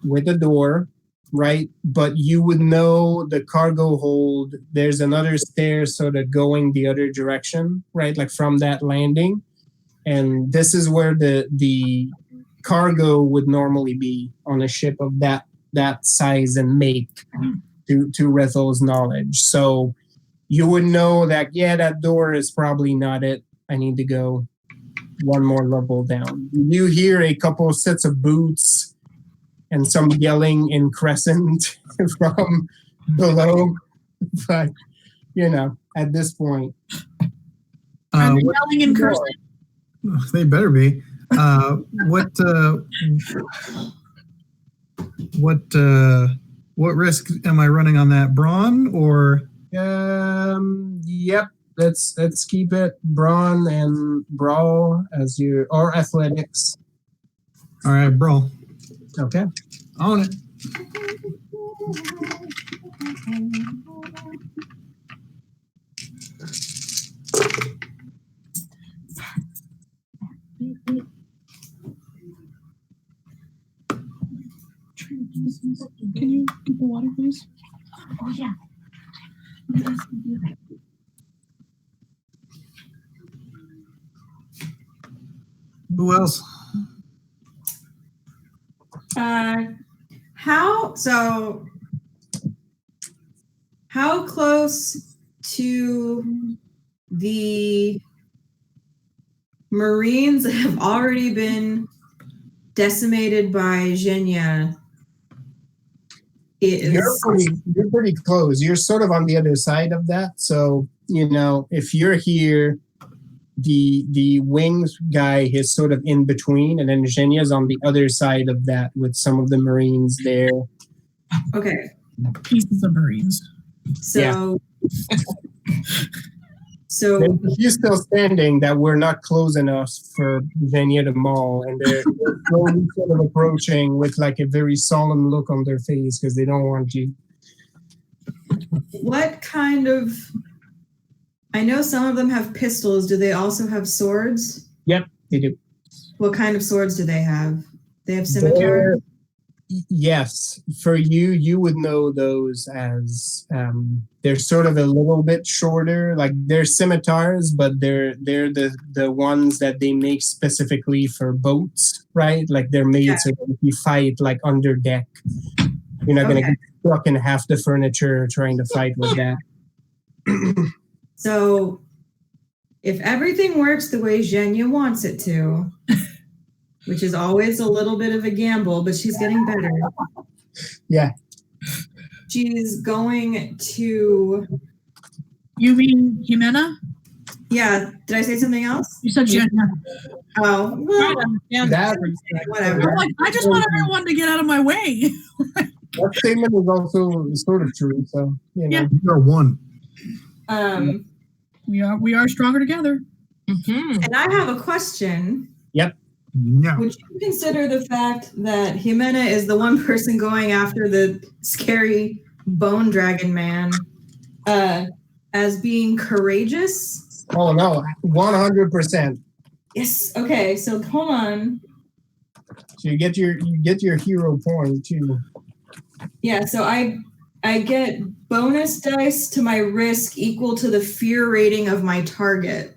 [SPEAKER 2] with a door, right? But you would know the cargo hold. There's another stair sort of going the other direction, right? Like from that landing, and this is where the cargo would normally be on a ship of that size and make, to Rethel's knowledge. So you would know that, yeah, that door is probably not it. I need to go one more level down. You hear a couple of sets of boots and some yelling in Crescent from below. But, at this point.
[SPEAKER 3] Are they yelling in Crescent?
[SPEAKER 4] They better be. What risk am I running on that? Brawn or?
[SPEAKER 2] Yep. Let's keep it brawn and brawl as or athletics.
[SPEAKER 4] All right, brawl.
[SPEAKER 2] Okay.
[SPEAKER 4] Own it.
[SPEAKER 3] Can you get the water, please?
[SPEAKER 7] Oh, yeah.
[SPEAKER 4] Who else?
[SPEAKER 5] How close to the Marines that have already been decimated by Zhenya is?
[SPEAKER 2] You're pretty close. You're sort of on the other side of that. So, if you're here, the wings guy is sort of in between, and then Zhenya's on the other side of that with some of the Marines there.
[SPEAKER 5] Okay.
[SPEAKER 3] Pieces of Marines.
[SPEAKER 5] So, so
[SPEAKER 2] there's a few still standing that we're not close enough for Zhenya to maul, and they're slowly sort of approaching with like a very solemn look on their face because they don't want you.
[SPEAKER 5] What kind of? I know some of them have pistols. Do they also have swords?
[SPEAKER 2] Yep, they do.
[SPEAKER 5] What kind of swords do they have? They have scimitars?
[SPEAKER 2] Yes. For you would know those as they're sort of a little bit shorter. Like they're scimitars, but they're the ones that they make specifically for boats, right? Like they're made so that if you fight like under deck, you're not going to get stuck in half the furniture trying to fight with that.
[SPEAKER 5] So, if everything works the way Zhenya wants it to, which is always a little bit of a gamble, but she's getting better.
[SPEAKER 2] Yeah.
[SPEAKER 5] She's going to...
[SPEAKER 3] You mean Jimena?
[SPEAKER 5] Yeah. Did I say something else?
[SPEAKER 3] You said Zhenya.
[SPEAKER 5] Oh, well, whatever.
[SPEAKER 3] I just want everyone to get out of my way.
[SPEAKER 2] That statement is also sort of true, so,
[SPEAKER 3] Yeah.
[SPEAKER 4] You are one.
[SPEAKER 3] We are stronger together.
[SPEAKER 1] Mm-hmm.
[SPEAKER 5] And I have a question.
[SPEAKER 2] Yep.
[SPEAKER 4] Yeah.
[SPEAKER 5] Would you consider the fact that Jimena is the one person going after the scary bone dragon man as being courageous?
[SPEAKER 2] Oh no, 100%.
[SPEAKER 5] Yes. Okay. So hold on.
[SPEAKER 2] So you get your hero point too.
[SPEAKER 5] Yeah. So I I get bonus dice to my risk equal to the fear rating of my target.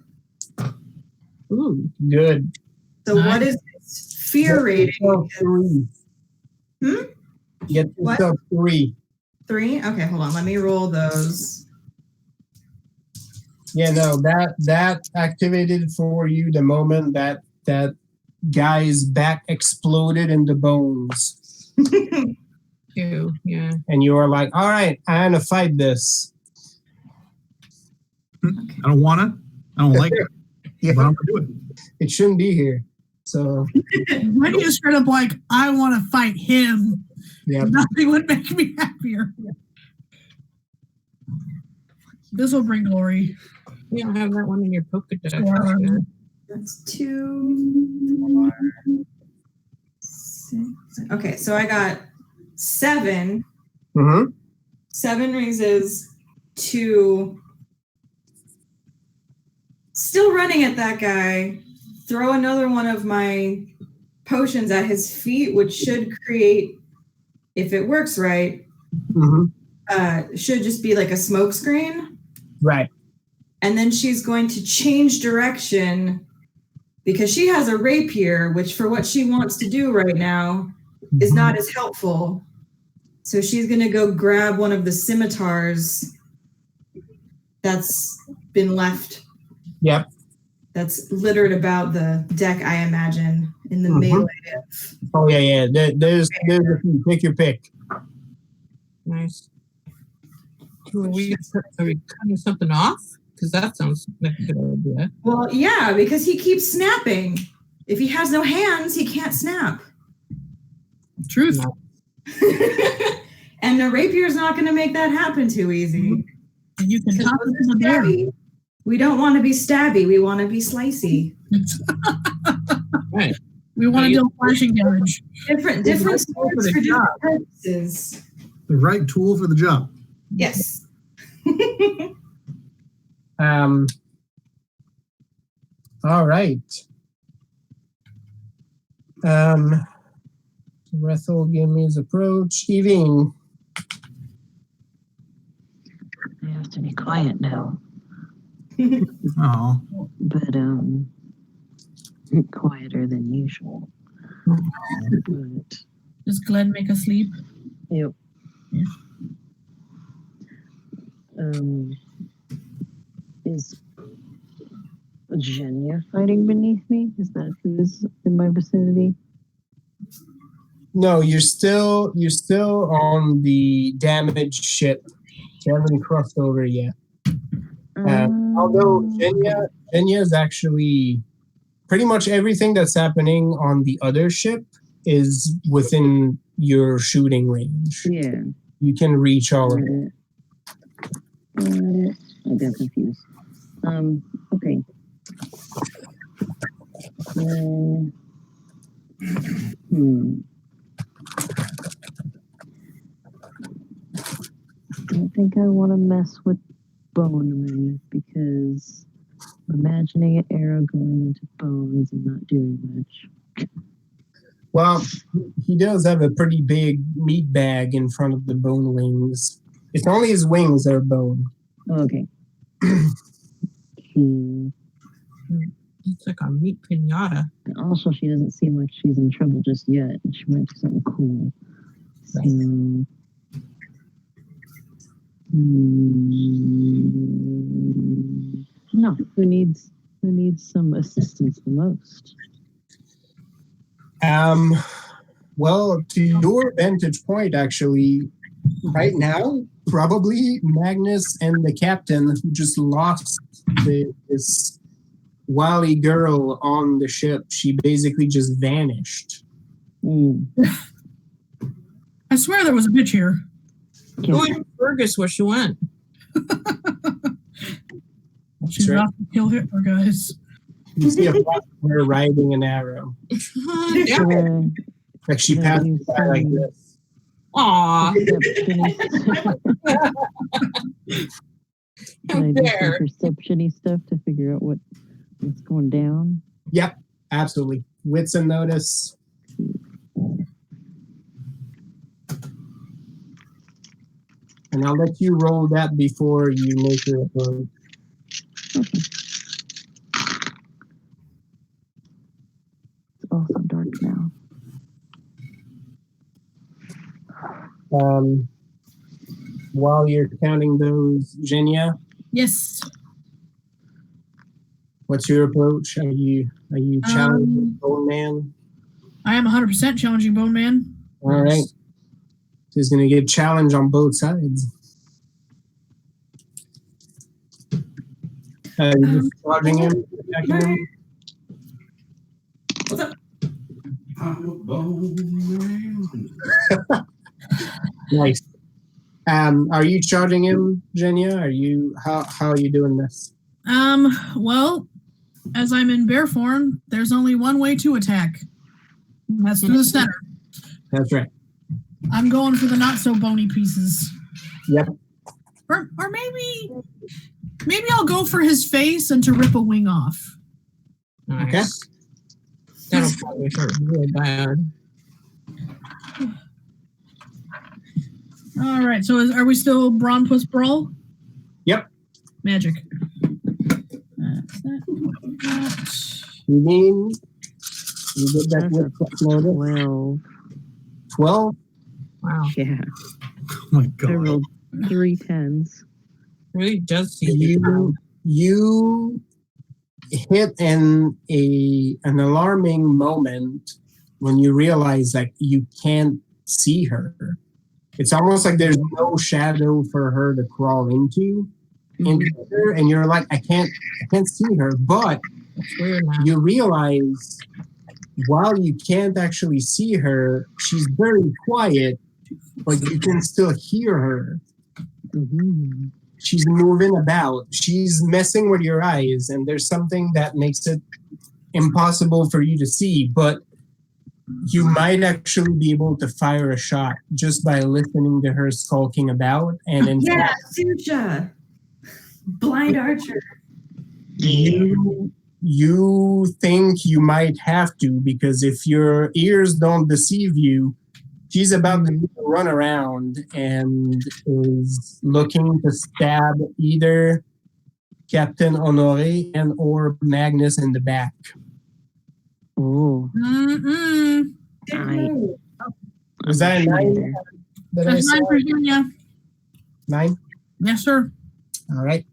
[SPEAKER 2] Ooh, good.
[SPEAKER 5] So what is this fear rating?
[SPEAKER 2] 3. Get yourself 3.
[SPEAKER 5] 3? Okay, hold on. Let me roll those.
[SPEAKER 2] Yeah, no, that activated for you the moment that guy's back exploded into bones.
[SPEAKER 1] Ew, yeah.
[SPEAKER 2] And you are like, all right, I'm gonna fight this.
[SPEAKER 4] I don't wanna. I don't like it.
[SPEAKER 2] Yeah.
[SPEAKER 4] But I'm gonna do it.
[SPEAKER 2] It shouldn't be here. So
[SPEAKER 3] When you straight up like, I want to fight him,
[SPEAKER 2] yeah.
[SPEAKER 3] nothing would make me happier. This will bring glory.
[SPEAKER 1] You don't have that one in your Pokedex.
[SPEAKER 3] Sure.
[SPEAKER 1] Yeah.
[SPEAKER 5] That's 2, 4, 6. Okay, so I got 7.
[SPEAKER 2] Mm-hmm.
[SPEAKER 5] 7 raises to still running at that guy. Throw another one of my potions at his feet, which should create, if it works right, should just be like a smoke screen.
[SPEAKER 2] Right.
[SPEAKER 5] And then she's going to change direction because she has a rapier, which for what she wants to do right now is not as helpful. So she's going to go grab one of the scimitars that's been left.
[SPEAKER 2] Yep.
[SPEAKER 5] That's littered about the deck, I imagine, in the melee.
[SPEAKER 2] Oh, yeah. There's a few. Pick your pick.
[SPEAKER 1] Nice. Are we cutting something off? Because that sounds like a good idea.
[SPEAKER 5] Well, yeah, because he keeps snapping. If he has no hands, he can't snap.
[SPEAKER 3] Truth.
[SPEAKER 1] No.
[SPEAKER 5] And the rapier is not going to make that happen too easy.
[SPEAKER 3] And you can top it to the bear.
[SPEAKER 5] We don't want to be stabby. We want to be slicey.
[SPEAKER 1] Right.
[SPEAKER 3] We want to deal flashing damage.
[SPEAKER 5] Different swords for different purposes.
[SPEAKER 4] The right tool for the job.
[SPEAKER 5] Yes.
[SPEAKER 2] All right. Rethel gave me his approach. Evine.
[SPEAKER 8] I have to be quiet now.
[SPEAKER 4] Oh.
[SPEAKER 8] But quieter than usual. But
[SPEAKER 3] Does Glenn make us sleep?
[SPEAKER 8] yep.
[SPEAKER 3] Yeah.
[SPEAKER 8] Is Jenya fighting beneath me? Is that who's in my vicinity?
[SPEAKER 2] No, you're still on the damaged ship. You haven't crossed over yet. Although Jenya is actually pretty much everything that's happening on the other ship is within your shooting range.
[SPEAKER 8] Yeah.
[SPEAKER 2] You can reach all of it.
[SPEAKER 8] I got confused. Okay. I don't think I want to mess with Bone Wing because I'm imagining an arrow going into bones and not doing much.
[SPEAKER 2] Well, he does have a pretty big meat bag in front of the bone wings. It's only his wings that are bone.
[SPEAKER 8] Okay.
[SPEAKER 1] It's like a meat pinata.
[SPEAKER 8] And also, she doesn't seem like she's in trouble just yet. She might do something cool. So, no, who needs some assistance the most?
[SPEAKER 2] Well, to your vantage point, actually, right now, probably Magnus and the captain who just lost this wily girl on the ship. She basically just vanished.
[SPEAKER 3] I swear there was a bitch here.
[SPEAKER 1] Go ask Fergus where she went.
[SPEAKER 3] She's
[SPEAKER 2] right.
[SPEAKER 3] about to kill Hitler, guys.
[SPEAKER 2] You see a flash of her riding an arrow. Like she passed by like this.
[SPEAKER 1] Aw.
[SPEAKER 8] Can I do some perception-y stuff to figure out what's going down?
[SPEAKER 2] Yep, absolutely. Wits and notice. And I'll let you roll that before you make your approach.
[SPEAKER 8] Okay. It's also dark now.
[SPEAKER 2] While you're counting those, Jenya,
[SPEAKER 3] Yes.
[SPEAKER 2] what's your approach? Are you challenging Bone Man?
[SPEAKER 3] I am 100% challenging Bone Man.
[SPEAKER 2] All right. He's going to get challenge on both sides. You just charging him, attacking him.
[SPEAKER 5] What's up?
[SPEAKER 6] I'm a bone man.
[SPEAKER 2] Nice. Are you charging him, Jenya? How are you doing this?
[SPEAKER 3] Well, as I'm in bear form, there's only one way to attack. And that's through the center.
[SPEAKER 2] That's right.
[SPEAKER 3] I'm going for the not so bony pieces.
[SPEAKER 2] Yep.
[SPEAKER 3] Or maybe I'll go for his face and to rip a wing off.
[SPEAKER 2] Okay.
[SPEAKER 1] That'll probably hurt real bad.
[SPEAKER 3] All right. So are we still Brawn plus Brawl?
[SPEAKER 2] Yep.
[SPEAKER 3] Magic.
[SPEAKER 2] You mean you get that
[SPEAKER 8] That's
[SPEAKER 2] with notice?
[SPEAKER 8] 12.
[SPEAKER 2] 12?
[SPEAKER 1] Wow.
[SPEAKER 8] Yeah.
[SPEAKER 4] Oh my
[SPEAKER 8] I
[SPEAKER 4] god.
[SPEAKER 8] rolled 3 10s.
[SPEAKER 1] Really does see
[SPEAKER 2] You hit an alarming moment when you realize that you can't see her. It's almost like there's no shadow for her to crawl into her, and you're like, I can't see her. But
[SPEAKER 1] That's weird now.
[SPEAKER 2] you realize while you can't actually see her, she's very quiet, but you can still hear her.
[SPEAKER 8] Mm-hmm.
[SPEAKER 2] She's moving about. She's messing with your eyes, and there's something that makes it impossible for you to see, but you might actually be able to fire a shot just by listening to her skulking about. And in
[SPEAKER 5] Yeah,
[SPEAKER 2] fact,
[SPEAKER 5] Sucha. Blind archer.
[SPEAKER 2] you think you might have to, because if your ears don't deceive you, she's about to run around and is looking to stab either Captain Honoré and or Magnus in the back.
[SPEAKER 8] Oh.
[SPEAKER 3] Mm-mm.
[SPEAKER 2] Was that a 9? Did I
[SPEAKER 3] That's
[SPEAKER 2] say
[SPEAKER 3] 9 for Jenya.
[SPEAKER 2] 9?
[SPEAKER 3] Yes, sir.
[SPEAKER 2] All right.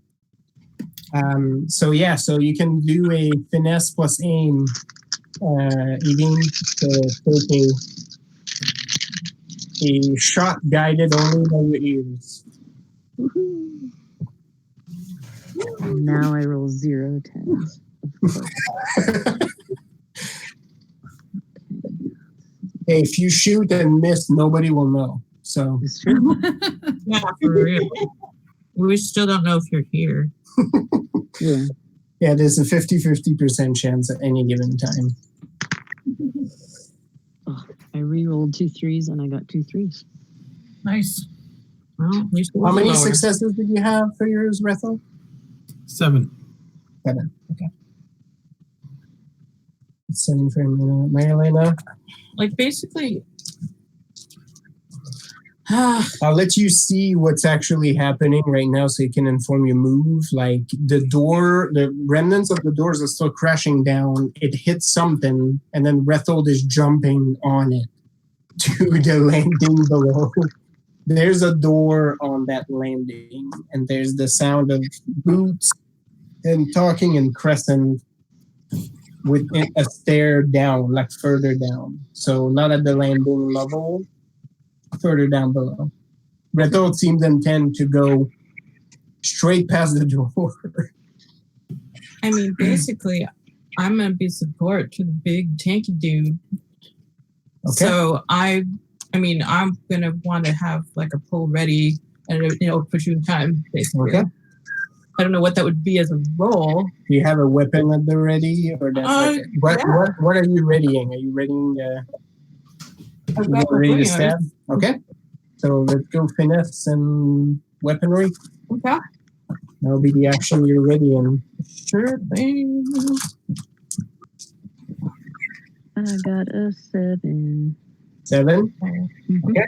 [SPEAKER 2] So you can do a finesse plus aim, Evine, to take a shot guided only by your ears.
[SPEAKER 8] Woohoo. And now I roll 0 10s. Of course.
[SPEAKER 2] Hey, if you shoot and miss, nobody will know. So
[SPEAKER 8] It's true.
[SPEAKER 1] Yeah, for real. We still don't know if you're here.
[SPEAKER 8] Yeah.
[SPEAKER 2] yeah, there's a 50-50% chance at any given time.
[SPEAKER 8] Oh, I re-rolled 2 3s and I got 2 3s.
[SPEAKER 3] Nice.
[SPEAKER 1] Well, at least it
[SPEAKER 2] How
[SPEAKER 1] was
[SPEAKER 2] many
[SPEAKER 1] lower.
[SPEAKER 2] successes did you have for yours, Rethel?
[SPEAKER 4] 7.
[SPEAKER 2] 7. Okay. 7 for Marilena.
[SPEAKER 1] Like basically,
[SPEAKER 2] I'll let you see what's actually happening right now so you can inform your move. Like the remnants of the doors are still crashing down. It hits something, and then Rethold is jumping on it to the landing below. There's a door on that landing, and there's the sound of boots and talking in Crescent with a stair down, like further down. So not at the landing level, further down below. Rethold seems intent to go straight past the door.
[SPEAKER 1] I mean, basically, I'm gonna be support to the big tanky dude.
[SPEAKER 2] Okay.
[SPEAKER 1] So I'm gonna want to have like a pull ready and opportune time. Basically.
[SPEAKER 2] Okay.
[SPEAKER 1] I don't know what that would be as a roll.
[SPEAKER 2] Do you have a weapon at the ready, or that? What are you readying? Are you readying?
[SPEAKER 1] I've got
[SPEAKER 2] ready to
[SPEAKER 1] my
[SPEAKER 2] stab? Okay. So let's go finesse and weaponry.
[SPEAKER 1] Okay.
[SPEAKER 2] That'll be the action you're readying.
[SPEAKER 1] Sure thing.
[SPEAKER 8] I got a 7.
[SPEAKER 2] 7.
[SPEAKER 8] Mm-hmm.
[SPEAKER 2] Okay.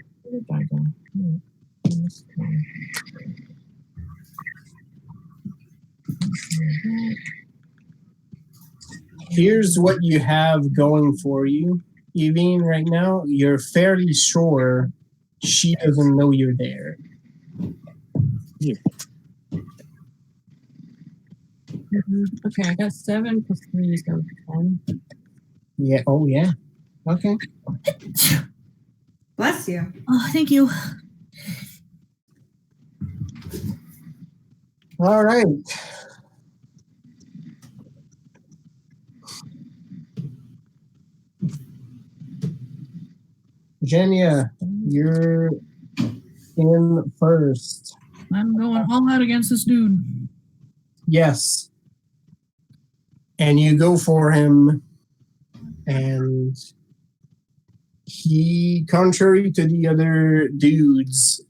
[SPEAKER 2] Here's what you have going for you, Evine, right now. You're fairly sure she doesn't know you're there.
[SPEAKER 8] Yes.
[SPEAKER 1] Okay, I got 7 plus 3, so 10.
[SPEAKER 2] Yeah. Oh, yeah. Okay.
[SPEAKER 5] Bless you.
[SPEAKER 3] Oh, thank you.
[SPEAKER 2] All right. Jenya, you're in first.
[SPEAKER 3] I'm going all out against this dude.
[SPEAKER 2] Yes. And you go for him, and he, contrary to the other dudes,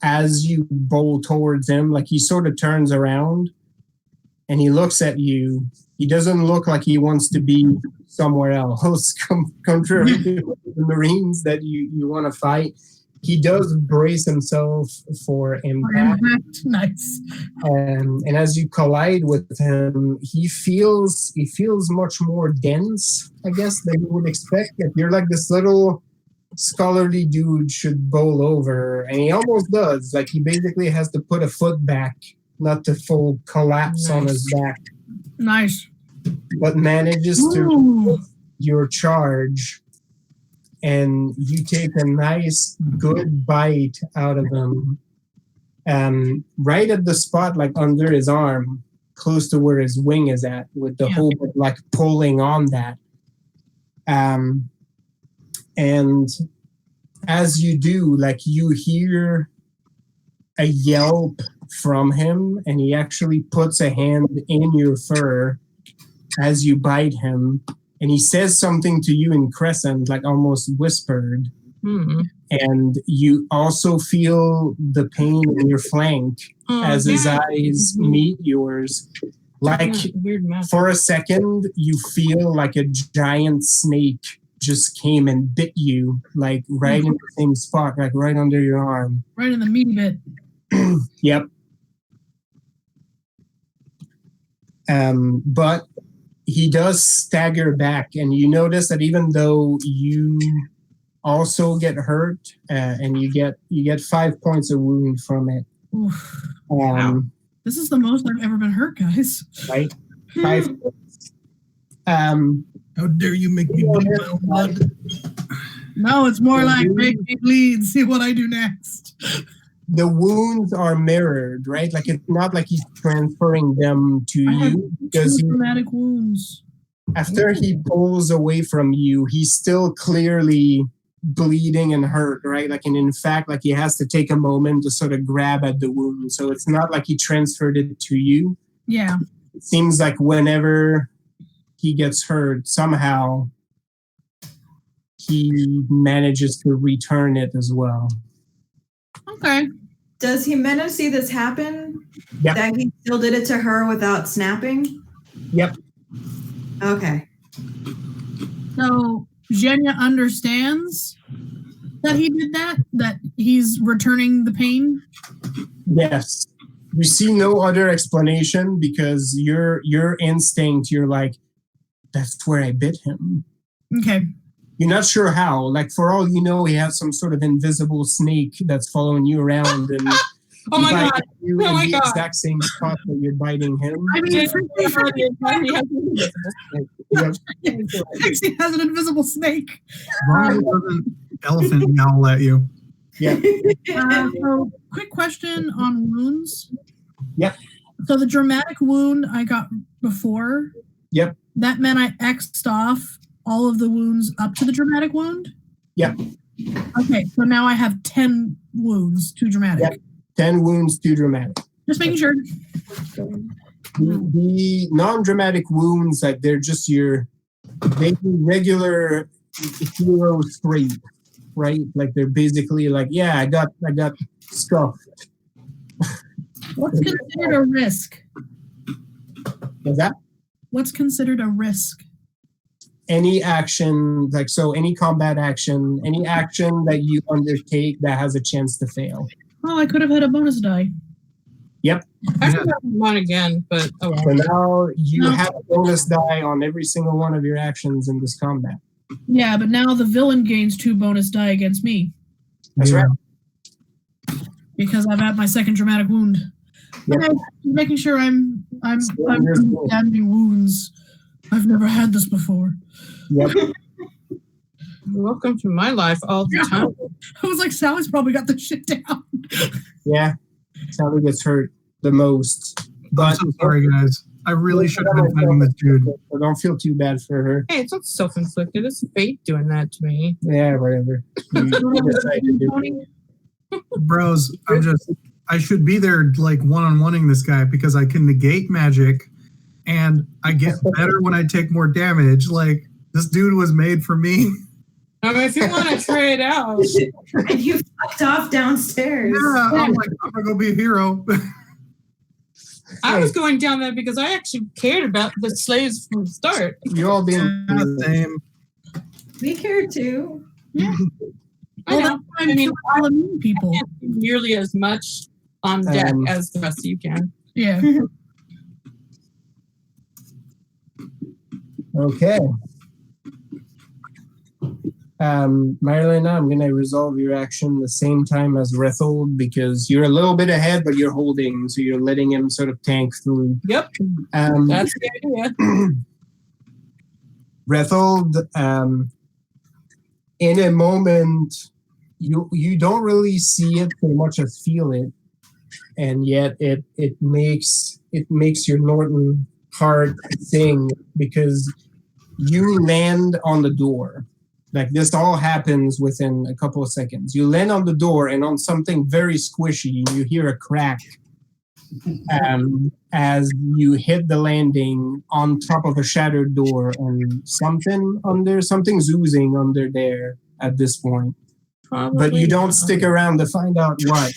[SPEAKER 2] as you bowl towards him, like he sort of turns around and he looks at you. He doesn't look like he wants to be somewhere else, contrary to the Marines that you want to fight. He does brace himself for impact.
[SPEAKER 3] Nice.
[SPEAKER 2] And as you collide with him, he feels much more dense, I guess, than you would expect. If you're like this little scholarly dude should bowl over, and he almost does. Like he basically has to put a foot back, not to full collapse on his back.
[SPEAKER 3] Nice.
[SPEAKER 2] But manages to your charge, and you take a nice, good bite out of him. Right at the spot, like under his arm, close to where his wing is at, with the hope of like pulling on that. And as you do, like you hear a yelp from him, and he actually puts a hand in your fur as you bite him, and he says something to you in Crescent, like almost whispered. And you also feel the pain in your flank as his eyes meet yours. Like for a second, you feel like a giant snake just came and bit you, like right in the same spot, like right under your arm.
[SPEAKER 3] Right in the meaty bit.
[SPEAKER 2] Yep. But he does stagger back, and you notice that even though you also get hurt, and you get 5 points of wound from it.
[SPEAKER 3] Wow. This is the most I've ever been hurt, guys.
[SPEAKER 2] Right? 5 points.
[SPEAKER 4] How dare you make me bleed my own blood?
[SPEAKER 3] No, it's more like make me bleed. See what I do next.
[SPEAKER 2] The wounds are mirrored, right? Like it's not like he's transferring them to you, because
[SPEAKER 3] traumatic wounds.
[SPEAKER 2] After he pulls away from you, he's still clearly bleeding and hurt, right? Like, and in fact, like he has to take a moment to sort of grab at the wound. So it's not like he transferred it to you.
[SPEAKER 3] Yeah.
[SPEAKER 2] It seems like whenever he gets hurt, somehow he manages to return it as well.
[SPEAKER 3] Okay.
[SPEAKER 5] Does Jimeno see this happen?
[SPEAKER 2] Yep.
[SPEAKER 5] That he still did it to her without snapping?
[SPEAKER 2] Yep.
[SPEAKER 5] Okay.
[SPEAKER 3] So Zhenya understands that he did that he's returning the pain?
[SPEAKER 2] Yes. We see no other explanation, because your instinct, you're like, that's where I bit him.
[SPEAKER 3] Okay.
[SPEAKER 2] You're not sure how. Like, for all you know, he has some sort of invisible snake that's following you around and
[SPEAKER 1] oh my god!
[SPEAKER 2] You
[SPEAKER 1] oh my
[SPEAKER 2] in the
[SPEAKER 1] god!
[SPEAKER 2] exact same spot that you're biting him.
[SPEAKER 3] I mean, Trixie has an invisible snake.
[SPEAKER 4] Why doesn't elephant yowl at you?
[SPEAKER 2] Yeah.
[SPEAKER 3] So, quick question on wounds.
[SPEAKER 2] Yep.
[SPEAKER 3] So the dramatic wound I got before.
[SPEAKER 2] Yep.
[SPEAKER 3] That meant I X'd off all of the wounds up to the dramatic wound?
[SPEAKER 2] Yep.
[SPEAKER 3] Okay, so now I have 10 wounds, 2 dramatic.
[SPEAKER 2] Yep. 10 wounds, 2 dramatic.
[SPEAKER 3] Just making sure.
[SPEAKER 2] The non-dramatic wounds, like they're just your regular hero straight, right? Like they're basically like, yeah, I got scuffed.
[SPEAKER 3] What's considered a risk?
[SPEAKER 2] What's that?
[SPEAKER 3] What's considered a risk?
[SPEAKER 2] any action, like so, any combat action, any action that you undertake that has a chance to fail.
[SPEAKER 3] Oh, I could have had a bonus die.
[SPEAKER 2] Yep.
[SPEAKER 1] I should have one again, but oh well.
[SPEAKER 2] So now you
[SPEAKER 3] No.
[SPEAKER 2] have a bonus die on every single one of your actions in this combat.
[SPEAKER 3] Yeah, but now the villain gains 2 bonus die against me
[SPEAKER 2] That's
[SPEAKER 4] Yeah.
[SPEAKER 2] right.
[SPEAKER 3] because I've had my second dramatic wound.
[SPEAKER 2] Yep.
[SPEAKER 3] Okay, making sure I'm damaging wounds. I've never had this before.
[SPEAKER 2] Yep.
[SPEAKER 1] Welcome to my life all the time.
[SPEAKER 3] I was like, Sally's probably got this shit down.
[SPEAKER 2] Yeah. Sally gets hurt the most.
[SPEAKER 4] I'm
[SPEAKER 2] But
[SPEAKER 4] so sorry, guys. I really should have been fighting this dude.
[SPEAKER 2] So don't feel too bad for her.
[SPEAKER 1] Hey, it's not self-inflicted. It's fate doing that to me.
[SPEAKER 2] Yeah, whatever. You decide to do it.
[SPEAKER 4] Bros, I should be there like one-on-oneing this guy because I can negate magic and I get better when I take more damage. Like, this dude was made for me.
[SPEAKER 1] I mean, if you want to trade out,
[SPEAKER 5] And you fucked off downstairs.
[SPEAKER 4] Yeah, I'm like, I'm gonna go be a hero.
[SPEAKER 1] I was going down there because I actually cared about the slaves from the start.
[SPEAKER 2] You all being
[SPEAKER 4] Same.
[SPEAKER 5] We care too.
[SPEAKER 1] Yeah. I
[SPEAKER 3] Well,
[SPEAKER 1] know.
[SPEAKER 3] that's why I'm
[SPEAKER 1] I mean,
[SPEAKER 3] killing all the mean people.
[SPEAKER 1] I can't do nearly as much on deck as the rest of you can.
[SPEAKER 3] Yeah.
[SPEAKER 2] Okay. Marilena, I'm going to resolve your action the same time as Rethold because you're a little bit ahead, but you're holding, so you're letting him sort of tank through.
[SPEAKER 1] Yep. That's the idea.
[SPEAKER 2] Rethold, in a moment, you don't really see it so much as feel it, and yet it makes your Norton heart sing because you land on the door. Like this all happens within a couple of seconds. You land on the door and on something very squishy, you hear a crack as you hit the landing on top of a shattered door and something's oozing under there at this point.
[SPEAKER 1] Probably
[SPEAKER 2] But you don't stick around to find out what.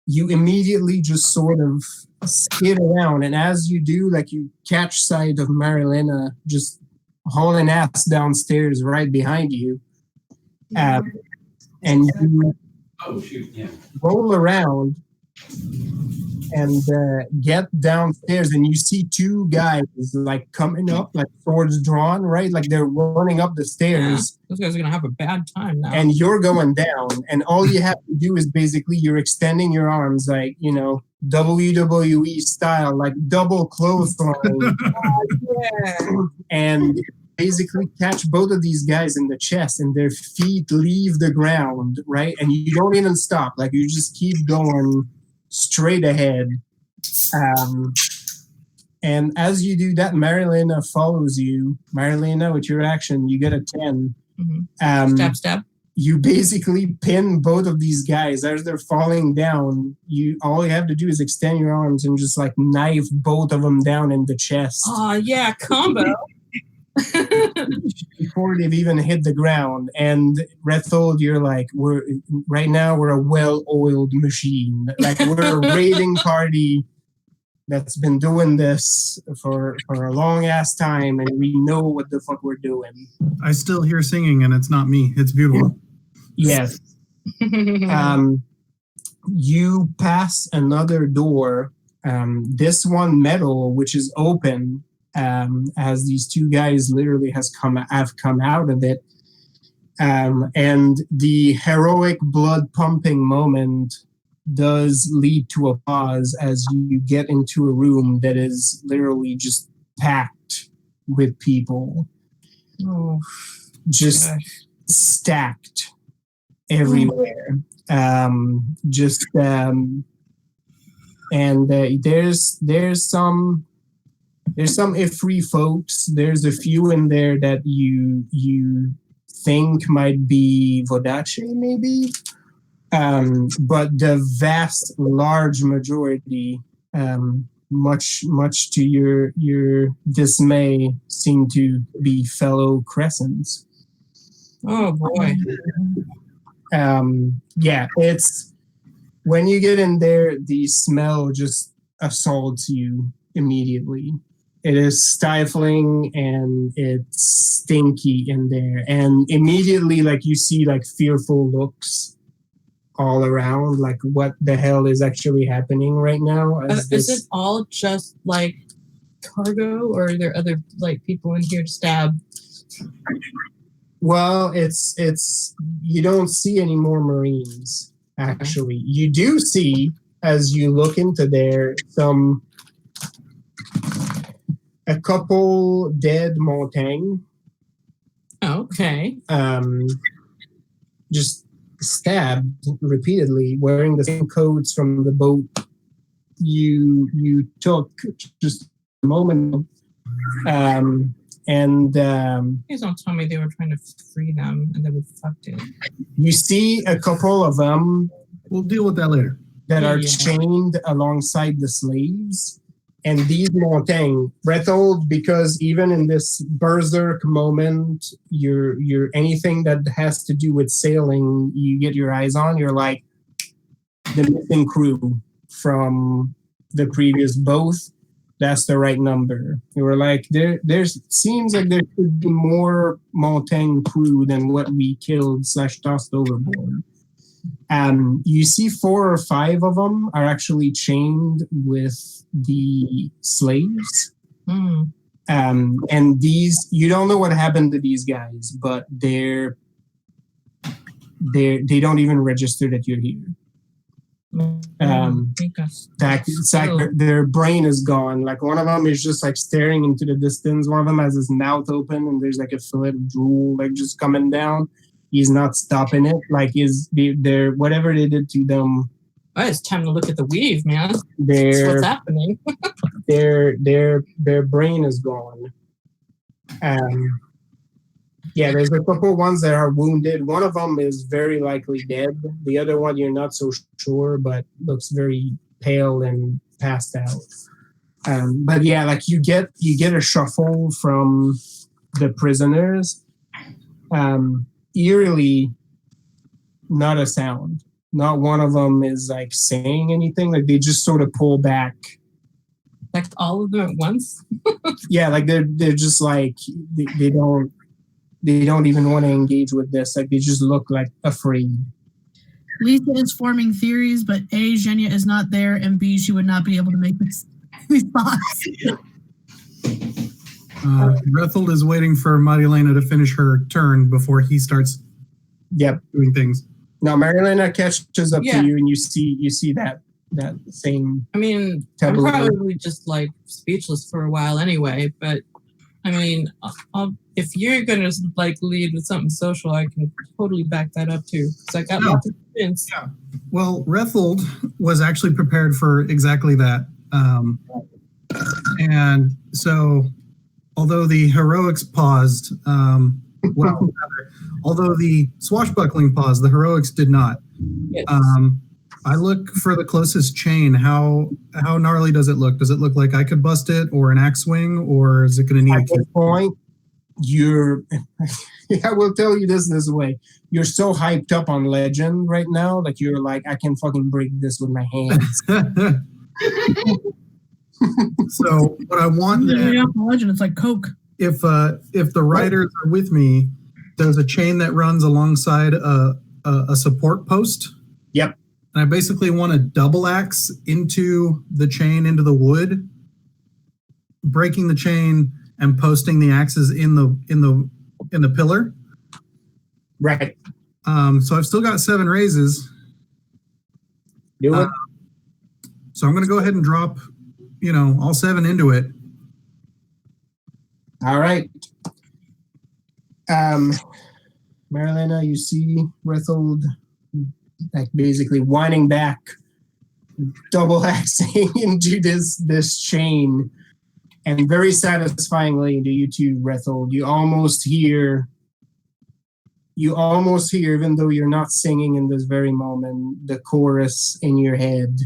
[SPEAKER 2] You immediately just sort of skid around, and as you do, like you catch sight of Marilena just hauling ass downstairs right behind you. And you roll around and get downstairs, and you see 2 guys like coming up, like swords drawn, right? Like they're running up the stairs.
[SPEAKER 1] Those guys are going to have a bad time now.
[SPEAKER 2] And you're going down, and all you have to do is basically you're extending your arms, like, you know, WWE style, like double clothesline. And basically catch both of these guys in the chest, and their feet leave the ground, right? And you don't even stop, like you just keep going straight ahead. And as you do that, Marilena follows you. Marilena, with your action, you get a 10.
[SPEAKER 1] Stab, stab.
[SPEAKER 2] You basically pin both of these guys as they're falling down. All you have to do is extend your arms and just like knife both of them down in the chest.
[SPEAKER 1] Oh, yeah, combo.
[SPEAKER 2] Before they've even hit the ground. And Rethold, you're like, we're a well-oiled machine. Like we're a raiding party that's been doing this for a long ass time, and we know what the fuck we're doing.
[SPEAKER 4] I still hear singing, and it's not me. It's beautiful.
[SPEAKER 2] Yes. You pass another door. This one metal, which is open, as these 2 guys literally have come out of it. And the heroic blood pumping moment does lead to a pause as you get into a room that is literally just packed with people.
[SPEAKER 1] Oh,
[SPEAKER 2] just stacked everywhere. And there's some Ifri folks. There's a few in there that you think might be Vodache, maybe. But the vast, large majority, much to your dismay, seem to be fellow Crescents.
[SPEAKER 1] Oh boy.
[SPEAKER 2] Yeah, it's when you get in there, the smell just assaults you immediately. It is stifling and it's stinky in there. And immediately, like, you see like fearful looks all around, like what the hell is actually happening right now?
[SPEAKER 1] Is it all just like cargo, or are there other like people in here to stab?
[SPEAKER 2] Well, it's you don't see any more Marines, actually. You do see, as you look into there, a couple dead Montaigne.
[SPEAKER 1] Okay.
[SPEAKER 2] Just stabbed repeatedly, wearing the same coats from the boat you took just a moment ago.
[SPEAKER 1] Please don't tell me they were trying to free them and then we fucked it.
[SPEAKER 2] You see a couple of them.
[SPEAKER 4] We'll deal with that later.
[SPEAKER 2] That are chained alongside the slaves. And these Montaigne, Bretold, because even in this berserk moment, you're anything that has to do with sailing, you get your eyes on, you're like the missing crew from the previous boat. That's the right number. You were like, there seems like there could be more Montaigne crew than what we killed / tossed overboard. You see 4 or 5 of them are actually chained with the slaves. And these, you don't know what happened to these guys, but they don't even register that you're here. It's like their brain is gone. Like one of them is just like staring into the distance. One of them has his mouth open and there's like a fillet of drool like just coming down. He's not stopping it. Like they're whatever they did to them.
[SPEAKER 1] Oh, it's time to look at the weave, man. That's what's happening.
[SPEAKER 2] their brain is gone. There's a couple ones that are wounded. One of them is very likely dead. The other one you're not so sure, but looks very pale and passed out. But yeah, like you get a shuffle from the prisoners. Eerily, not a sound. Not one of them is like saying anything. Like they just sort of pull back.
[SPEAKER 1] Like all of them at once?
[SPEAKER 2] Yeah, like they're just like they don't even want to engage with this. Like they just look like afraid.
[SPEAKER 3] Lisa is forming theories, but A, Zhenya is not there, and B, she would not be able to make these thoughts.
[SPEAKER 4] Rethold is waiting for Marilena to finish her turn before he starts doing things.
[SPEAKER 2] Now Marilena catches up to you and you see that same.
[SPEAKER 1] I mean, I'm probably just like speechless for a while anyway, but I mean, if you're gonna like lead with something social, I can totally back that up too. So I got lots of experience.
[SPEAKER 4] Yeah. Well, Rethold was actually prepared for exactly that, and so although the heroics paused, although the swashbuckling paused, the heroics did not.
[SPEAKER 1] Yes.
[SPEAKER 4] I look for the closest chain. How gnarly does it look? Does it look like I could bust it, or an axe swing, or is it going to need?
[SPEAKER 2] At this point, I will tell you this way. You're so hyped up on Legend right now that you're like, I can fucking break this with my hands.
[SPEAKER 4] So what I want then,
[SPEAKER 3] Legend, it's like Coke.
[SPEAKER 4] If the riders are with me, there's a chain that runs alongside a support post.
[SPEAKER 2] Yep.
[SPEAKER 4] And I basically want to double axe into the chain, into the wood, breaking the chain and posting the axes in the pillar.
[SPEAKER 2] Right.
[SPEAKER 4] So I've still got 7 raises.
[SPEAKER 2] Do it.
[SPEAKER 4] So I'm going to go ahead and drop, all 7 into it.
[SPEAKER 2] All right. Marilena, you see Rethold like basically winding back, double axing into this chain, and very satisfyingly to you too, Rethold. You almost hear, even though you're not singing in this very moment, the chorus in your head,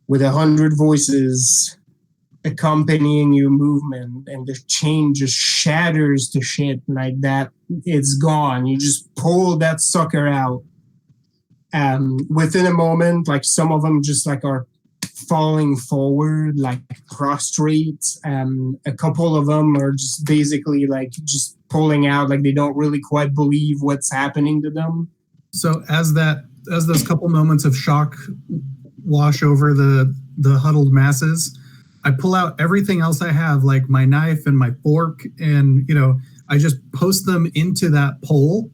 [SPEAKER 2] with 100 voices accompanying your movement, and the chain just shatters to shit like that. It's gone. You just pull that sucker out. Within a moment, like some of them just like are falling forward, like prostrate. A couple of them are just basically like just pulling out, like they don't really quite believe what's happening to them.
[SPEAKER 4] So as those couple moments of shock wash over the huddled masses, I pull out everything else I have, like my knife and my fork, and I just post them into that pole.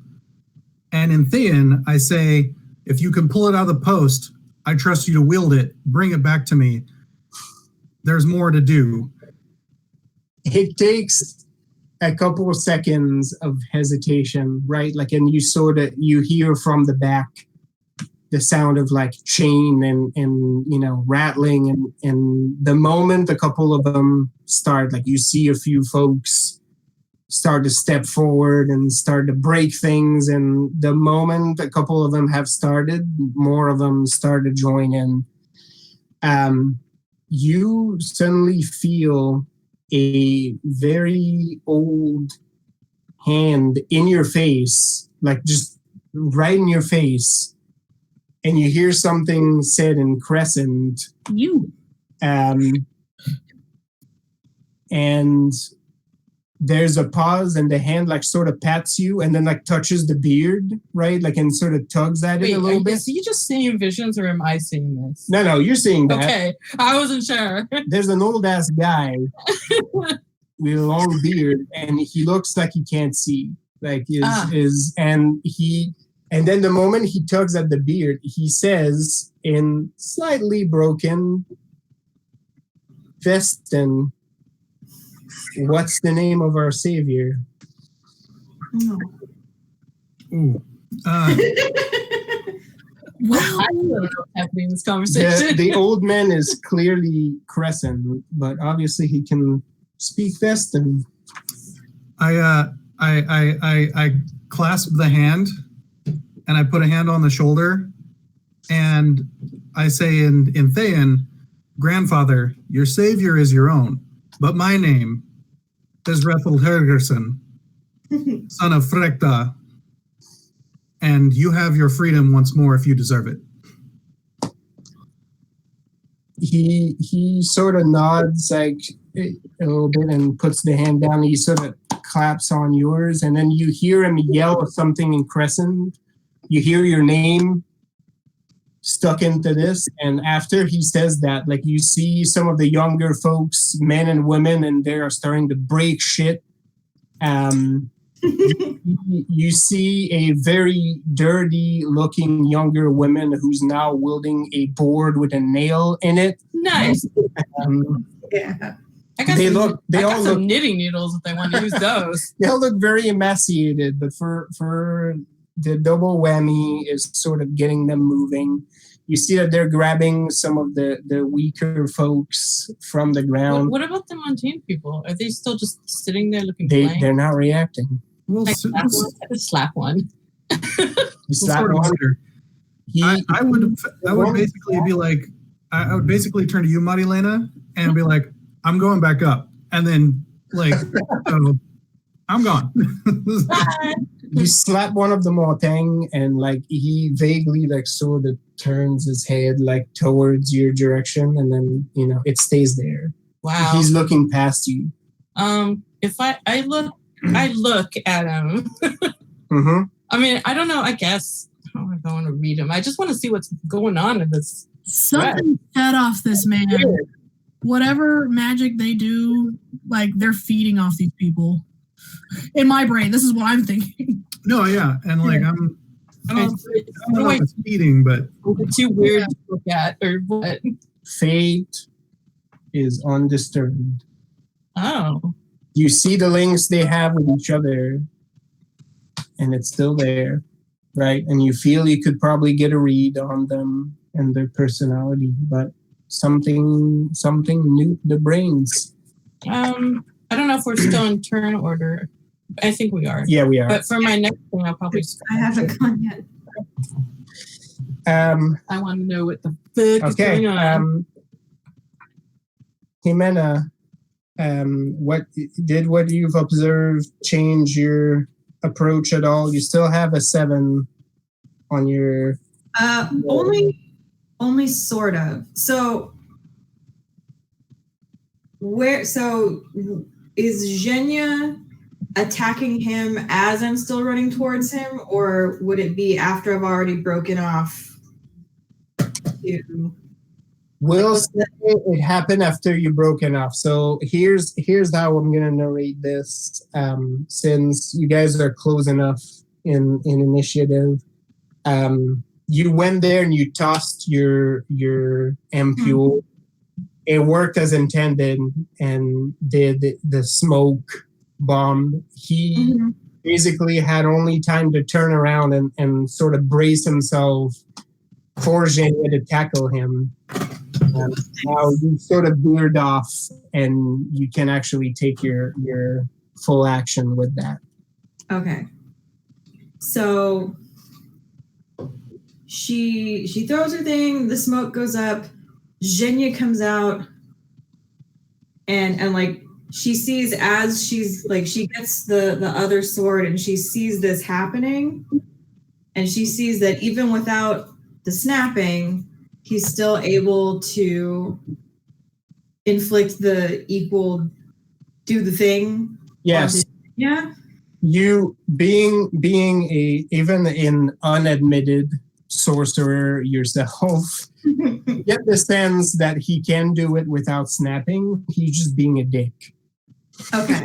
[SPEAKER 4] And in Thean, I say, if you can pull it out of the post, I trust you to wield it. Bring it back to me. There's more to do.
[SPEAKER 2] It takes a couple of seconds of hesitation, right? Like, and you hear from the back the sound of like chain and rattling, and the moment a couple of them start, like you see a few folks start to step forward and start to break things, and the moment a couple of them have started, more of them start to join in. You suddenly feel a very old hand in your face, like just right in your face, and you hear something said in Crescent. And there's a pause, and the hand like sort of pats you and then like touches the beard, right? Like, and sort of tugs at it a little bit.
[SPEAKER 1] Is he just seeing visions or am I seeing this?
[SPEAKER 2] No, you're seeing that.
[SPEAKER 1] Okay, I wasn't sure.
[SPEAKER 2] There's an old ass guy with a long beard, and he looks like he can't see. Like and then the moment he tugs at the beard, he says in slightly broken Veston, what's the name of our savior?
[SPEAKER 4] Ooh.
[SPEAKER 1] I don't know what's happening in this conversation.
[SPEAKER 2] The old man is clearly Crescent, but obviously he can speak Veston.
[SPEAKER 4] I clasp the hand, and I put a hand on the shoulder, and I say in Thean, grandfather, your savior is your own, but my name is Rethel Hergerson, son of Frekta, and you have your freedom once more if you deserve it.
[SPEAKER 2] He sort of nods like a little bit and puts the hand down. He sort of claps on yours, and then you hear him yell something in Crescent. You hear your name stuck into this, and after he says that, like you see some of the younger folks, men and women, and they are starting to break shit. You see a very dirty looking younger woman who's now wielding a board with a nail in it.
[SPEAKER 1] Nice.
[SPEAKER 5] Yeah.
[SPEAKER 1] I got some knitting needles if they want to use those.
[SPEAKER 2] They all look very emaciated, but for the double whammy is sort of getting them moving. You see that they're grabbing some of the weaker folks from the ground.
[SPEAKER 1] What about the Montane people? Are they still just sitting there looking blank?
[SPEAKER 2] They're not reacting.
[SPEAKER 4] Well,
[SPEAKER 1] I slap one.
[SPEAKER 2] You slap one.
[SPEAKER 4] I would basically be like, I would basically turn to you, Marilena, and be like, I'm going back up. And then like, I'm gone.
[SPEAKER 2] You slap one of the Mortang, and like he vaguely like sort of turns his head like towards your direction, and then it stays there.
[SPEAKER 1] Wow.
[SPEAKER 2] He's looking past you.
[SPEAKER 1] If I look at him.
[SPEAKER 2] Mm-hmm.
[SPEAKER 1] I mean, I don't know. I guess I don't want to read him. I just want to see what's going on in this.
[SPEAKER 3] Something fed off this man. Whatever magic they do, like they're feeding off these people. In my brain, this is what I'm thinking.
[SPEAKER 4] No, yeah, and like I don't know if it's feeding, but
[SPEAKER 1] it's too weird to look at, or what?
[SPEAKER 2] Fate is undisturbed.
[SPEAKER 1] Oh.
[SPEAKER 2] You see the links they have with each other, and it's still there, right? And you feel you could probably get a read on them and their personality, but something new to the brains.
[SPEAKER 1] I don't know if we're still in turn order. I think we are.
[SPEAKER 2] Yeah, we are.
[SPEAKER 1] But for my next thing, I'll probably.
[SPEAKER 5] I haven't gone yet.
[SPEAKER 1] I want to know what the fuck is going on.
[SPEAKER 2] Jimena, what you've observed change your approach at all? You still have a 7 on your.
[SPEAKER 5] Only sort of. So Where? So is Zhenya attacking him as I'm still running towards him, or would it be after I've already broken off?
[SPEAKER 2] We'll say it happened after you broken off. So here's how I'm gonna narrate this. Since you guys are close enough in initiative, you went there and you tossed your ampule. It worked as intended and did the smoke bomb. He basically had only time to turn around and sort of brace himself for Zhenya to tackle him. Now you sort of veered off and you can actually take your full action with that.
[SPEAKER 5] Okay. So she throws her thing, the smoke goes up, Zhenya comes out, and like she sees as she's like she gets the other sword and she sees this happening, and she sees that even without the snapping, he's still able to inflict the equal do the thing.
[SPEAKER 2] Yes.
[SPEAKER 5] Yeah.
[SPEAKER 2] You being a even an unadmitted sorcerer yourself, you get the sense that he can do it without snapping. He's just being a dick.
[SPEAKER 5] Okay.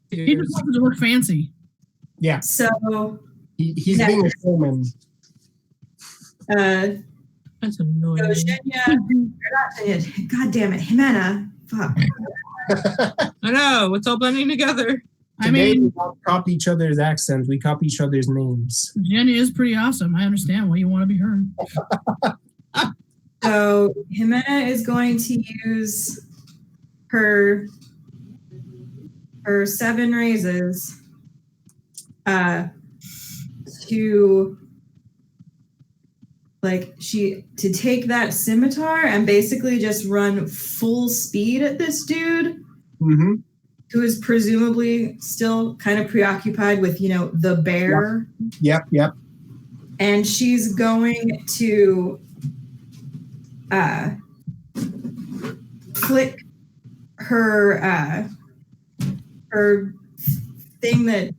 [SPEAKER 3] He just wants to look fancy.
[SPEAKER 2] Yeah.
[SPEAKER 5] So
[SPEAKER 2] he's being a showman.
[SPEAKER 1] That's annoying.
[SPEAKER 5] So Zhenya, God damn it, Jimena. Fuck.
[SPEAKER 1] I know, it's all blending together.
[SPEAKER 2] Today, we don't copy each other's accents. We copy each other's names.
[SPEAKER 3] Jenny is pretty awesome. I understand why you want to be her.
[SPEAKER 5] So Jimena is going to use her 7 raises to take that scimitar and basically just run full speed at this dude.
[SPEAKER 2] Mm-hmm.
[SPEAKER 5] Who is presumably still kind of preoccupied with, the bear.
[SPEAKER 2] Yep.
[SPEAKER 5] And she's going to click her thing that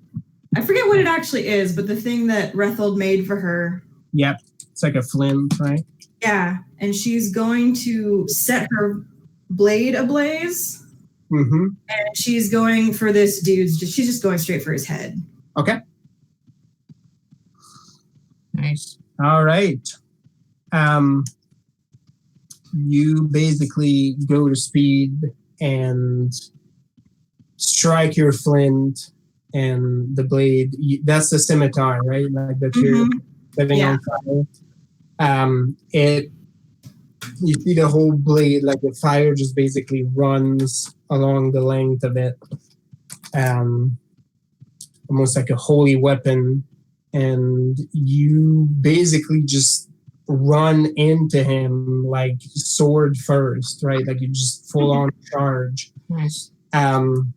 [SPEAKER 5] I forget what it actually is, but the thing that Rethold made for her.
[SPEAKER 2] Yep. It's like a flint, right?
[SPEAKER 5] Yeah. And she's going to set her blade ablaze.
[SPEAKER 2] Mm-hmm.
[SPEAKER 5] And she's going for this dude's. She's just going straight for his head.
[SPEAKER 2] Okay.
[SPEAKER 1] Nice.
[SPEAKER 2] All right. You basically go to speed and strike your flint and the blade. That's the scimitar, right? Like that you're setting on fire. You see the whole blade, like the fire just basically runs along the length of it, almost like a holy weapon, and you basically just run into him like sword first, right? Like you just full on charge.
[SPEAKER 1] Nice.
[SPEAKER 2] And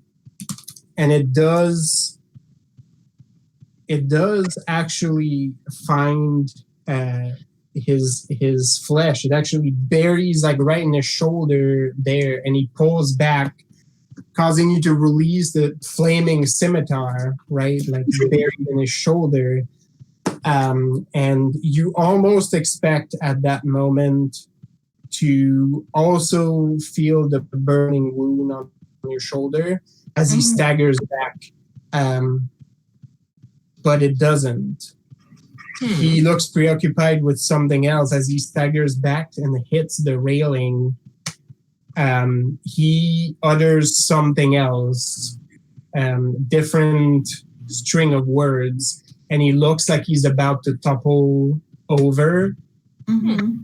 [SPEAKER 2] it does actually find his flesh. It actually buries like right in his shoulder there, and he pulls back, causing you to release the flaming scimitar, right? Like buried in his shoulder. And you almost expect at that moment to also feel the burning wound on your shoulder as he staggers back. But it doesn't. He looks preoccupied with something else as he staggers back and hits the railing. He utters something else, different string of words, and he looks like he's about to topple over.
[SPEAKER 5] Mm-hmm.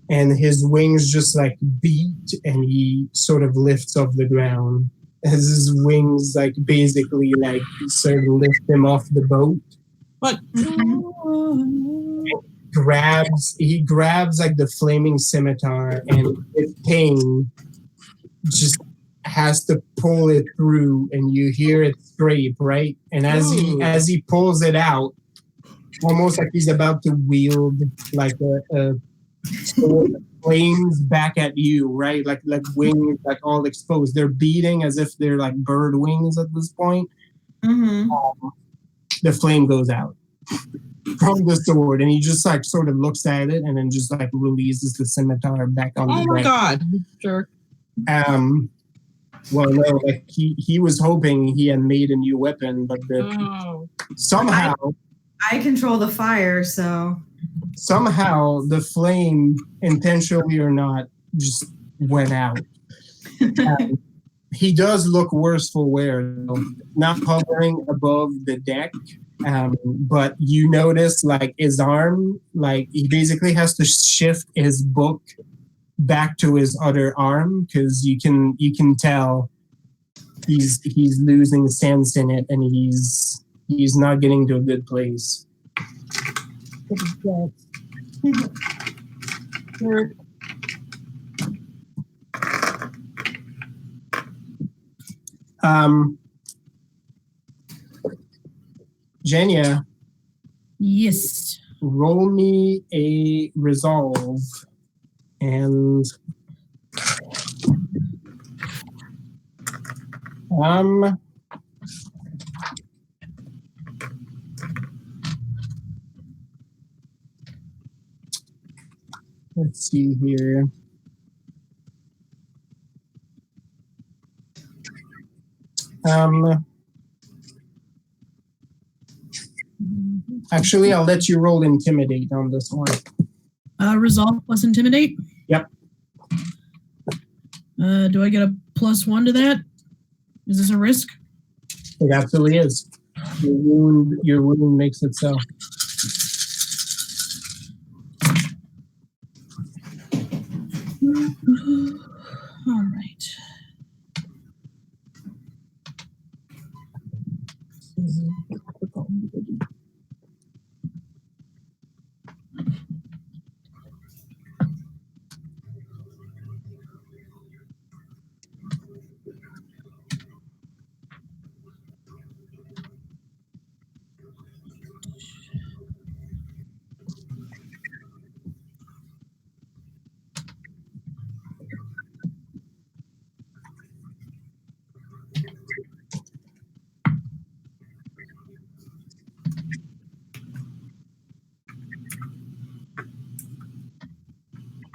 [SPEAKER 2] And his wings just like beat, and he sort of lifts off the ground. As his wings like basically like sort of lift him off the boat.
[SPEAKER 1] What?
[SPEAKER 2] He grabs like the flaming scimitar, and with pain just has to pull it through, and you hear it scrape, right? And as he pulls it out, almost like he's about to wield like a sword flames back at you, right? Like wings, like all exposed. They're beating as if they're like bird wings at this point.
[SPEAKER 5] Mm-hmm.
[SPEAKER 2] The flame goes out from the sword, and he just like sort of looks at it, and then just like releases the scimitar back on the
[SPEAKER 1] Oh my
[SPEAKER 2] deck.
[SPEAKER 1] god, jerk.
[SPEAKER 2] Well, no, like he was hoping he had made a new weapon, but somehow
[SPEAKER 5] I control the fire, so
[SPEAKER 2] somehow the flame, intentionally or not, just went out. He does look worse for wear, though. Not hovering above the deck, but you notice like his arm, like he basically has to shift his book back to his other arm because you can tell he's losing sense in it, and he's not getting to a good place. Jenya,
[SPEAKER 3] Yes.
[SPEAKER 2] roll me a resolve, and let's see here. Actually, I'll let you roll intimidate on this one.
[SPEAKER 3] Resolve plus intimidate?
[SPEAKER 2] Yep.
[SPEAKER 3] Do I get a +1 to that? Is this a risk?
[SPEAKER 2] It absolutely is. Your wound makes it so.
[SPEAKER 3] All right.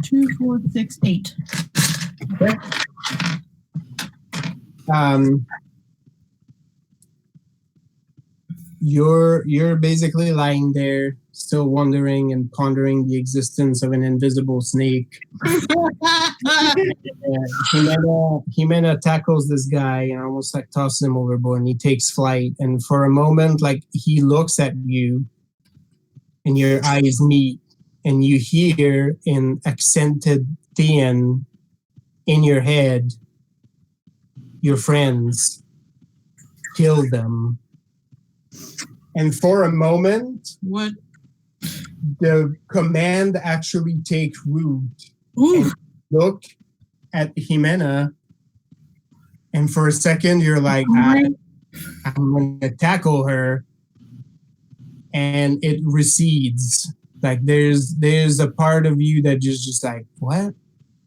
[SPEAKER 3] Two, 4, 6, 8.
[SPEAKER 2] Okay. You're basically lying there, still wondering and pondering the existence of an invisible snake. Jimena tackles this guy and almost like tosses him overboard, and he takes flight. And for a moment, like he looks at you, and your eyes meet, and you hear in accented Thean in your head, your friends, kill them. And for a moment,
[SPEAKER 1] What?
[SPEAKER 2] the command actually takes root.
[SPEAKER 3] Ooh.
[SPEAKER 2] And look at Jimena, and for a second you're like, I'm going to tackle her, and it recedes. Like there's a part of you that just like, what?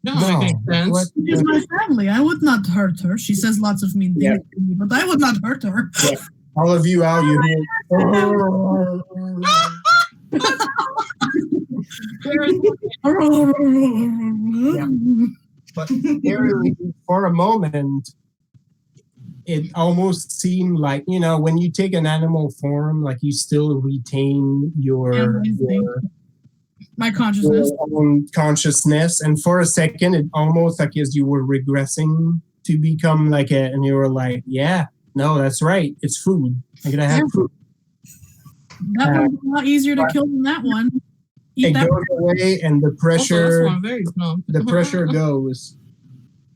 [SPEAKER 1] No, that makes sense.
[SPEAKER 2] What?
[SPEAKER 3] She's my family. I would not hurt her. She says lots of mean things to me, but I would not hurt her.
[SPEAKER 2] Yeah. All of you out, you hear. Yeah. But for a moment, it almost seemed like, when you take an animal form, like you still retain
[SPEAKER 3] my consciousness.
[SPEAKER 2] Your own consciousness. And for a second, it almost like as you were regressing to become like and you were like, yeah, no, that's right. It's food. I'm going to have food.
[SPEAKER 3] That one's a lot easier to kill than that one.
[SPEAKER 2] It goes away, and the pressure, the pressure goes.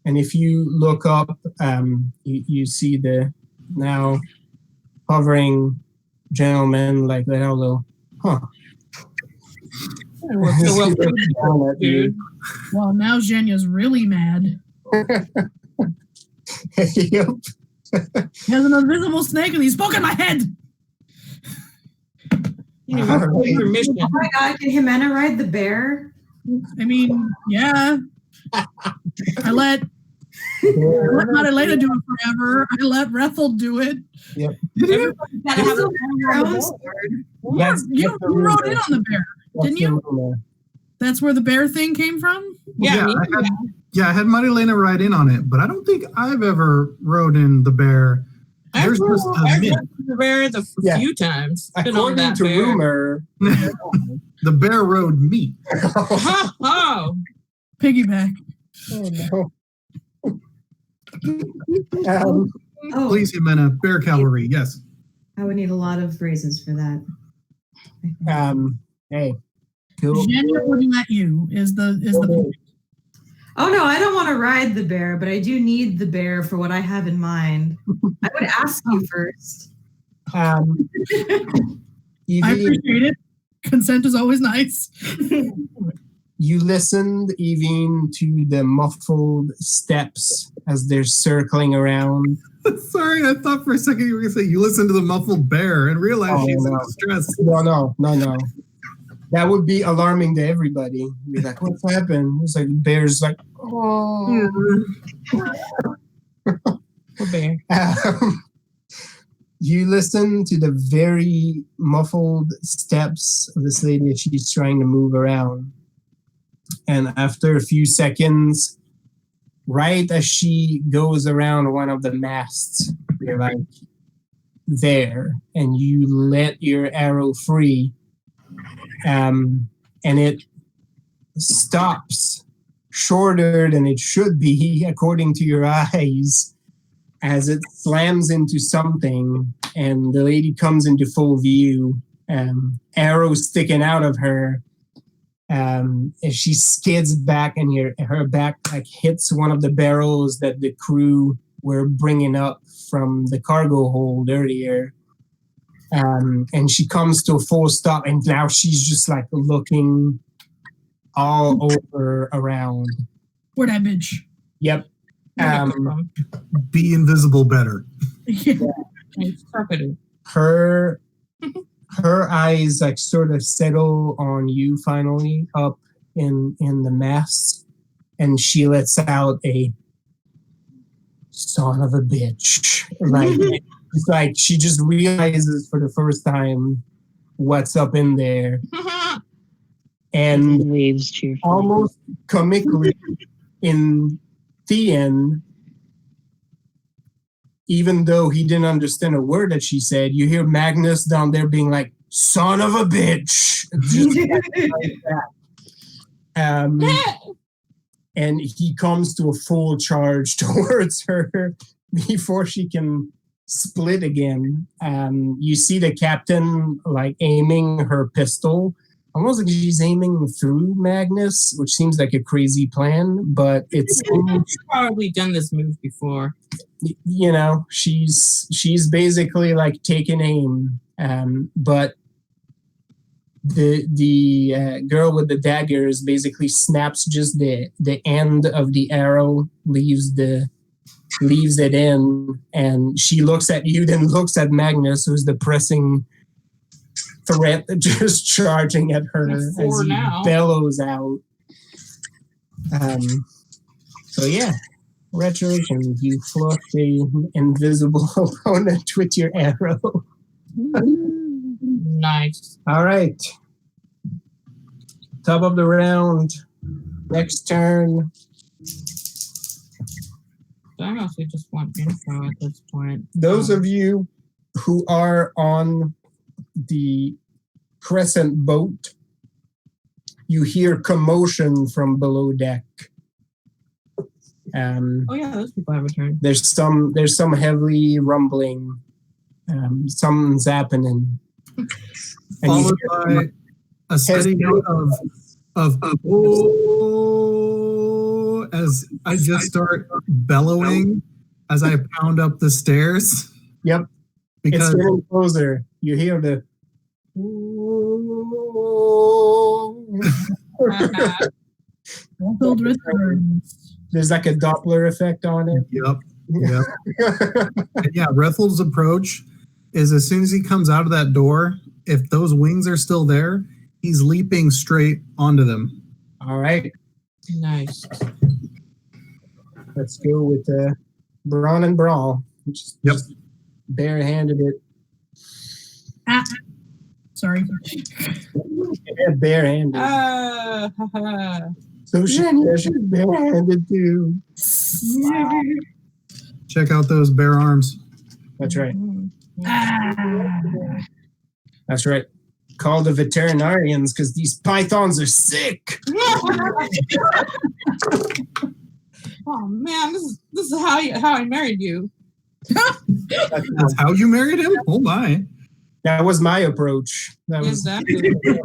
[SPEAKER 2] And if you look up, you see the now hovering gentleman like that. Hello, huh?
[SPEAKER 3] Dude. Well, now Jenya's really mad.
[SPEAKER 2] Yep.
[SPEAKER 3] He has an invisible snake and he's poking my head.
[SPEAKER 5] Oh my god, can Jimena ride the bear?
[SPEAKER 3] I mean, yeah. I let Madalena do it forever. I let Rethel do it.
[SPEAKER 2] Yep.
[SPEAKER 1] Everybody's gotta have
[SPEAKER 5] Still
[SPEAKER 1] a
[SPEAKER 5] your own sword.
[SPEAKER 3] You wrote in on the bear, didn't you? That's where the bear thing came from?
[SPEAKER 1] Yeah,
[SPEAKER 4] I had Marilena write in on it, but I don't think I've ever wrote in the bear. There's just a myth.
[SPEAKER 1] The bear a few times.
[SPEAKER 2] According to
[SPEAKER 1] bear.
[SPEAKER 2] rumor,
[SPEAKER 4] the bear rode me.
[SPEAKER 1] Oh,
[SPEAKER 3] Piggyback.
[SPEAKER 2] Oh no.
[SPEAKER 5] Oh,
[SPEAKER 4] Please, Jimena, bear cavalry, yes.
[SPEAKER 5] I would need a lot of raises for that.
[SPEAKER 2] Hey. Cool.
[SPEAKER 3] Jenya wouldn't let you is the point.
[SPEAKER 5] Oh no, I don't want to ride the bear, but I do need the bear for what I have in mind. I would ask you first.
[SPEAKER 3] I appreciate it. Consent is always nice.
[SPEAKER 2] You listened, Evine, to the muffled steps as they're circling around.
[SPEAKER 4] Sorry, I thought for a second you were going to say you listened to the muffled bear and realized she's in distress.
[SPEAKER 2] No. That would be alarming to everybody. Be like, what's happened? It's like the bear's like, oh.
[SPEAKER 1] bear.
[SPEAKER 2] You listen to the very muffled steps of this lady as she's trying to move around. And after a few seconds, right as she goes around one of the masts, you're like there, and you let your arrow free. And it stops shorter than it should be, according to your eyes, as it slams into something, and the lady comes into full view, arrow sticking out of her, as she skids back, and her back like hits one of the barrels that the crew were bringing up from the cargo hold earlier. And she comes to a full stop, and now she's just like looking all over around.
[SPEAKER 3] Where'd that bitch?
[SPEAKER 2] Yep.
[SPEAKER 4] Be invisible better.
[SPEAKER 2] Her eyes like sort of settle on you finally up in the mast, and she lets out a son of a bitch. It's like she just realizes for the first time what's up in there. And
[SPEAKER 8] waves cheerfully.
[SPEAKER 2] Almost comically in Thean, even though he didn't understand a word that she said, you hear Magnus down there being like, son of a bitch. Just like that. And he comes to a full charge towards her before she can split again. You see the captain like aiming her pistol, almost like she's aiming through Magnus, which seems like a crazy plan, but it's
[SPEAKER 1] she's probably done this move before.
[SPEAKER 2] You know, she's basically like taking aim, but the girl with the daggers basically snaps just the end of the arrow, leaves it in, and she looks at you, then looks at Magnus, who's the pressing threat, just charging at her as he bellows out. So yeah, congratulations, you flush the invisible opponent with your arrow.
[SPEAKER 1] Nice.
[SPEAKER 2] All right. Top of the round. Next turn.
[SPEAKER 1] I mostly just want info at this point.
[SPEAKER 2] Those of you who are on the crescent boat, you hear commotion from below deck.
[SPEAKER 1] Oh yeah, those people have a turn.
[SPEAKER 2] There's some heavy rumbling. Something's happening.
[SPEAKER 4] Followed by a steady note of oh, as I just start bellowing as I pound up the stairs.
[SPEAKER 2] Yep.
[SPEAKER 4] Because
[SPEAKER 2] it's getting closer. You hear the there's like a Doppler effect on it.
[SPEAKER 4] Yep. And yeah, Rethel's approach is as soon as he comes out of that door, if those wings are still there, he's leaping straight onto them.
[SPEAKER 2] All right.
[SPEAKER 1] Nice.
[SPEAKER 2] Let's go with Brawn and Brawl. Just barehanded it.
[SPEAKER 3] Ah. Sorry.
[SPEAKER 2] Yeah, barehanded. So she's barehanded too.
[SPEAKER 4] Check out those bare arms.
[SPEAKER 2] That's right. That's right. Call the veterinarians because these pythons are sick.
[SPEAKER 1] Oh man, this is how I married you.
[SPEAKER 4] That's how you married him? Oh my.
[SPEAKER 2] That was my approach.
[SPEAKER 1] Exactly. It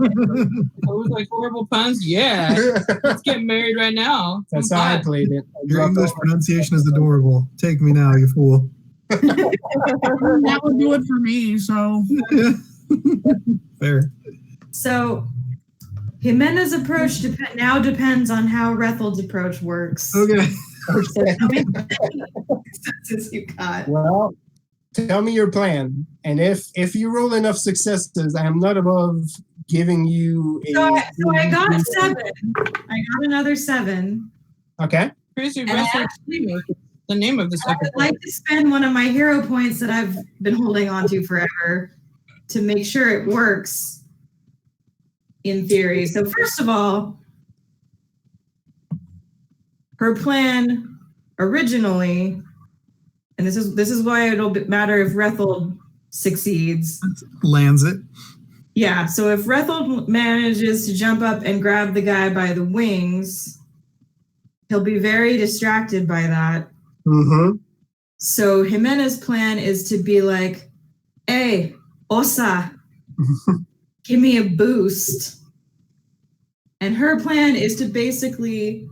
[SPEAKER 1] was like horrible puns. Yeah. Let's get married right now.
[SPEAKER 2] That's how I played it.
[SPEAKER 4] Your English pronunciation is adorable. Take me now, you fool.
[SPEAKER 3] That would do it for me, so.
[SPEAKER 4] Fair.
[SPEAKER 5] So, Jimena's approach now depends on how Rethel's approach works.
[SPEAKER 4] Okay.
[SPEAKER 5] How many successes you got?
[SPEAKER 2] Well, tell me your plan. And if you roll enough successes, I am not above giving you a...
[SPEAKER 5] So I got 7. I got another 7.
[SPEAKER 2] Okay.
[SPEAKER 1] Crazy Wrestler. The name of this
[SPEAKER 5] I
[SPEAKER 1] episode.
[SPEAKER 5] would like to spend one of my hero points that I've been holding on to forever to make sure it works in theory. So first of all, her plan originally, and this is why it'll matter if Rethel succeeds.
[SPEAKER 4] Lands it.
[SPEAKER 5] Yeah, so if Rethel manages to jump up and grab the guy by the wings, he'll be very distracted by that.
[SPEAKER 2] Mm-hmm.
[SPEAKER 5] So Jimena's plan is to be like, hey, Osa, give me a boost. And her plan is to basically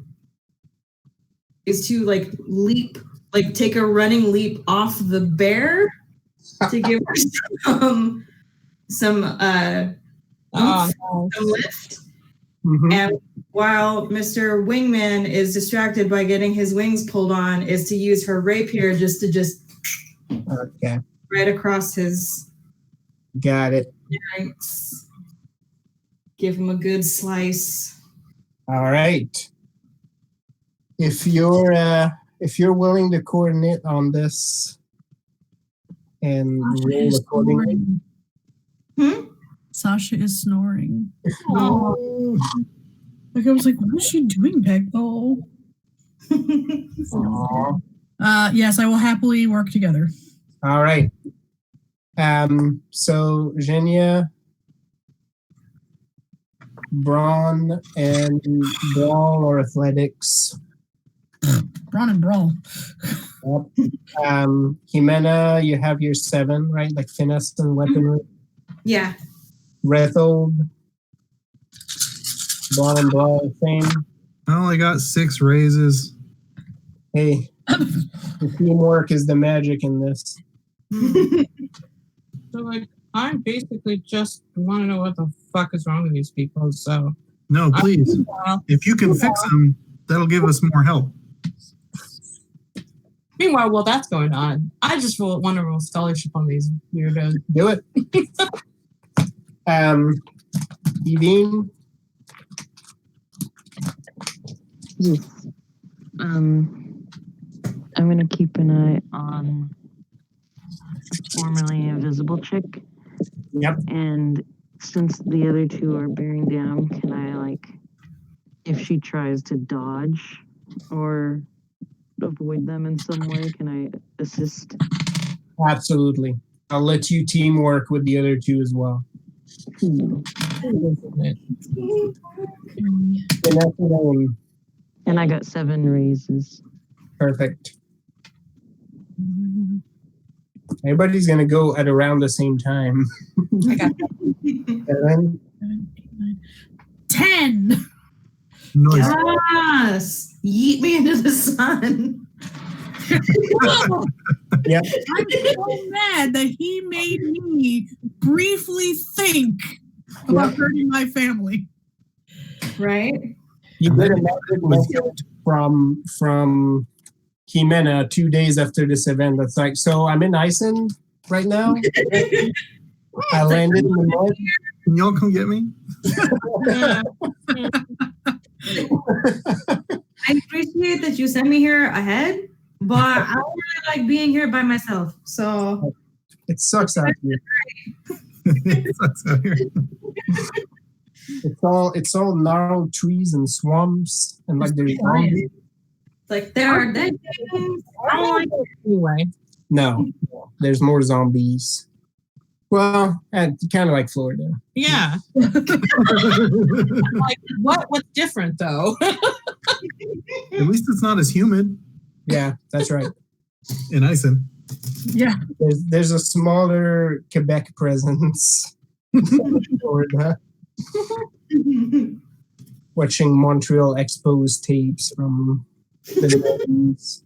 [SPEAKER 5] leap, like take a running leap off the bear to give her some lift.
[SPEAKER 2] Mm-hmm.
[SPEAKER 5] And while Mr. Wingman is distracted by getting his wings pulled on, is to use her rapier just
[SPEAKER 2] Okay.
[SPEAKER 5] right across his
[SPEAKER 2] Got it.
[SPEAKER 5] pharynx. Give him a good slice.
[SPEAKER 2] All right. If you're willing to coordinate on this and roll accordingly.
[SPEAKER 3] Sasha is snoring. Oh. Like I was like, what is she doing back though? Yes, I will happily work together.
[SPEAKER 2] All right. So Genia, Brawn, and Brawl or Athletics.
[SPEAKER 3] Brawn and Brawl.
[SPEAKER 2] Yep. Jimena, you have your 7, right? Like finesse and weaponry.
[SPEAKER 5] Yeah.
[SPEAKER 2] Rethel, Brawn and Brawl, same.
[SPEAKER 4] I only got 6 raises.
[SPEAKER 2] Hey, the teamwork is the magic in this.
[SPEAKER 1] So like, I basically just want to know what the fuck is wrong with these people. So
[SPEAKER 4] No, please. If you can fix them, that'll give us more help.
[SPEAKER 1] Meanwhile, while that's going on, I just want to roll scholarship on these weirdos.
[SPEAKER 2] Do it. Evine?
[SPEAKER 8] Yes. I'm gonna keep an eye on formerly invisible chick.
[SPEAKER 2] Yep.
[SPEAKER 8] And since the other 2 are bearing down, can I, like, if she tries to dodge or avoid them in some way, can I assist?
[SPEAKER 2] Absolutely. I'll let you teamwork with the other 2 as well.
[SPEAKER 8] And I got 7 raises.
[SPEAKER 2] Perfect. Everybody's going to go at around the same time.
[SPEAKER 1] I got
[SPEAKER 2] 7.
[SPEAKER 3] 10.
[SPEAKER 4] Nice.
[SPEAKER 5] Yes. Yeet me into the sun.
[SPEAKER 2] Yep.
[SPEAKER 3] I'm so mad that he made me briefly think about hurting my family.
[SPEAKER 5] Right?
[SPEAKER 2] You get a message from Jimena 2 days after this event that's like, so I'm in Iceland right now. I landed in the mud.
[SPEAKER 4] Can y'all come get me?
[SPEAKER 5] I appreciate that you sent me here ahead, but I don't really like being here by myself. So
[SPEAKER 2] It sucks out here.
[SPEAKER 4] It sucks out here.
[SPEAKER 2] It's all gnarled trees and swamps and like there's zombies.
[SPEAKER 5] like there are dead things. I don't like it.
[SPEAKER 1] Anyway,
[SPEAKER 2] No, there's more zombies. Well, kind of like Florida.
[SPEAKER 1] yeah. Like, what's different though?
[SPEAKER 4] At least it's not as humid
[SPEAKER 2] Yeah, that's right.
[SPEAKER 4] in Ison.
[SPEAKER 3] Yeah.
[SPEAKER 2] There's a smaller Quebec presence in Florida. Watching Montreal Expos tapes from the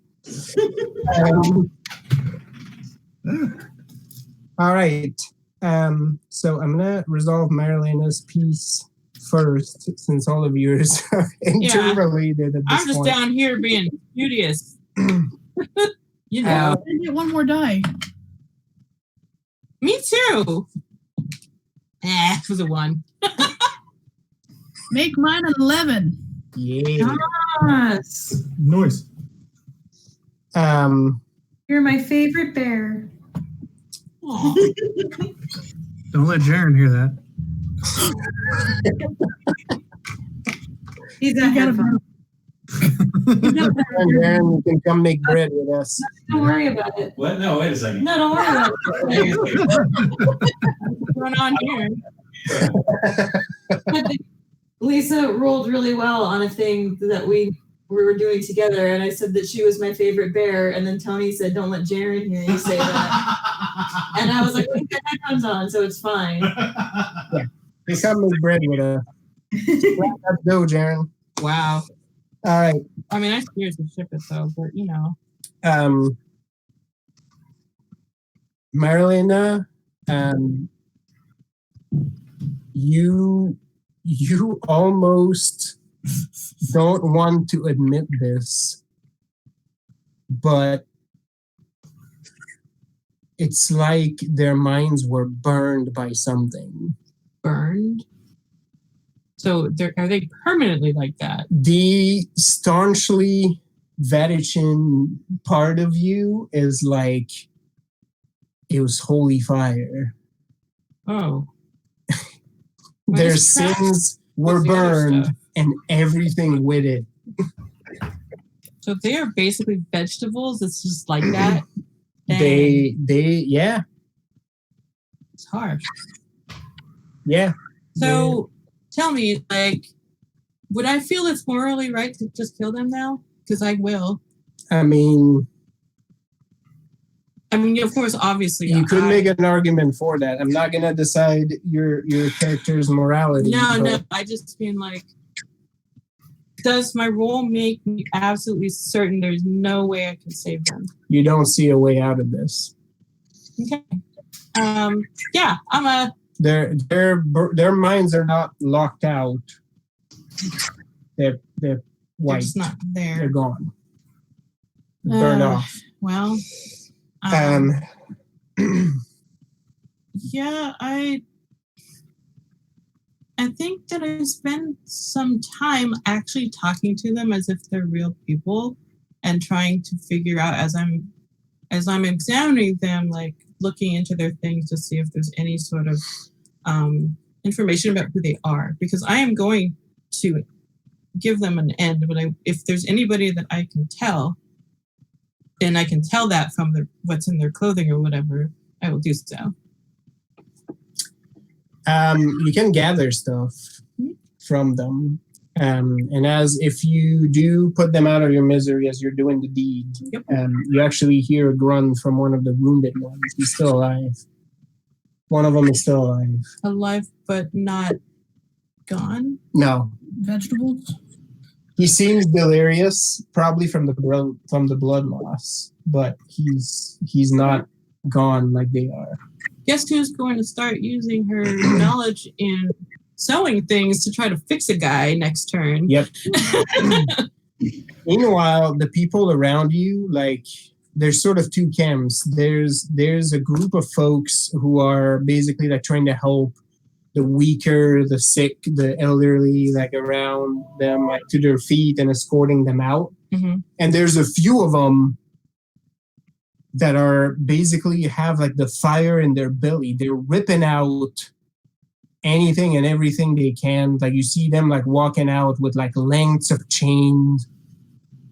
[SPEAKER 2] 90s. All right. So I'm gonna resolve Marilena's piece first, since all of yours are interrelated at this
[SPEAKER 1] I'm just
[SPEAKER 2] point.
[SPEAKER 1] down here being studious. You know.
[SPEAKER 3] I get one more die.
[SPEAKER 1] Me too. It was a 1.
[SPEAKER 3] Make mine an 11.
[SPEAKER 2] Yeah.
[SPEAKER 5] Yes.
[SPEAKER 4] Noise.
[SPEAKER 5] You're my favorite bear.
[SPEAKER 1] Aw.
[SPEAKER 4] Don't let Jaren hear that.
[SPEAKER 5] He's got headphones.
[SPEAKER 2] And then you can come make bread with us.
[SPEAKER 5] Don't worry about it.
[SPEAKER 6] What? No, wait a second.
[SPEAKER 5] No, don't worry about it.
[SPEAKER 1] What's going on here?
[SPEAKER 5] Lisa rolled really well on a thing that we were doing together, and I said that she was my favorite bear, and then Tony said, "Don't let Jaren hear you say that." And I was like, "We've got headphones on, so it's fine."
[SPEAKER 2] You come make bread with us. Let's go, Jaren.
[SPEAKER 1] Wow.
[SPEAKER 2] All right.
[SPEAKER 1] I mean, I seriously ship it though, but you know.
[SPEAKER 2] Marilena, you almost don't want to admit this, but it's like their minds were burned by something.
[SPEAKER 1] Burned? So are they permanently like that?
[SPEAKER 2] The staunchly Vatican part of you is like, it was holy fire.
[SPEAKER 1] Oh.
[SPEAKER 2] Their
[SPEAKER 1] Where's crap?
[SPEAKER 2] sins were
[SPEAKER 1] What's the other
[SPEAKER 2] burned
[SPEAKER 1] stuff?
[SPEAKER 2] and everything with it.
[SPEAKER 1] So they are basically vegetables. It's just like that. Dang,
[SPEAKER 2] Yeah,
[SPEAKER 1] it's harsh.
[SPEAKER 2] yeah.
[SPEAKER 1] So tell me, like, would I feel it's morally right to just kill them now? Because I will.
[SPEAKER 2] I mean,
[SPEAKER 1] Of course, obviously.
[SPEAKER 2] you could make an argument for that. I'm not gonna decide your character's morality.
[SPEAKER 1] No. I just mean like, does my role make me absolutely certain there's no way I can save them?
[SPEAKER 2] You don't see a way out of this.
[SPEAKER 1] Okay. Yeah,
[SPEAKER 2] Their minds are not locked out. They're
[SPEAKER 1] they're
[SPEAKER 2] white.
[SPEAKER 1] just not
[SPEAKER 2] They're
[SPEAKER 1] there.
[SPEAKER 2] gone. Burned off.
[SPEAKER 1] Well, yeah, I think that I spend some time actually talking to them as if they're real people and trying to figure out as I'm examining them, like looking into their things to see if there's any sort of information about who they are, because I am going to give them an end, but if there's anybody that I can tell, and I can tell that from what's in their clothing or whatever, I will do so.
[SPEAKER 2] You can gather stuff from them. And as if you do put them out of your misery as you're doing the deed,
[SPEAKER 1] Yep.
[SPEAKER 2] you actually hear a grunt from one of the wounded ones. He's still alive. One of them is still alive.
[SPEAKER 1] Alive, but not gone.
[SPEAKER 2] No.
[SPEAKER 3] Vegetables?
[SPEAKER 2] He seems delirious, probably from the blood loss, but he's not gone like they are.
[SPEAKER 1] Guess who's going to start using her knowledge in sewing things to try to fix a guy next turn?
[SPEAKER 2] Yep. Meanwhile, the people around you, like, there's sort of two camps. There's a group of folks who are basically like trying to help weaker, the sick, the elderly, like around them, like to their feet and escorting them out.
[SPEAKER 1] Mhm.
[SPEAKER 2] And there's a few of them that are basically have like the fire in their belly. They're ripping out anything and everything they can. Like you see them like walking out with like lengths of chains.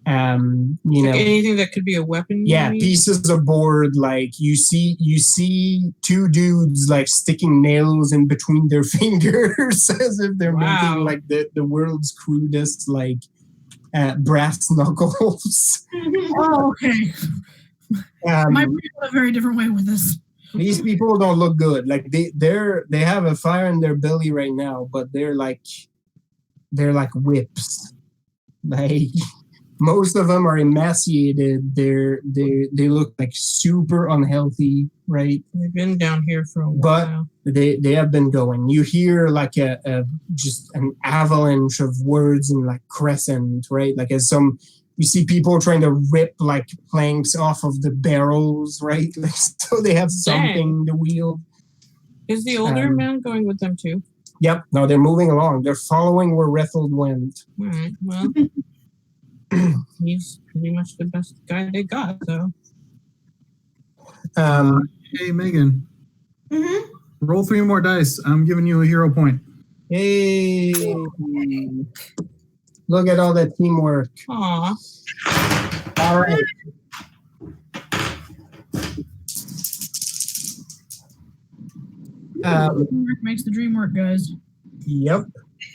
[SPEAKER 2] You
[SPEAKER 1] Like
[SPEAKER 2] know,
[SPEAKER 1] anything that could be a weapon.
[SPEAKER 2] yeah,
[SPEAKER 1] maybe?
[SPEAKER 2] pieces of board. Like you see two dudes like sticking nails in between their fingers as if they're making
[SPEAKER 1] Wow.
[SPEAKER 2] like the world's crudest like brass knuckles.
[SPEAKER 3] Oh, okay. My brain went a very different way with this.
[SPEAKER 2] These people don't look good. Like they have a fire in their belly right now, but they're like whips. Like most of them are emaciated. They look like super unhealthy, right?
[SPEAKER 1] They've been down here for a
[SPEAKER 2] But
[SPEAKER 1] while.
[SPEAKER 2] they have been going. You hear like a just an avalanche of words in like crescent, right? Like as you see people trying to rip like planks off of the barrels, right? Like, so they have something to wield.
[SPEAKER 1] Is the older man going with them too?
[SPEAKER 2] Yep. No, they're moving along. They're following where Rethold went.
[SPEAKER 1] All right. Well, he's pretty much the best guy they got, so.
[SPEAKER 4] Hey, Megan.
[SPEAKER 5] Mhm.
[SPEAKER 4] Roll 3 more dice. I'm giving you a hero point.
[SPEAKER 2] Hey. Look at all that teamwork.
[SPEAKER 1] Aw.
[SPEAKER 2] All right.
[SPEAKER 3] Teamwork makes the dream work, guys.
[SPEAKER 2] Yep.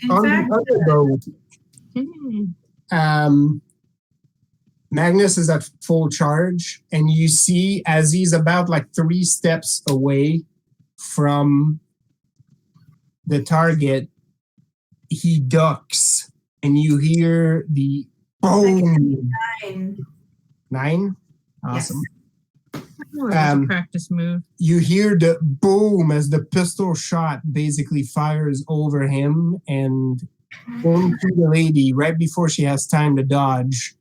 [SPEAKER 5] In
[SPEAKER 2] On
[SPEAKER 5] fact,
[SPEAKER 2] the other boat, Magnus is at full charge, and you see as he's about like 3 steps away from the target, he ducks, and you hear the boom.
[SPEAKER 5] 9.
[SPEAKER 2] 9? Awesome.
[SPEAKER 1] That was a practice move.
[SPEAKER 2] You hear the boom as the pistol shot basically fires over him and into the lady right before she has time to dodge.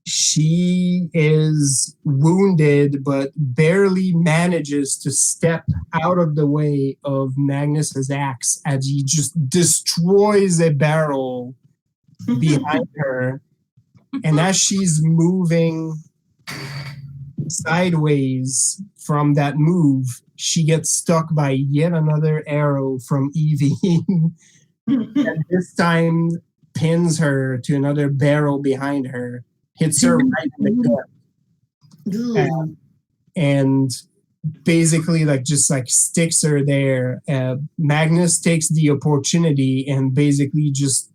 [SPEAKER 2] She is wounded, but barely manages to step out of the way of Magnus's axe as he just destroys a barrel behind her. And as she's moving sideways from that move, she gets stuck by yet another arrow from Evie. And this time pins her to another barrel behind her, hits her right in the gut, and basically just sticks her there. Magnus takes the opportunity and basically just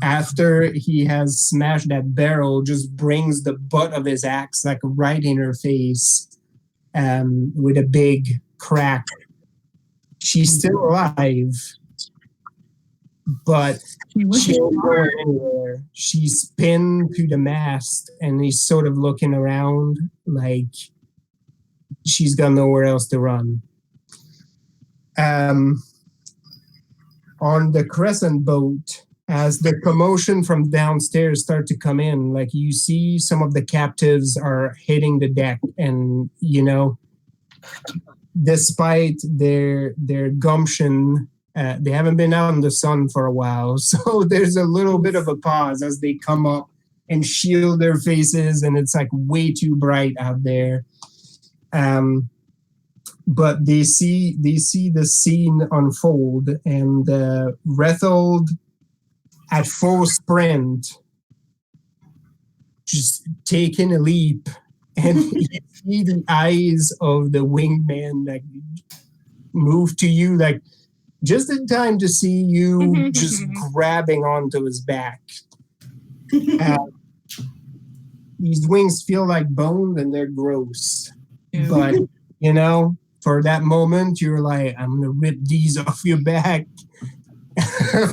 [SPEAKER 2] after he has smashed that barrel, just brings the butt of his axe like right in her face, with a big crack. She's still alive, but she won't go anywhere. She's pinned to the mast, and he's sort of looking around like she's got nowhere else to run. On the Crescent boat, as the commotion from downstairs start to come in, like you see some of the captives are hitting the deck, and despite their gumption, they haven't been out in the sun for a while, so there's a little bit of a pause as they come up and shield their faces, and it's like way too bright out there. But they see the scene unfold, and Rethold at full sprint, just taking a leap, and you see the eyes of the wingman like move to you, like just in time to see you just grabbing onto his back. These wings feel like bone and they're gross, but for that moment, you're like, I'm gonna rip these off your back.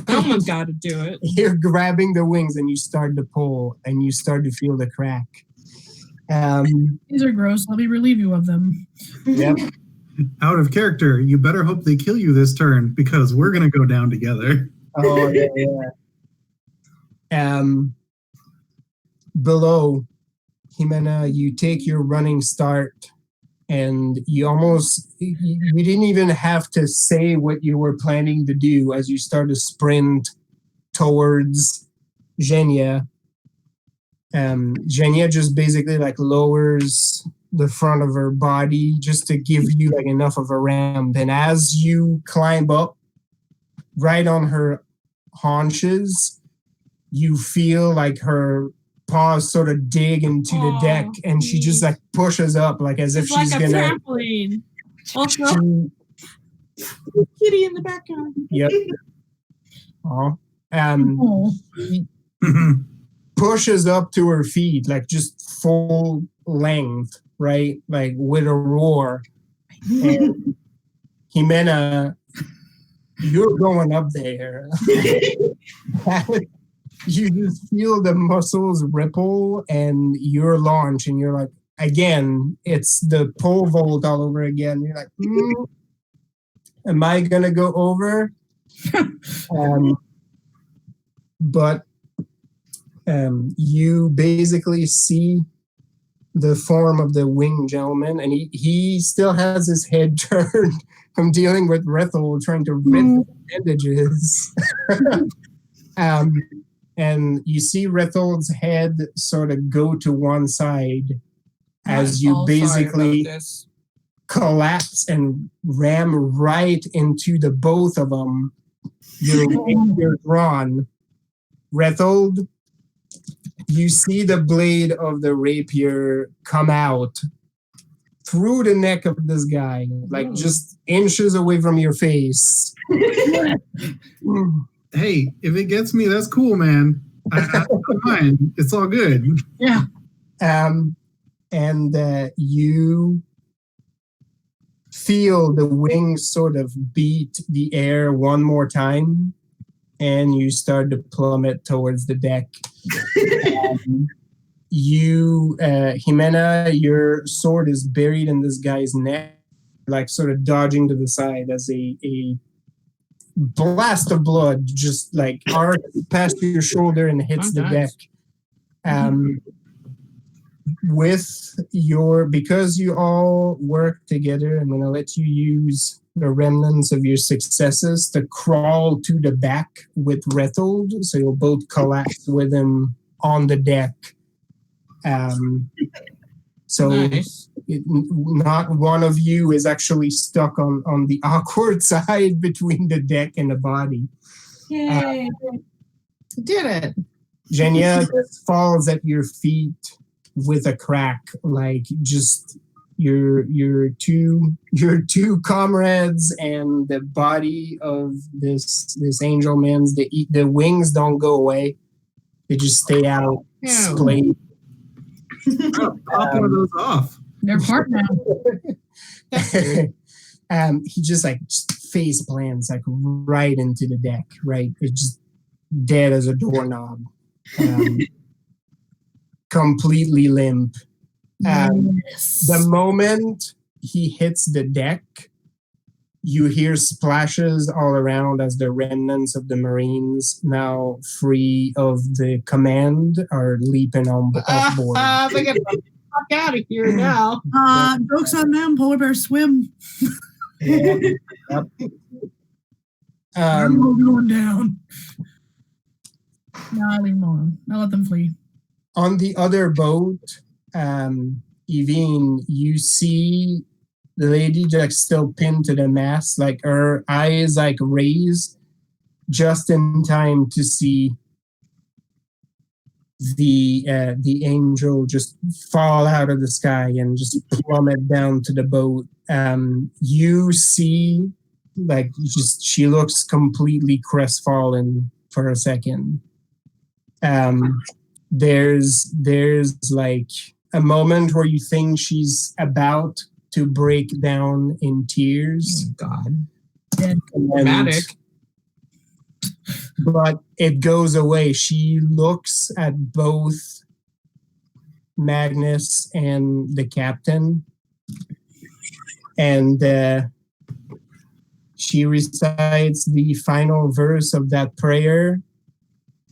[SPEAKER 1] Someone's got to do it.
[SPEAKER 2] You're grabbing the wings and you start to pull, and you start to feel the crack.
[SPEAKER 3] These are gross. Let me relieve you of them.
[SPEAKER 2] Yep.
[SPEAKER 4] Out of character, you better hope they kill you this turn because we're gonna go down together.
[SPEAKER 2] Oh yeah. Below, Jimena, you take your running start and you didn't even have to say what you were planning to do as you start to sprint towards Genya. Genya just basically like lowers the front of her body just to give you like enough of a ramp, and as you climb up right on her haunches, you feel like her paws sort of dig into the deck, and she just like pushes up like as if
[SPEAKER 1] It's
[SPEAKER 2] she's
[SPEAKER 1] like a
[SPEAKER 2] gonna
[SPEAKER 1] trampoline. Also,
[SPEAKER 2] she-
[SPEAKER 1] kitty in the background.
[SPEAKER 2] yep. Aw.
[SPEAKER 3] Oh.
[SPEAKER 2] She pushes up to her feet like just full length, right? Like with a roar. And Jimena, you're going up there. You just feel the muscles ripple and you're launched, and you're like, again, it's the pole vault all over again. You're like, am I gonna go over? But you basically see the form of the winged gentleman, and he still has his head turned from dealing with Rethel trying to rip the bandages. And you see Rethel's head sort of go to one side as you basically collapse and ram right into the both of them. You're drawn. Rethel, you see the blade of the rapier come out through the neck of this guy, like just inches away from your face.
[SPEAKER 4] Hey, if it gets me, that's cool, man. I don't mind. It's all good.
[SPEAKER 3] Yeah.
[SPEAKER 2] And you feel the wings sort of beat the air one more time, and you start to plummet towards the deck. Jimena, your sword is buried in this guy's neck, like sort of dodging to the side as a blast of blood just like arcs past your shoulder and hits the deck. Because you all work together, I'm going to let you use the remnants of your successes to crawl to the back with Rethel, so you'll both collapse with him on the deck. Nice. Not one of you is actually stuck on the awkward side between the deck and the body.
[SPEAKER 1] Yay!
[SPEAKER 2] Did it. Genya just falls at your feet with a crack, like just your two comrades and the body of this angel man's the wings don't go away. They just stay out splayed.
[SPEAKER 4] Pop one of those off.
[SPEAKER 3] They're part now.
[SPEAKER 2] He just like face plants like right into the deck, right? It's just dead as a doorknob. Completely limp. The moment he hits the deck, you hear splashes all around as the remnants of the Marines, now free of the command, are leaping off board.
[SPEAKER 1] They get the fuck out of here now.
[SPEAKER 3] Jokes on them. Polar bears swim.
[SPEAKER 2] Yep.
[SPEAKER 3] They're all going down. Nah, leave them alone. I'll let them flee.
[SPEAKER 2] On the other boat, Evine, you see the lady just still pinned to the mast, like her eyes like raised just in time to see the angel just fall out of the sky and just plummet down to the boat. You see, like, just she looks completely crestfallen for a second. There's like a moment where you think she's about to break down in tears.
[SPEAKER 1] God.
[SPEAKER 2] Dramatic. But it goes away. She looks at both Magnus and the captain, and she recites the final verse of that prayer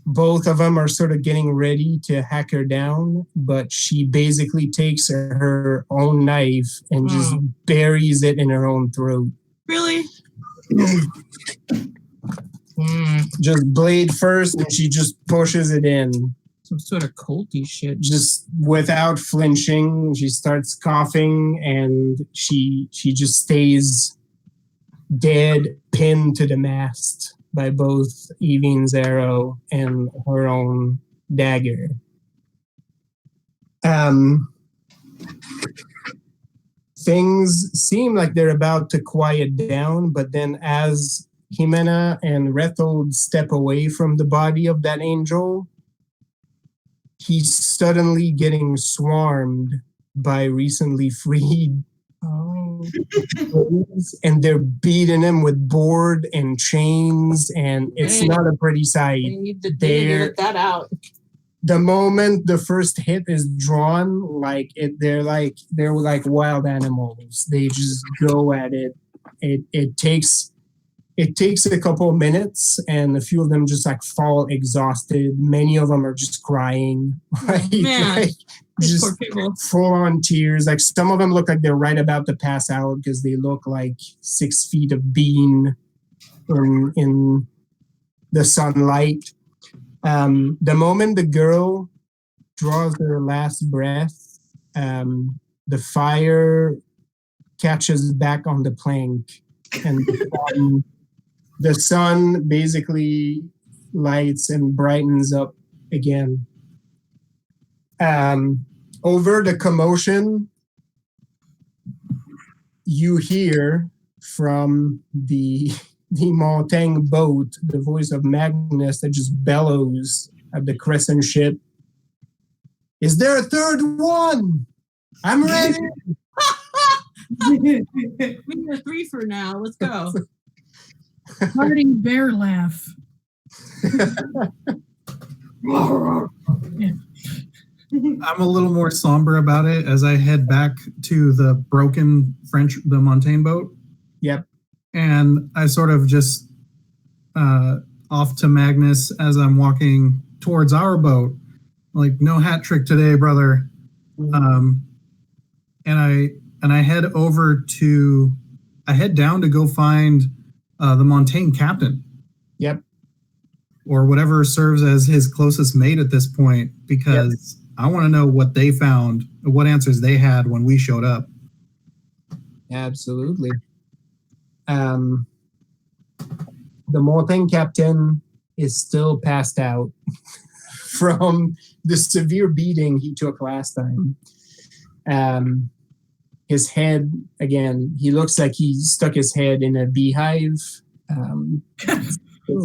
[SPEAKER 2] both of them are sort of getting ready to hack her down, but she basically takes her own knife and just buries it in her own throat.
[SPEAKER 1] Really?
[SPEAKER 2] Just blade first, and she just pushes it in.
[SPEAKER 1] Some sort of culty shit.
[SPEAKER 2] Just without flinching, she starts coughing, and she just stays dead, pinned to the mast by both Evine's arrow and her own dagger. Things seem like they're about to quiet down, but then as Jimena and Rethold step away from the body of that angel, he's suddenly getting swarmed by recently freed and they're beating him with board and chains, and it's not a pretty sight.
[SPEAKER 1] They need to get that out.
[SPEAKER 2] The moment the first hit is drawn, they're like wild animals. They just go at it. It takes a couple of minutes, and a few of them just like fall exhausted. Many of them are just crying,
[SPEAKER 1] Man.
[SPEAKER 2] just
[SPEAKER 1] Poor people.
[SPEAKER 2] full on tears. Like some of them look like they're right about to pass out because they look like 6 feet of beam in the sunlight. The moment the girl draws her last breath, the fire catches back on the plank, and the sun basically lights and brightens up again. Over the commotion, you hear from the Montaigne boat the voice of Magnus that just bellows at the crescent ship. Is there a third one? I'm ready.
[SPEAKER 1] We need a 3 for now. Let's go.
[SPEAKER 3] Farting bear laugh.
[SPEAKER 4] I'm a little more somber about it as I head back to the broken the Montaigne boat.
[SPEAKER 2] Yep.
[SPEAKER 4] And I sort of just off to Magnus as I'm walking towards our boat. Like, no hat trick today, brother. And I head down to go find the Montaigne captain.
[SPEAKER 2] Yep.
[SPEAKER 4] Or whatever serves as his closest mate at this point, because I want to know what they found, what answers they had when we showed up.
[SPEAKER 2] Absolutely. The Montaigne captain is still passed out from the severe beating he took last time. His head, again, he looks like he stuck his head in a beehive. It's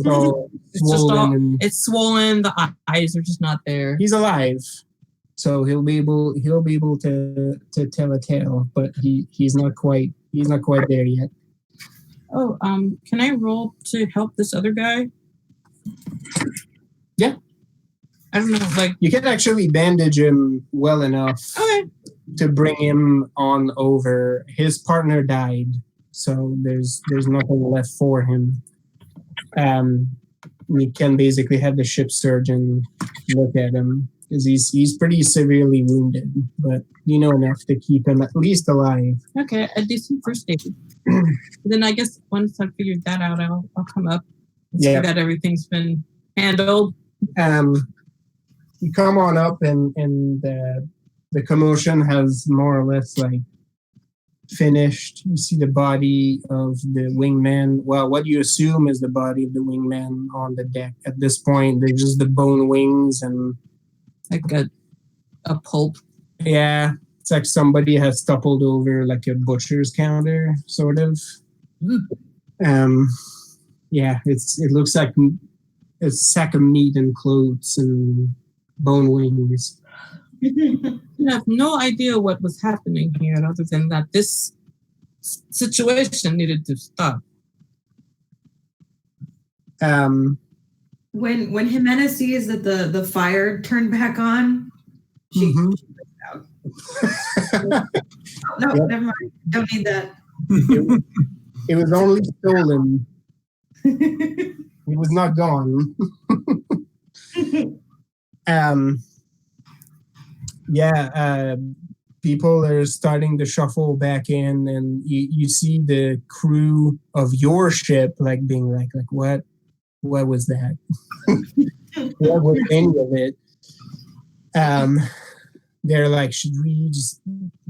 [SPEAKER 2] all swollen.
[SPEAKER 1] It's swollen. The eyes are just not there.
[SPEAKER 2] He's alive, so he'll be able to tell a tale, but he's not quite there yet.
[SPEAKER 1] Oh, can I roll to help this other guy?
[SPEAKER 2] Yeah.
[SPEAKER 1] I don't know, like
[SPEAKER 2] you can actually bandage him well enough to bring him on over. His partner died, so there's nothing left for him. We can basically have the ship surgeon look at him because he's pretty severely wounded, but you know enough to keep him at least alive.
[SPEAKER 1] Okay, a decent first aid. Then I guess once I've figured that out, I'll come up and see that everything's been handled.
[SPEAKER 2] You come on up, and the commotion has more or less like finished. You see the body of the wingman. Well, what you assume is the body of the wingman on the deck. At this point, they're just the bone wings and
[SPEAKER 1] like a pulp.
[SPEAKER 2] Yeah, it's like somebody has toppled over like a butcher's counter, sort of. Yeah, it looks like a sack of meat and clothes and bone wings.
[SPEAKER 1] I have no idea what was happening here other than that this situation needed to stop.
[SPEAKER 5] When Jimena sees that the fire turned back on, she freaks out. No, never mind. Don't need that.
[SPEAKER 2] It was only stolen. It was not gone. People are starting to shuffle back in, and you see the crew of your ship like being like what was that? What was any of it? They're like, should we just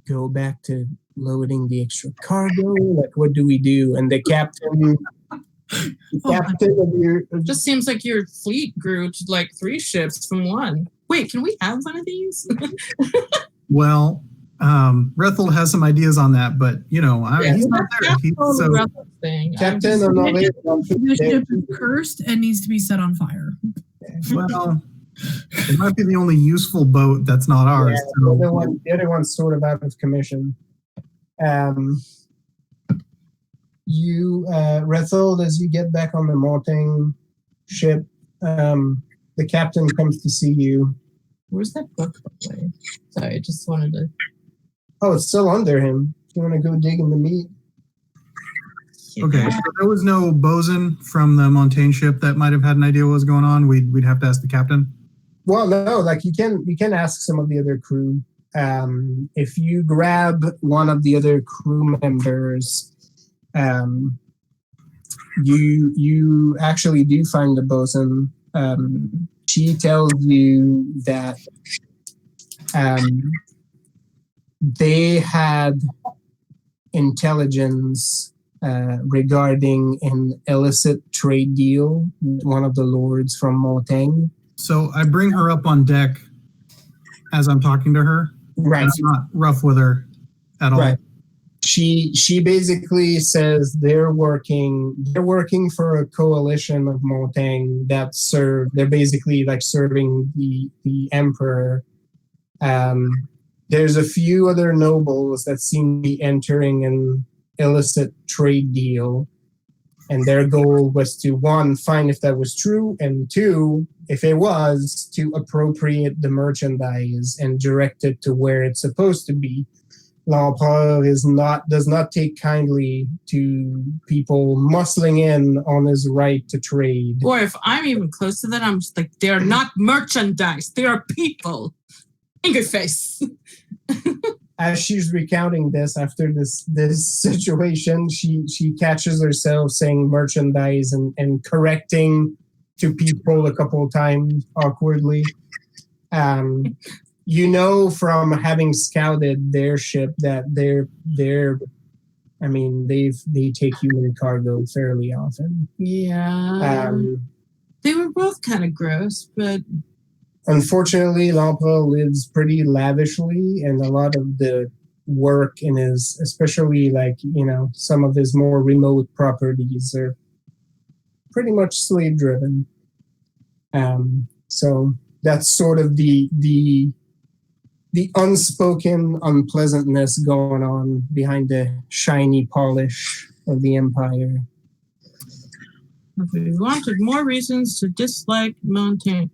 [SPEAKER 2] go back to loading the extra cargo? Like, what do we do? And the captain of your
[SPEAKER 1] Just seems like your fleet grew to like 3 ships from 1. Wait, can we have one of these?
[SPEAKER 4] Well, Rethel has some ideas on that, but he's not there.
[SPEAKER 2] Captain
[SPEAKER 3] The ship is cursed and needs to be set on fire.
[SPEAKER 4] Well, it might be the only useful boat that's not ours.
[SPEAKER 2] Yeah, the other one's sort of out of commission. Rethel, as you get back on the Montaigne ship, the captain comes to see you.
[SPEAKER 1] Where's that book, by the way? Sorry, I just wanted to...
[SPEAKER 2] Oh, it's still under him. If you want to go dig in the meat.
[SPEAKER 4] Okay, so there was no bosun from the Montaigne ship that might have had an idea what was going on. We'd have to ask the captain.
[SPEAKER 2] Well, no, like you can ask some of the other crew. If you grab one of the other crew members, you actually do find the bosun. She tells you that they had intelligence regarding an illicit trade deal with one of the lords from Montaigne.
[SPEAKER 4] So I bring her up on deck as I'm talking to her.
[SPEAKER 2] Right.
[SPEAKER 4] I'm not rough with her at all.
[SPEAKER 2] Right. She basically says they're working for a coalition of Montaigne that they're basically like serving the emperor. There's a few other nobles that seem to be entering an illicit trade deal, and their goal was to, 1, find if that was true, and 2, if it was, to appropriate the merchandise and direct it to where it's supposed to be. L'Empereur does not take kindly to people muscling in on his right to trade.
[SPEAKER 1] Or if I'm even close to that, I'm just like, they're not merchandise, they are people. In your face.
[SPEAKER 2] As she's recounting this, after this situation, she catches herself saying merchandise and correcting to people a couple of times awkwardly. From having scouted their ship that they take human cargo fairly often.
[SPEAKER 1] Yeah. They were both kind of gross, but
[SPEAKER 2] unfortunately, L'Empereur lives pretty lavishly, and a lot of the work in his, especially some of his more remote properties are pretty much slave driven. So that's sort of the unspoken unpleasantness going on behind the shiny polish of the empire.
[SPEAKER 1] If we wanted more reasons to dislike Montaigne,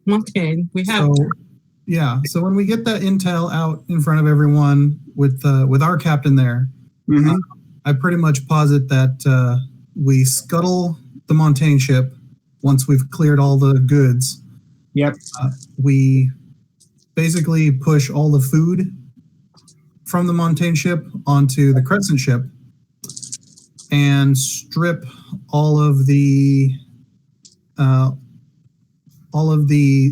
[SPEAKER 1] we have.
[SPEAKER 4] So when we get that intel out in front of everyone with our captain there, I pretty much posit that we scuttle the Montaigne ship once we've cleared all the goods.
[SPEAKER 2] Yep.
[SPEAKER 4] We basically push all the food from the Montaigne ship onto the Crescent ship and strip all of the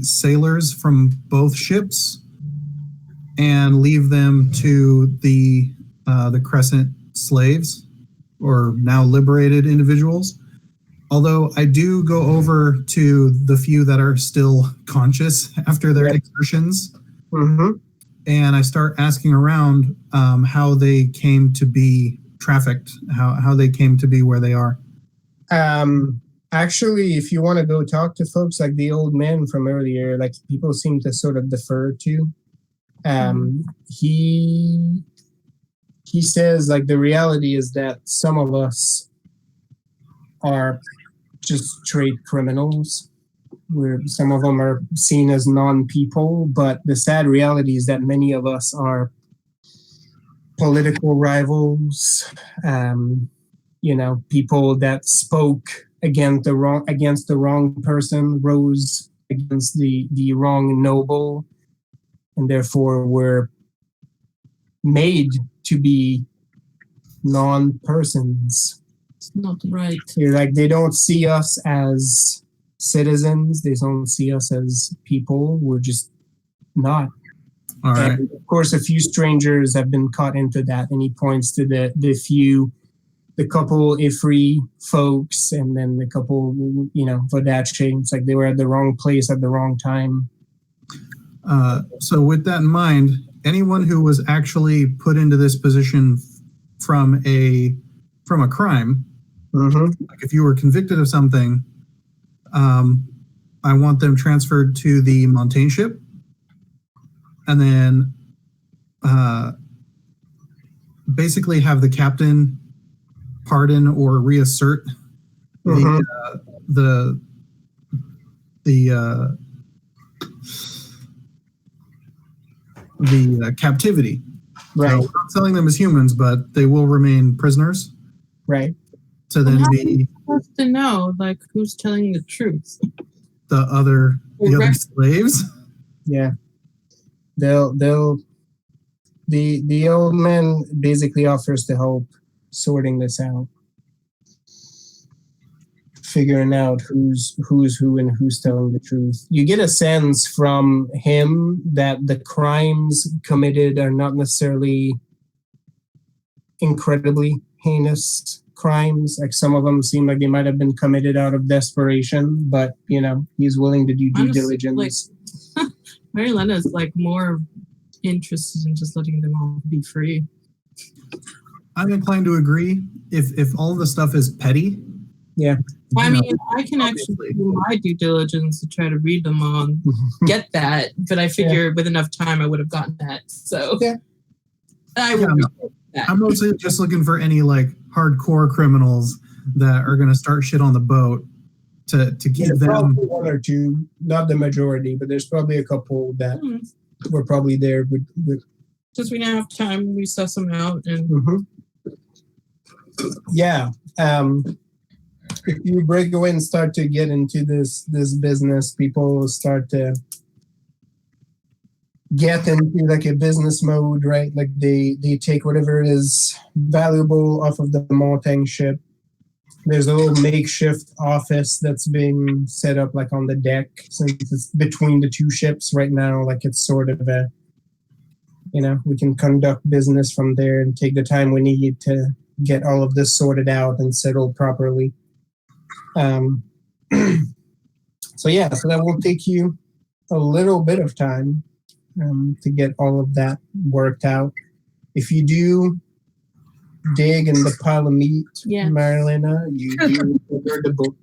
[SPEAKER 4] sailors from both ships and leave them to the Crescent slaves, or now liberated individuals. Although I do go over to the few that are still conscious after their exertions, and I start asking around how they came to be trafficked, how they came to be where they are.
[SPEAKER 2] Actually, if you want to go talk to folks like the old man from earlier, like people seem to sort of defer to, he says like the reality is that some of us are just straight criminals, where some of them are seen as non-people, but the sad reality is that many of us are political rivals, people that spoke against the wrong person, rose against the wrong noble, and therefore were made to be non-persons.
[SPEAKER 1] It's not right.
[SPEAKER 2] Like they don't see us as citizens. They don't see us as people. We're just not.
[SPEAKER 4] All right.
[SPEAKER 2] And of course, a few strangers have been caught into that, and he points to the couple Ifri folks, and then the couple, Vodache. It's like they were at the wrong place at the wrong time.
[SPEAKER 4] So with that in mind, anyone who was actually put into this position from a crime, like if you were convicted of something, I want them transferred to the Montaigne ship, and then basically have the captain pardon or reassert the captivity.
[SPEAKER 2] Right.
[SPEAKER 4] So we're not selling them as humans, but they will remain prisoners.
[SPEAKER 2] Right.
[SPEAKER 4] To then
[SPEAKER 1] How
[SPEAKER 4] be
[SPEAKER 1] supposed to know like who's telling the truth.
[SPEAKER 4] the other slaves.
[SPEAKER 2] Yeah. The old man basically offers to help sorting this out, figuring out who's who and who's telling the truth. You get a sense from him that the crimes committed are not necessarily incredibly heinous crimes. Like some of them seem like they might have been committed out of desperation, but he's willing to do due diligence.
[SPEAKER 1] Like, Mary Lena's like more interested in just letting them all be free.
[SPEAKER 4] I'm inclined to agree. If all the stuff is petty,
[SPEAKER 2] yeah.
[SPEAKER 1] I mean, I can actually do my due diligence to try to read them all and get that, but I figure with enough time I would have gotten that. So
[SPEAKER 4] I'm mostly just looking for any like hardcore criminals that are going to start shit on the boat to keep them.
[SPEAKER 2] Probably one or two, not the majority, but there's probably a couple that were probably there with
[SPEAKER 1] just we now have time, we suss them out and
[SPEAKER 2] if you break away and start to get into this business, people will start to get into like a business mode, right? Like they take whatever is valuable off of the Montaigne ship. There's a little makeshift office that's being set up like on the deck, since it's between the two ships right now. Like it's sort of a, we can conduct business from there and take the time we need to get all of this sorted out and settled properly. So that will take you a little bit of time to get all of that worked out. If you do dig in the pile of meat, Marilena, you do order the book.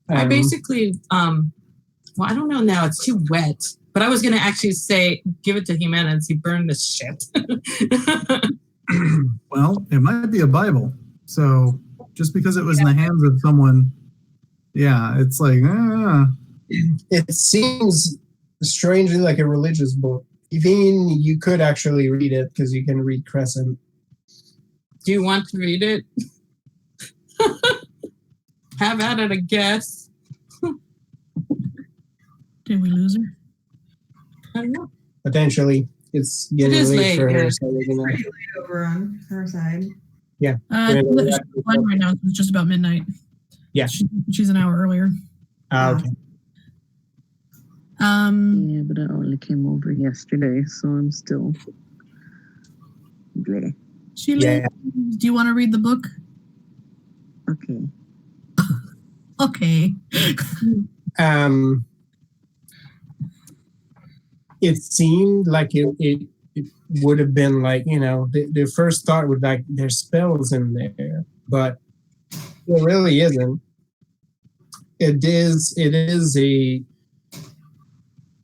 [SPEAKER 1] I basically, I don't know now, it's too wet, but I was going to actually say, give it to Jimenez, he burned the shit.
[SPEAKER 4] Well, it might be a Bible. So just because it was in the hands of someone, it's like,
[SPEAKER 2] It seems strangely like a religious book. Even you could actually read it because you can read Crescent.
[SPEAKER 1] Do you want to read it? Have at it, I guess.
[SPEAKER 3] Did we lose her?
[SPEAKER 1] I don't know.
[SPEAKER 2] Potentially. It's getting late for her. So
[SPEAKER 5] Pretty late over on her side.
[SPEAKER 2] Yeah.
[SPEAKER 3] She's flying right now. It's just about midnight.
[SPEAKER 2] Yeah.
[SPEAKER 3] She's an hour earlier.
[SPEAKER 2] Okay.
[SPEAKER 8] Yeah, but I only came over yesterday, so I'm still bleh.
[SPEAKER 3] Sheila, do you want to read the book?
[SPEAKER 8] Okay.
[SPEAKER 3] Okay.
[SPEAKER 2] It seemed like it would have been like, the first thought would like there's spells in there, but it really isn't.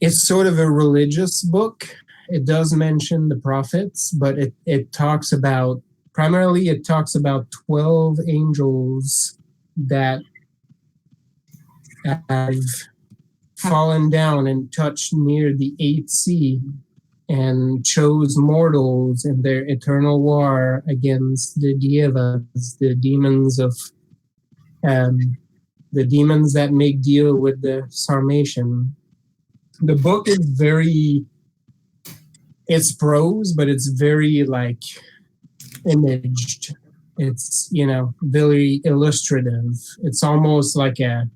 [SPEAKER 2] It's sort of a religious book. It does mention the prophets, but it talks about 12 angels that have fallen down and touched near the 8th sea and chose mortals in their eternal war against the Dievas, the demons of the demons that make deal with the Sarmatian. The book is it's prose, but it's very like imaged. It's very illustrative. It's almost like a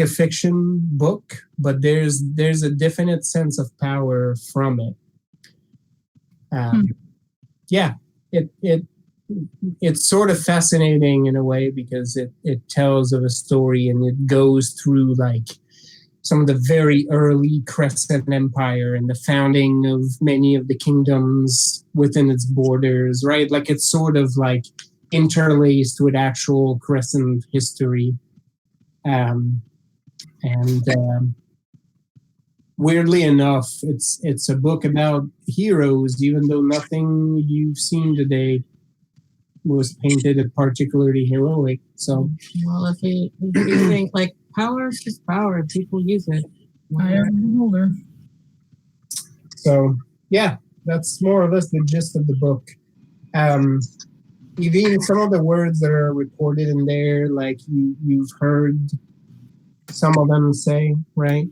[SPEAKER 2] fiction book, but there's a definite sense of power from it. Yeah, it's sort of fascinating in a way because it tells of a story and it goes through like some of the very early Crescent Empire and the founding of many of the kingdoms within its borders, right? Like it's sort of like interlaced with actual Crescent history. Weirdly enough, it's a book about heroes, even though nothing you've seen today was painted as particularly heroic. So,
[SPEAKER 1] well, if you think like power is just power, people use it.
[SPEAKER 3] Older.
[SPEAKER 2] So yeah, that's more or less the gist of the book. Even some of the words that are recorded in there, like you've heard some of them say, right?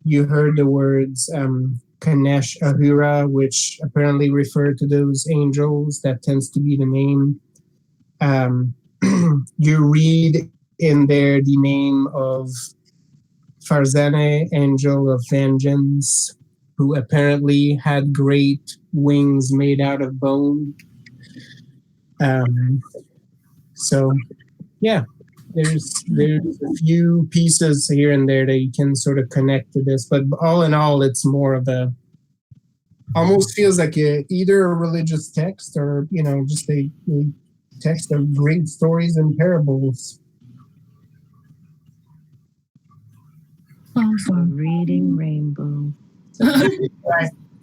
[SPEAKER 2] You heard the words Kanesh Ahura, which apparently refer to those angels. That tends to be the name. You read in there the name of Farzane, angel of vengeance, who apparently had great wings made out of bone. So, yeah, there's a few pieces here and there that you can sort of connect to this, but all in all, it's more of almost feels like either a religious text or just a text of great stories and parables.
[SPEAKER 8] Reading rainbow.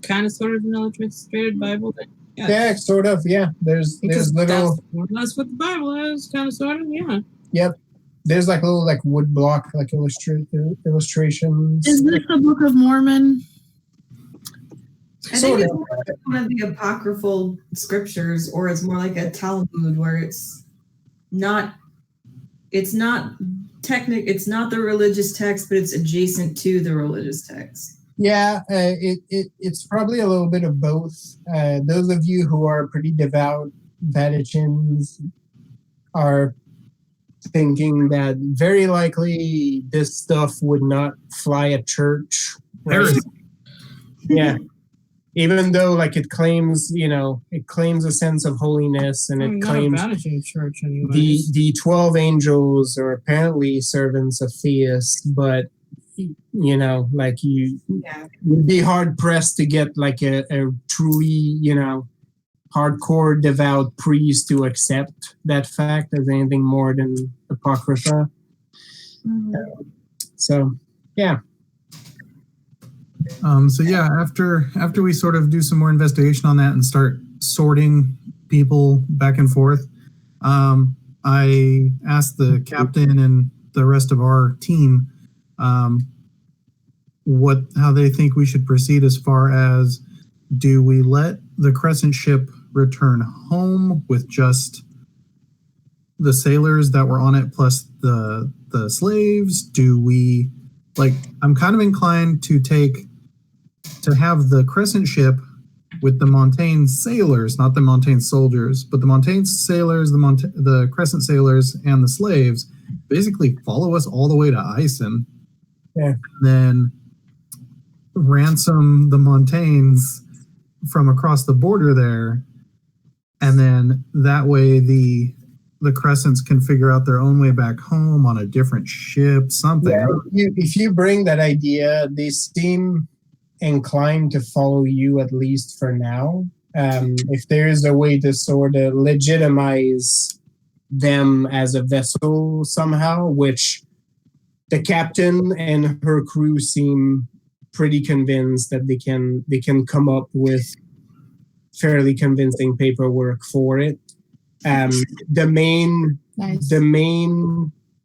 [SPEAKER 1] Kind of sort of an illustrated Bible. But
[SPEAKER 2] yeah, sort of. Yeah, there's little.
[SPEAKER 1] That's what the Bible is, kind of sort of. Yeah.
[SPEAKER 2] Yep. There's like little like wood block like illustrations.
[SPEAKER 3] Is this the Book of Mormon?
[SPEAKER 5] I think it's more like one of the apocryphal scriptures, or it's more like a Talmud where it's not the religious text, but it's adjacent to the religious text.
[SPEAKER 2] Yeah, it's probably a little bit of both. Those of you who are pretty devout Vatichans are thinking that very likely this stuff would not fly at church. Right? Yeah. Even though like it claims a sense of holiness and it claims
[SPEAKER 1] church
[SPEAKER 2] the 12 angels are apparently servants of theists, but like you'd be hard pressed to get like a truly hardcore devout priest to accept that fact as anything more than apocrypha. So yeah.
[SPEAKER 4] So yeah, after we sort of do some more investigation on that and start sorting people back and forth, I asked the captain and the rest of our team how they think we should proceed as far as, do we let the Crescent ship return home with just the sailors that were on it plus the slaves? Do we I'm kind of inclined to have the Crescent ship with the Montaigne sailors, not the Montaigne soldiers, but the Montaigne sailors, the Crescent sailors, and the slaves basically follow us all the way to Ison.
[SPEAKER 2] Yeah.
[SPEAKER 4] Then ransom the Montaignes from across the border there, and then that way the Crescents can figure out their own way back home on a different ship, something.
[SPEAKER 2] Yeah, if you bring that idea, they seem inclined to follow you, at least for now. If there is a way to sort of legitimize them as a vessel somehow, which the captain and her crew seem pretty convinced that they can come up with fairly convincing paperwork for it. The main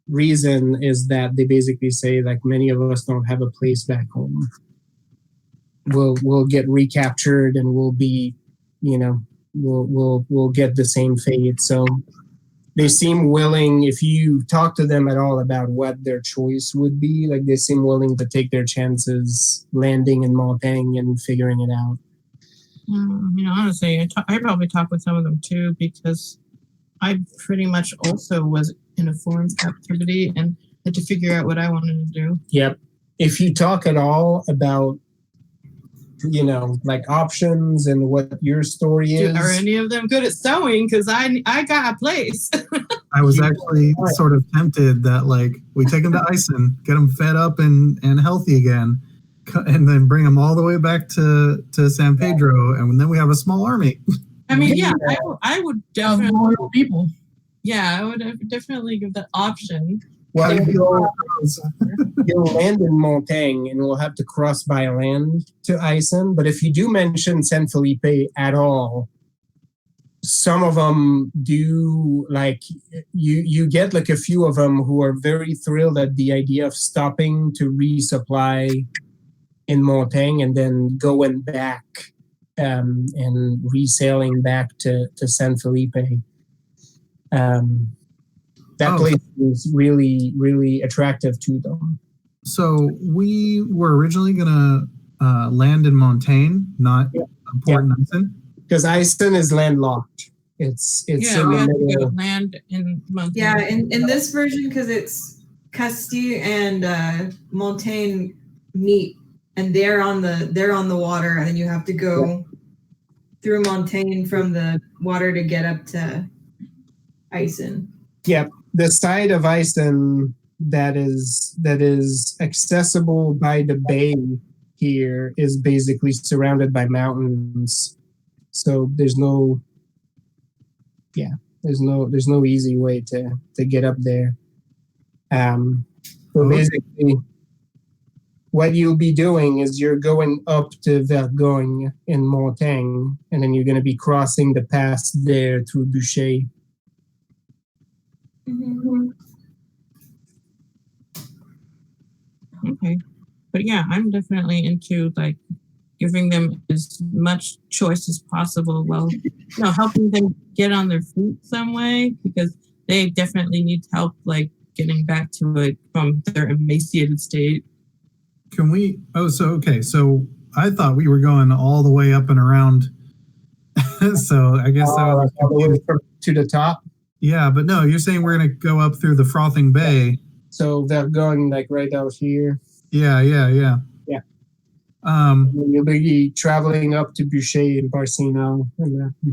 [SPEAKER 2] reason is that they basically say like many of us don't have a place back home. We'll get recaptured and we'll be, we'll get the same fate. So they seem willing. If you talk to them at all about what their choice would be, like they seem willing to take their chances landing in Montaigne and figuring it out.
[SPEAKER 1] Honestly, I probably talk with some of them too because I pretty much also was in a foreign captivity and had to figure out what I wanted to do.
[SPEAKER 2] Yep. If you talk at all about, like options and what your story is.
[SPEAKER 1] Are any of them good at sewing? Because I got a place.
[SPEAKER 4] I was actually sort of tempted that like we take them to Ison, get them fed up and healthy again, and then bring them all the way back to San Pedro, and then we have a small army.
[SPEAKER 1] I mean, yeah, I would definitely.
[SPEAKER 3] Loyal people.
[SPEAKER 1] Yeah, I would definitely give that option.
[SPEAKER 2] Well, you'll land in Montaigne and we'll have to cross by land to Ison. But if you do mention San Felipe at all, some of them do, like, you get like a few of them who are very thrilled at the idea of stopping to resupply in Montaigne and then going back and resailing back to San Felipe. That place is really, really attractive to them.
[SPEAKER 4] So we were originally going to land in Montaigne, not Port Ison.
[SPEAKER 2] Because Ison is landlocked. It's in the middle.
[SPEAKER 1] Land in Montaigne.
[SPEAKER 5] Yeah, in this version, because it's Castille and Montaigne meet, and they're on the water, and then you have to go through Montaigne from the water to get up to Ison.
[SPEAKER 2] Yep. The side of Ison that is accessible by the bay here is basically surrounded by mountains. So there's no easy way to get up there. So basically what you'll be doing is you're going up to Vergogne in Montaigne, and then you're going to be crossing the pass there through Boucher.
[SPEAKER 5] Mm-hmm.
[SPEAKER 1] Okay, but yeah, I'm definitely into like giving them as much choice as possible while helping them get on their feet some way, because they definitely need help like getting back to it from their emaciated state.
[SPEAKER 4] Can we? So I thought we were going all the way up and around. So I guess that was
[SPEAKER 2] all the way to the top.
[SPEAKER 4] Yeah, but no, you're saying we're going to go up through the Frothing Bay.
[SPEAKER 2] So they're going like right out here.
[SPEAKER 4] Yeah.
[SPEAKER 2] You'll be traveling up to Boucher and Barcino,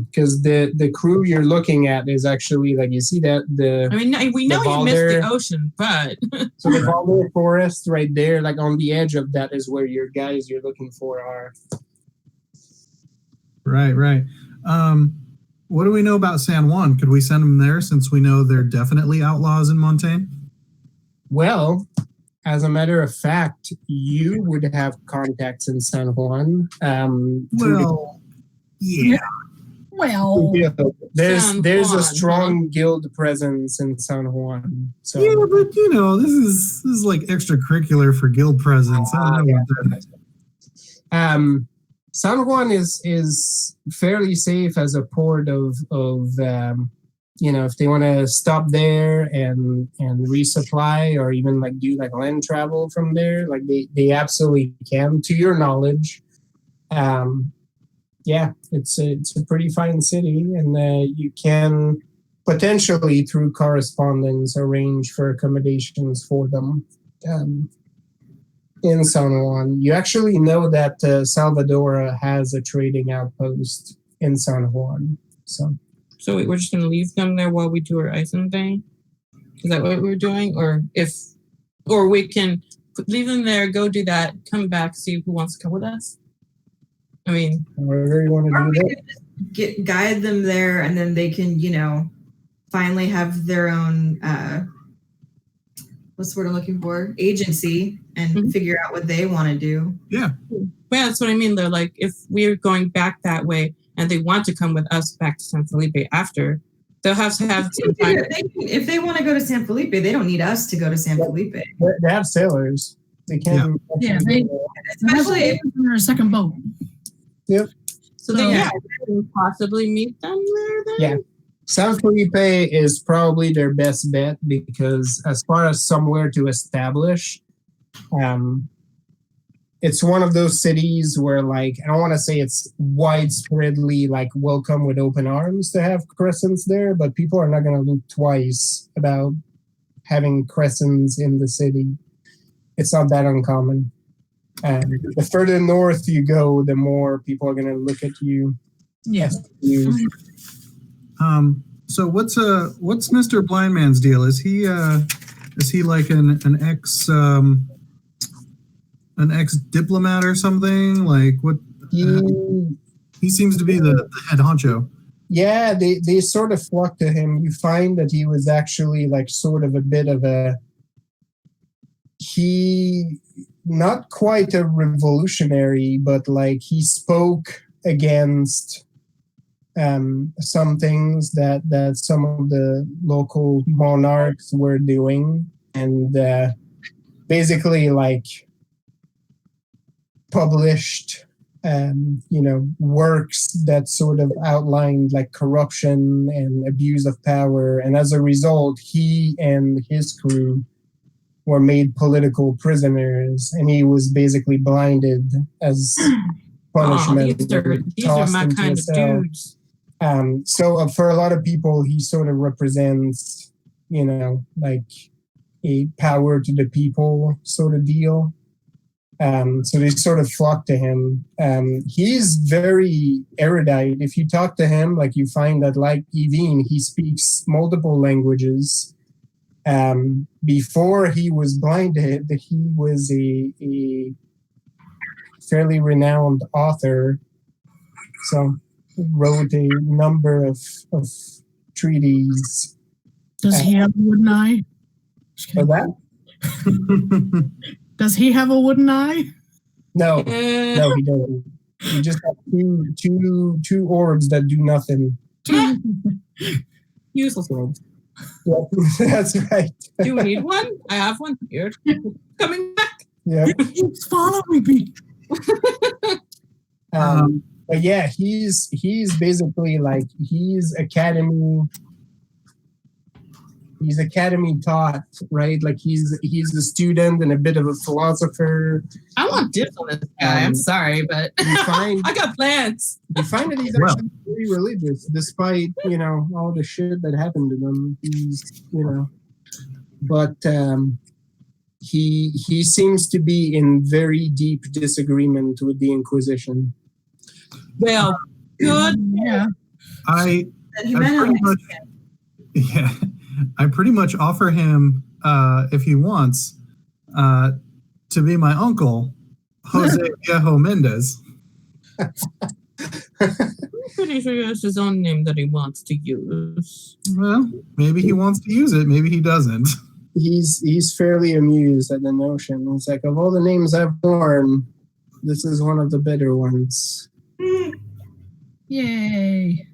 [SPEAKER 2] because the crew you're looking at is actually like, you see that
[SPEAKER 1] we know you missed the ocean, but
[SPEAKER 2] so the Valder Forest right there, like on the edge of that, is where your guys you're looking for are.
[SPEAKER 4] Right. What do we know about San Juan? Could we send them there since we know they're definitely outlaws in Montaigne?
[SPEAKER 2] Well, as a matter of fact, you would have contacts in San Juan. There's a strong guild presence in San Juan. So.
[SPEAKER 4] Yeah, but this is like extracurricular for guild presence. I don't know what that is.
[SPEAKER 2] San Juan is fairly safe as a port of if they want to stop there and resupply, or even like do like land travel from there, like they absolutely can, to your knowledge. It's a pretty fine city, and you can potentially through correspondence arrange for accommodations for them. In San Juan, you actually know that Salvador has a trading outpost in San Juan. So
[SPEAKER 1] we're just going to leave them there while we do our Ison thing? Is that what we're doing? Or we can leave them there, go do that, come back, see who wants to come with us? I mean,
[SPEAKER 2] whatever you want to do there.
[SPEAKER 5] Guide them there, and then they can, finally have their own, what's the word I'm looking for? Agency, and figure out what they want to do.
[SPEAKER 4] Yeah.
[SPEAKER 1] Yeah, that's what I mean. They're like, if we're going back that way and they want to come with us back to San Felipe after, they'll have to have some time.
[SPEAKER 5] If they want to go to San Felipe, they don't need us to go to San Felipe.
[SPEAKER 2] They have sailors. They can.
[SPEAKER 3] Yeah, especially if they're a second boat.
[SPEAKER 2] Yep.
[SPEAKER 1] So they can possibly meet them there then?
[SPEAKER 2] Yeah. San Felipe is probably their best bet because as far as somewhere to establish, it's one of those cities where, like, I don't want to say it's widespreadly like welcome with open arms to have crescents there, but people are not going to look twice about having crescents in the city. It's not that uncommon. The further north you go, the more people are going to look at you.
[SPEAKER 3] Yeah.
[SPEAKER 4] So what's Mr. Blind Man's deal? Is he like an ex diplomat or something? Like what? He seems to be the head honcho.
[SPEAKER 2] Yeah, they sort of flock to him. You find that he was actually like sort of a bit of not quite a revolutionary, but like he spoke against some things that some of the local monarchs were doing, and basically like published works that sort of outlined like corruption and abuse of power, and as a result he and his crew were made political prisoners, and he was basically blinded as punishment.
[SPEAKER 1] These are my kind of dudes.
[SPEAKER 2] So for a lot of people, he sort of represents, like a power to the people sort of deal. So they sort of flock to him. He's very erudite. If you talk to him, like you find that, like Evine, he speaks multiple languages. Before he was blinded, he was a fairly renowned author. So wrote a number of treaties.
[SPEAKER 3] Does he have a wooden eye?
[SPEAKER 2] For that?
[SPEAKER 3] Does he have a wooden eye?
[SPEAKER 2] No, he doesn't. He just has two orbs that do nothing.
[SPEAKER 1] Useless orbs.
[SPEAKER 2] Yeah, that's right.
[SPEAKER 1] Do we need one? I have one here. Coming back.
[SPEAKER 2] Yeah.
[SPEAKER 3] He's following me.
[SPEAKER 2] But yeah, he's basically like he's academy taught, right? Like he's a student and a bit of a philosopher.
[SPEAKER 1] I want dibs on this guy. I'm sorry, but I got plans.
[SPEAKER 2] You find that he's actually very religious, despite all the shit that happened to him. He's but he seems to be in very deep disagreement with the Inquisition.
[SPEAKER 1] Well, good.
[SPEAKER 3] Yeah.
[SPEAKER 4] I pretty much offer him, if he wants, to be my uncle, Jose Viejo Mendez.
[SPEAKER 1] I'm pretty sure it's his own name that he wants to use.
[SPEAKER 4] Well, maybe he wants to use it. Maybe he doesn't.
[SPEAKER 2] He's fairly amused at the notion. It's like, of all the names I've borne, this is one of the better ones.
[SPEAKER 3] Yay.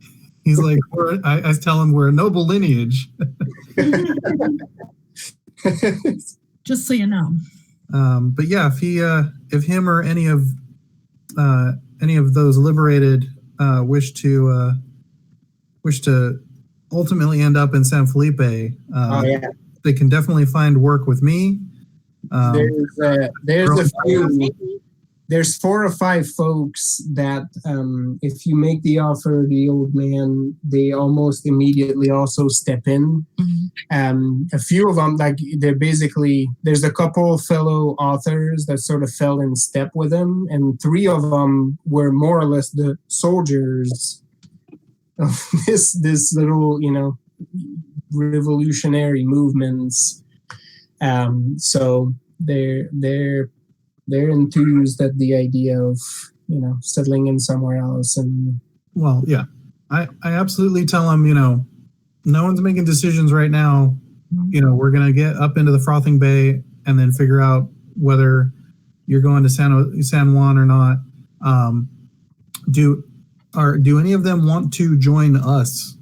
[SPEAKER 4] He's like, I tell him we're a noble lineage.
[SPEAKER 3] Just so you know.
[SPEAKER 4] But yeah, if him or any of those liberated wish to ultimately end up in San Felipe, they can definitely find work with me. There's
[SPEAKER 2] 4 or 5 folks that if you make the offer to the old man, they almost immediately also step in. A few of them, like there's a couple fellow authors that sort of fell in step with him, and 3 of them were more or less the soldiers of this little revolutionary movements. So they're enthused at the idea of settling in somewhere else. And
[SPEAKER 4] well, yeah, I absolutely tell them no one's making decisions right now. We're gonna get up into the Frothing Bay and then figure out whether you're going to San Juan or not. Do any of them want to join us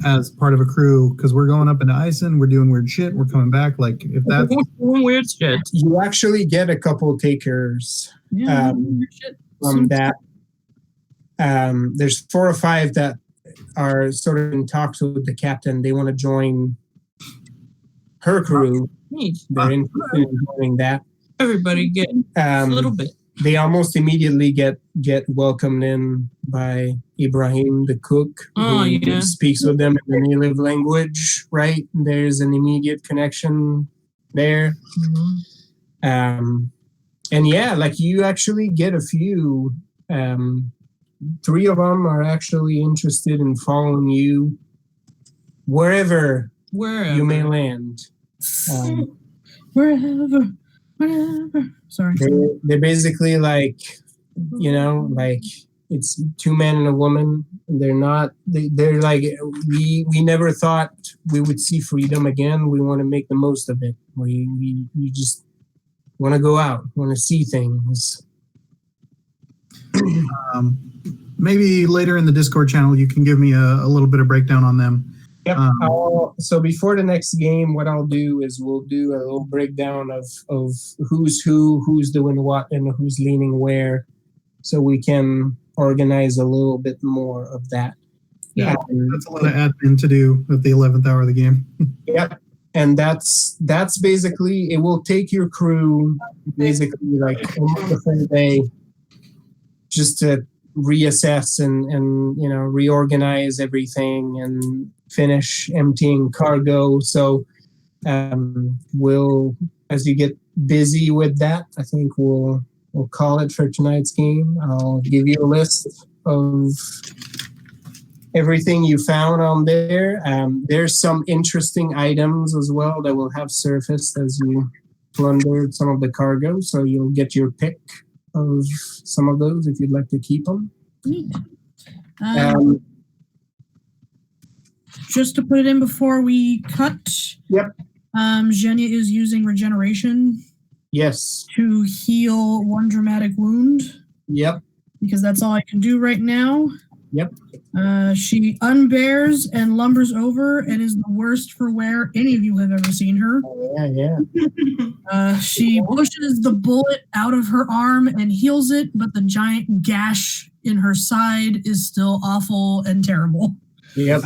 [SPEAKER 4] as part of a crew? Because we're going up into Ison, we're doing weird shit, we're coming back. Like, if that's
[SPEAKER 1] doing weird shit,
[SPEAKER 2] you actually get a couple takers from that. There's 4 or 5 that are sort of in talks with the captain. They want to join her crew.
[SPEAKER 1] Neat.
[SPEAKER 2] They're interested in doing that.
[SPEAKER 1] Everybody get a little bit.
[SPEAKER 2] They almost immediately get welcomed in by Ibrahim, the cook, who speaks with them in the native language. Right, there's an immediate connection there. And yeah, like you actually get a few. 3 of them are actually interested in following you wherever you may land.
[SPEAKER 3] Wherever. Sorry.
[SPEAKER 2] They're basically like, like it's 2 men and a woman. They're like, we never thought we would see freedom again. We want to make the most of it. We just want to go out, want to see things.
[SPEAKER 4] Maybe later in the Discord channel, you can give me a little bit of breakdown on them.
[SPEAKER 2] Yep. So before the next game, what I'll do is we'll do a little breakdown of who's who's doing what, and who's leaning where, so we can organize a little bit more of that.
[SPEAKER 4] Yeah, that's a lot of admin to do at the 11th hour of the game.
[SPEAKER 2] Yep. And that's basically, it will take your crew basically like almost the full day just to reassess and reorganize everything and finish emptying cargo. So we'll, as you get busy with that, I think we'll call it for tonight's game. I'll give you a list of everything you found on there. There's some interesting items as well that will have surfaced as you plundered some of the cargo, so you'll get your pick of some of those if you'd like to keep them.
[SPEAKER 3] Just to put it in before we cut.
[SPEAKER 2] Yep.
[SPEAKER 3] Zhenya is using regeneration.
[SPEAKER 2] Yes.
[SPEAKER 3] To heal 1 dramatic wound.
[SPEAKER 2] Yep.
[SPEAKER 3] Because that's all I can do right now.
[SPEAKER 2] Yep.
[SPEAKER 3] She unbears and lumbers over and is the worst for wear any of you have ever seen her.
[SPEAKER 2] Oh, yeah.
[SPEAKER 3] She pushes the bullet out of her arm and heals it, but the giant gash in her side is still awful and terrible.
[SPEAKER 2] Yep.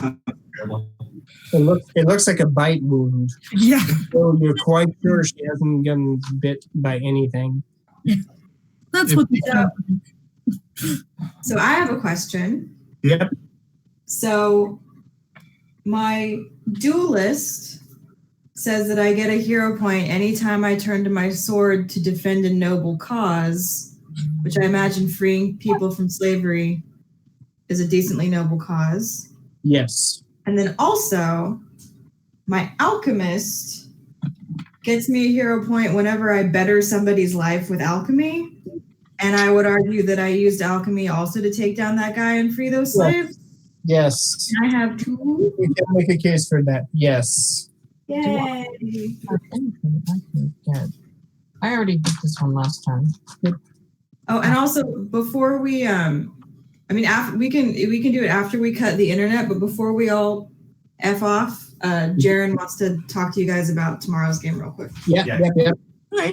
[SPEAKER 2] It looks like a bite wound.
[SPEAKER 3] Yeah.
[SPEAKER 2] So you're quite sure she hasn't gotten bit by anything.
[SPEAKER 3] Yeah. That's what they do.
[SPEAKER 5] So I have a question.
[SPEAKER 2] Yep.
[SPEAKER 5] So my duelist says that I get a hero point anytime I turn to my sword to defend a noble cause, which I imagine freeing people from slavery is a decently noble cause.
[SPEAKER 2] Yes.
[SPEAKER 5] And then also, my alchemist gets me a hero point whenever I better somebody's life with alchemy. And I would argue that I used alchemy also to take down that guy and free those slaves.
[SPEAKER 2] Yes.
[SPEAKER 5] I have 2.
[SPEAKER 2] You can make a case for that. Yes.
[SPEAKER 5] Yay.
[SPEAKER 1] I already did this one last time.
[SPEAKER 5] Oh, and also before we after we can do it after we cut the internet, but before we all F off, Jaren wants to talk to you guys about tomorrow's game real quick.
[SPEAKER 2] Yeah.
[SPEAKER 6] I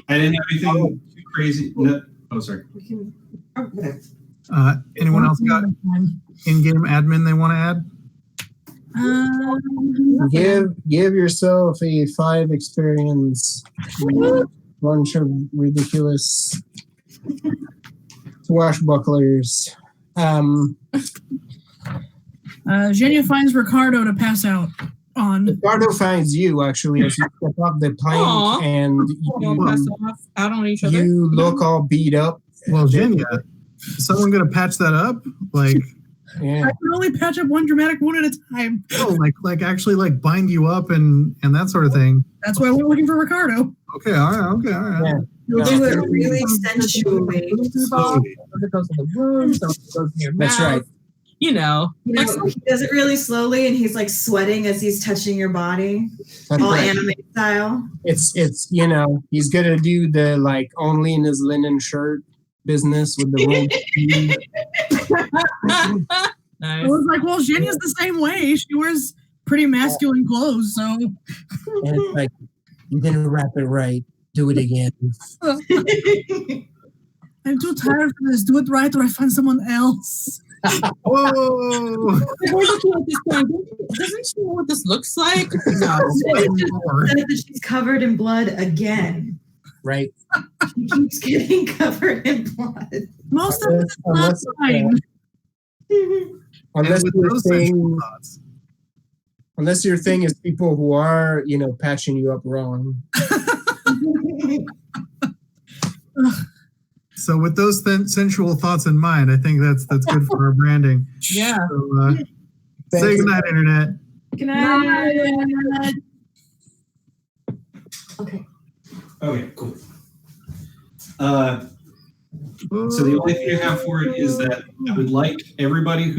[SPEAKER 6] didn't have anything too crazy. No. Oh, sorry.
[SPEAKER 5] We can, whatever.
[SPEAKER 4] Anyone else got in-game admin they want to add?
[SPEAKER 2] Give yourself a 5 experience. Bunch of ridiculous swashbucklers.
[SPEAKER 3] Zhenya finds Ricardo to pass out on.
[SPEAKER 2] Ricardo finds you actually as you step up the plank and
[SPEAKER 1] out on each other.
[SPEAKER 2] You look all beat up.
[SPEAKER 4] Well, Zhenya, is someone gonna patch that up? Like,
[SPEAKER 2] yeah.
[SPEAKER 3] I can only patch up 1 dramatic wound at a time.
[SPEAKER 4] Oh, like actually like bind you up and that sort of thing.
[SPEAKER 3] That's why we're looking for Ricardo.
[SPEAKER 4] Okay, all right.
[SPEAKER 2] Yeah.
[SPEAKER 5] We'll do it really sensually.
[SPEAKER 2] That's right.
[SPEAKER 5] He does it really slowly, and he's like sweating as he's touching your body,
[SPEAKER 2] That's
[SPEAKER 5] all
[SPEAKER 2] right.
[SPEAKER 5] anime style.
[SPEAKER 2] It's he's gonna do the like only in his linen shirt business with the roll.
[SPEAKER 3] I was like, well, Zhenya's the same way. She wears pretty masculine clothes, so.
[SPEAKER 2] And it's like, you didn't wrap it right. Do it again.
[SPEAKER 3] I'm too tired for this. Do it right, or I find someone else.
[SPEAKER 4] Whoa!
[SPEAKER 1] We're looking at this going, doesn't she know what this looks like? No.
[SPEAKER 5] Says that she's covered in blood again.
[SPEAKER 2] Right.
[SPEAKER 5] She keeps getting covered in blood.
[SPEAKER 3] Most of it's not fine.
[SPEAKER 2] Unless
[SPEAKER 4] with
[SPEAKER 2] your
[SPEAKER 4] those sensual
[SPEAKER 2] thing,
[SPEAKER 4] thoughts.
[SPEAKER 2] unless your thing is people who are, patching you up wrong.
[SPEAKER 4] So with those sensual thoughts in mind, I think that's good for our branding.
[SPEAKER 1] Yeah.
[SPEAKER 4] So, say goodnight, Internet.
[SPEAKER 5] Good night. Okay.
[SPEAKER 6] Okay, cool. So the only thing I have for it is that I would like everybody who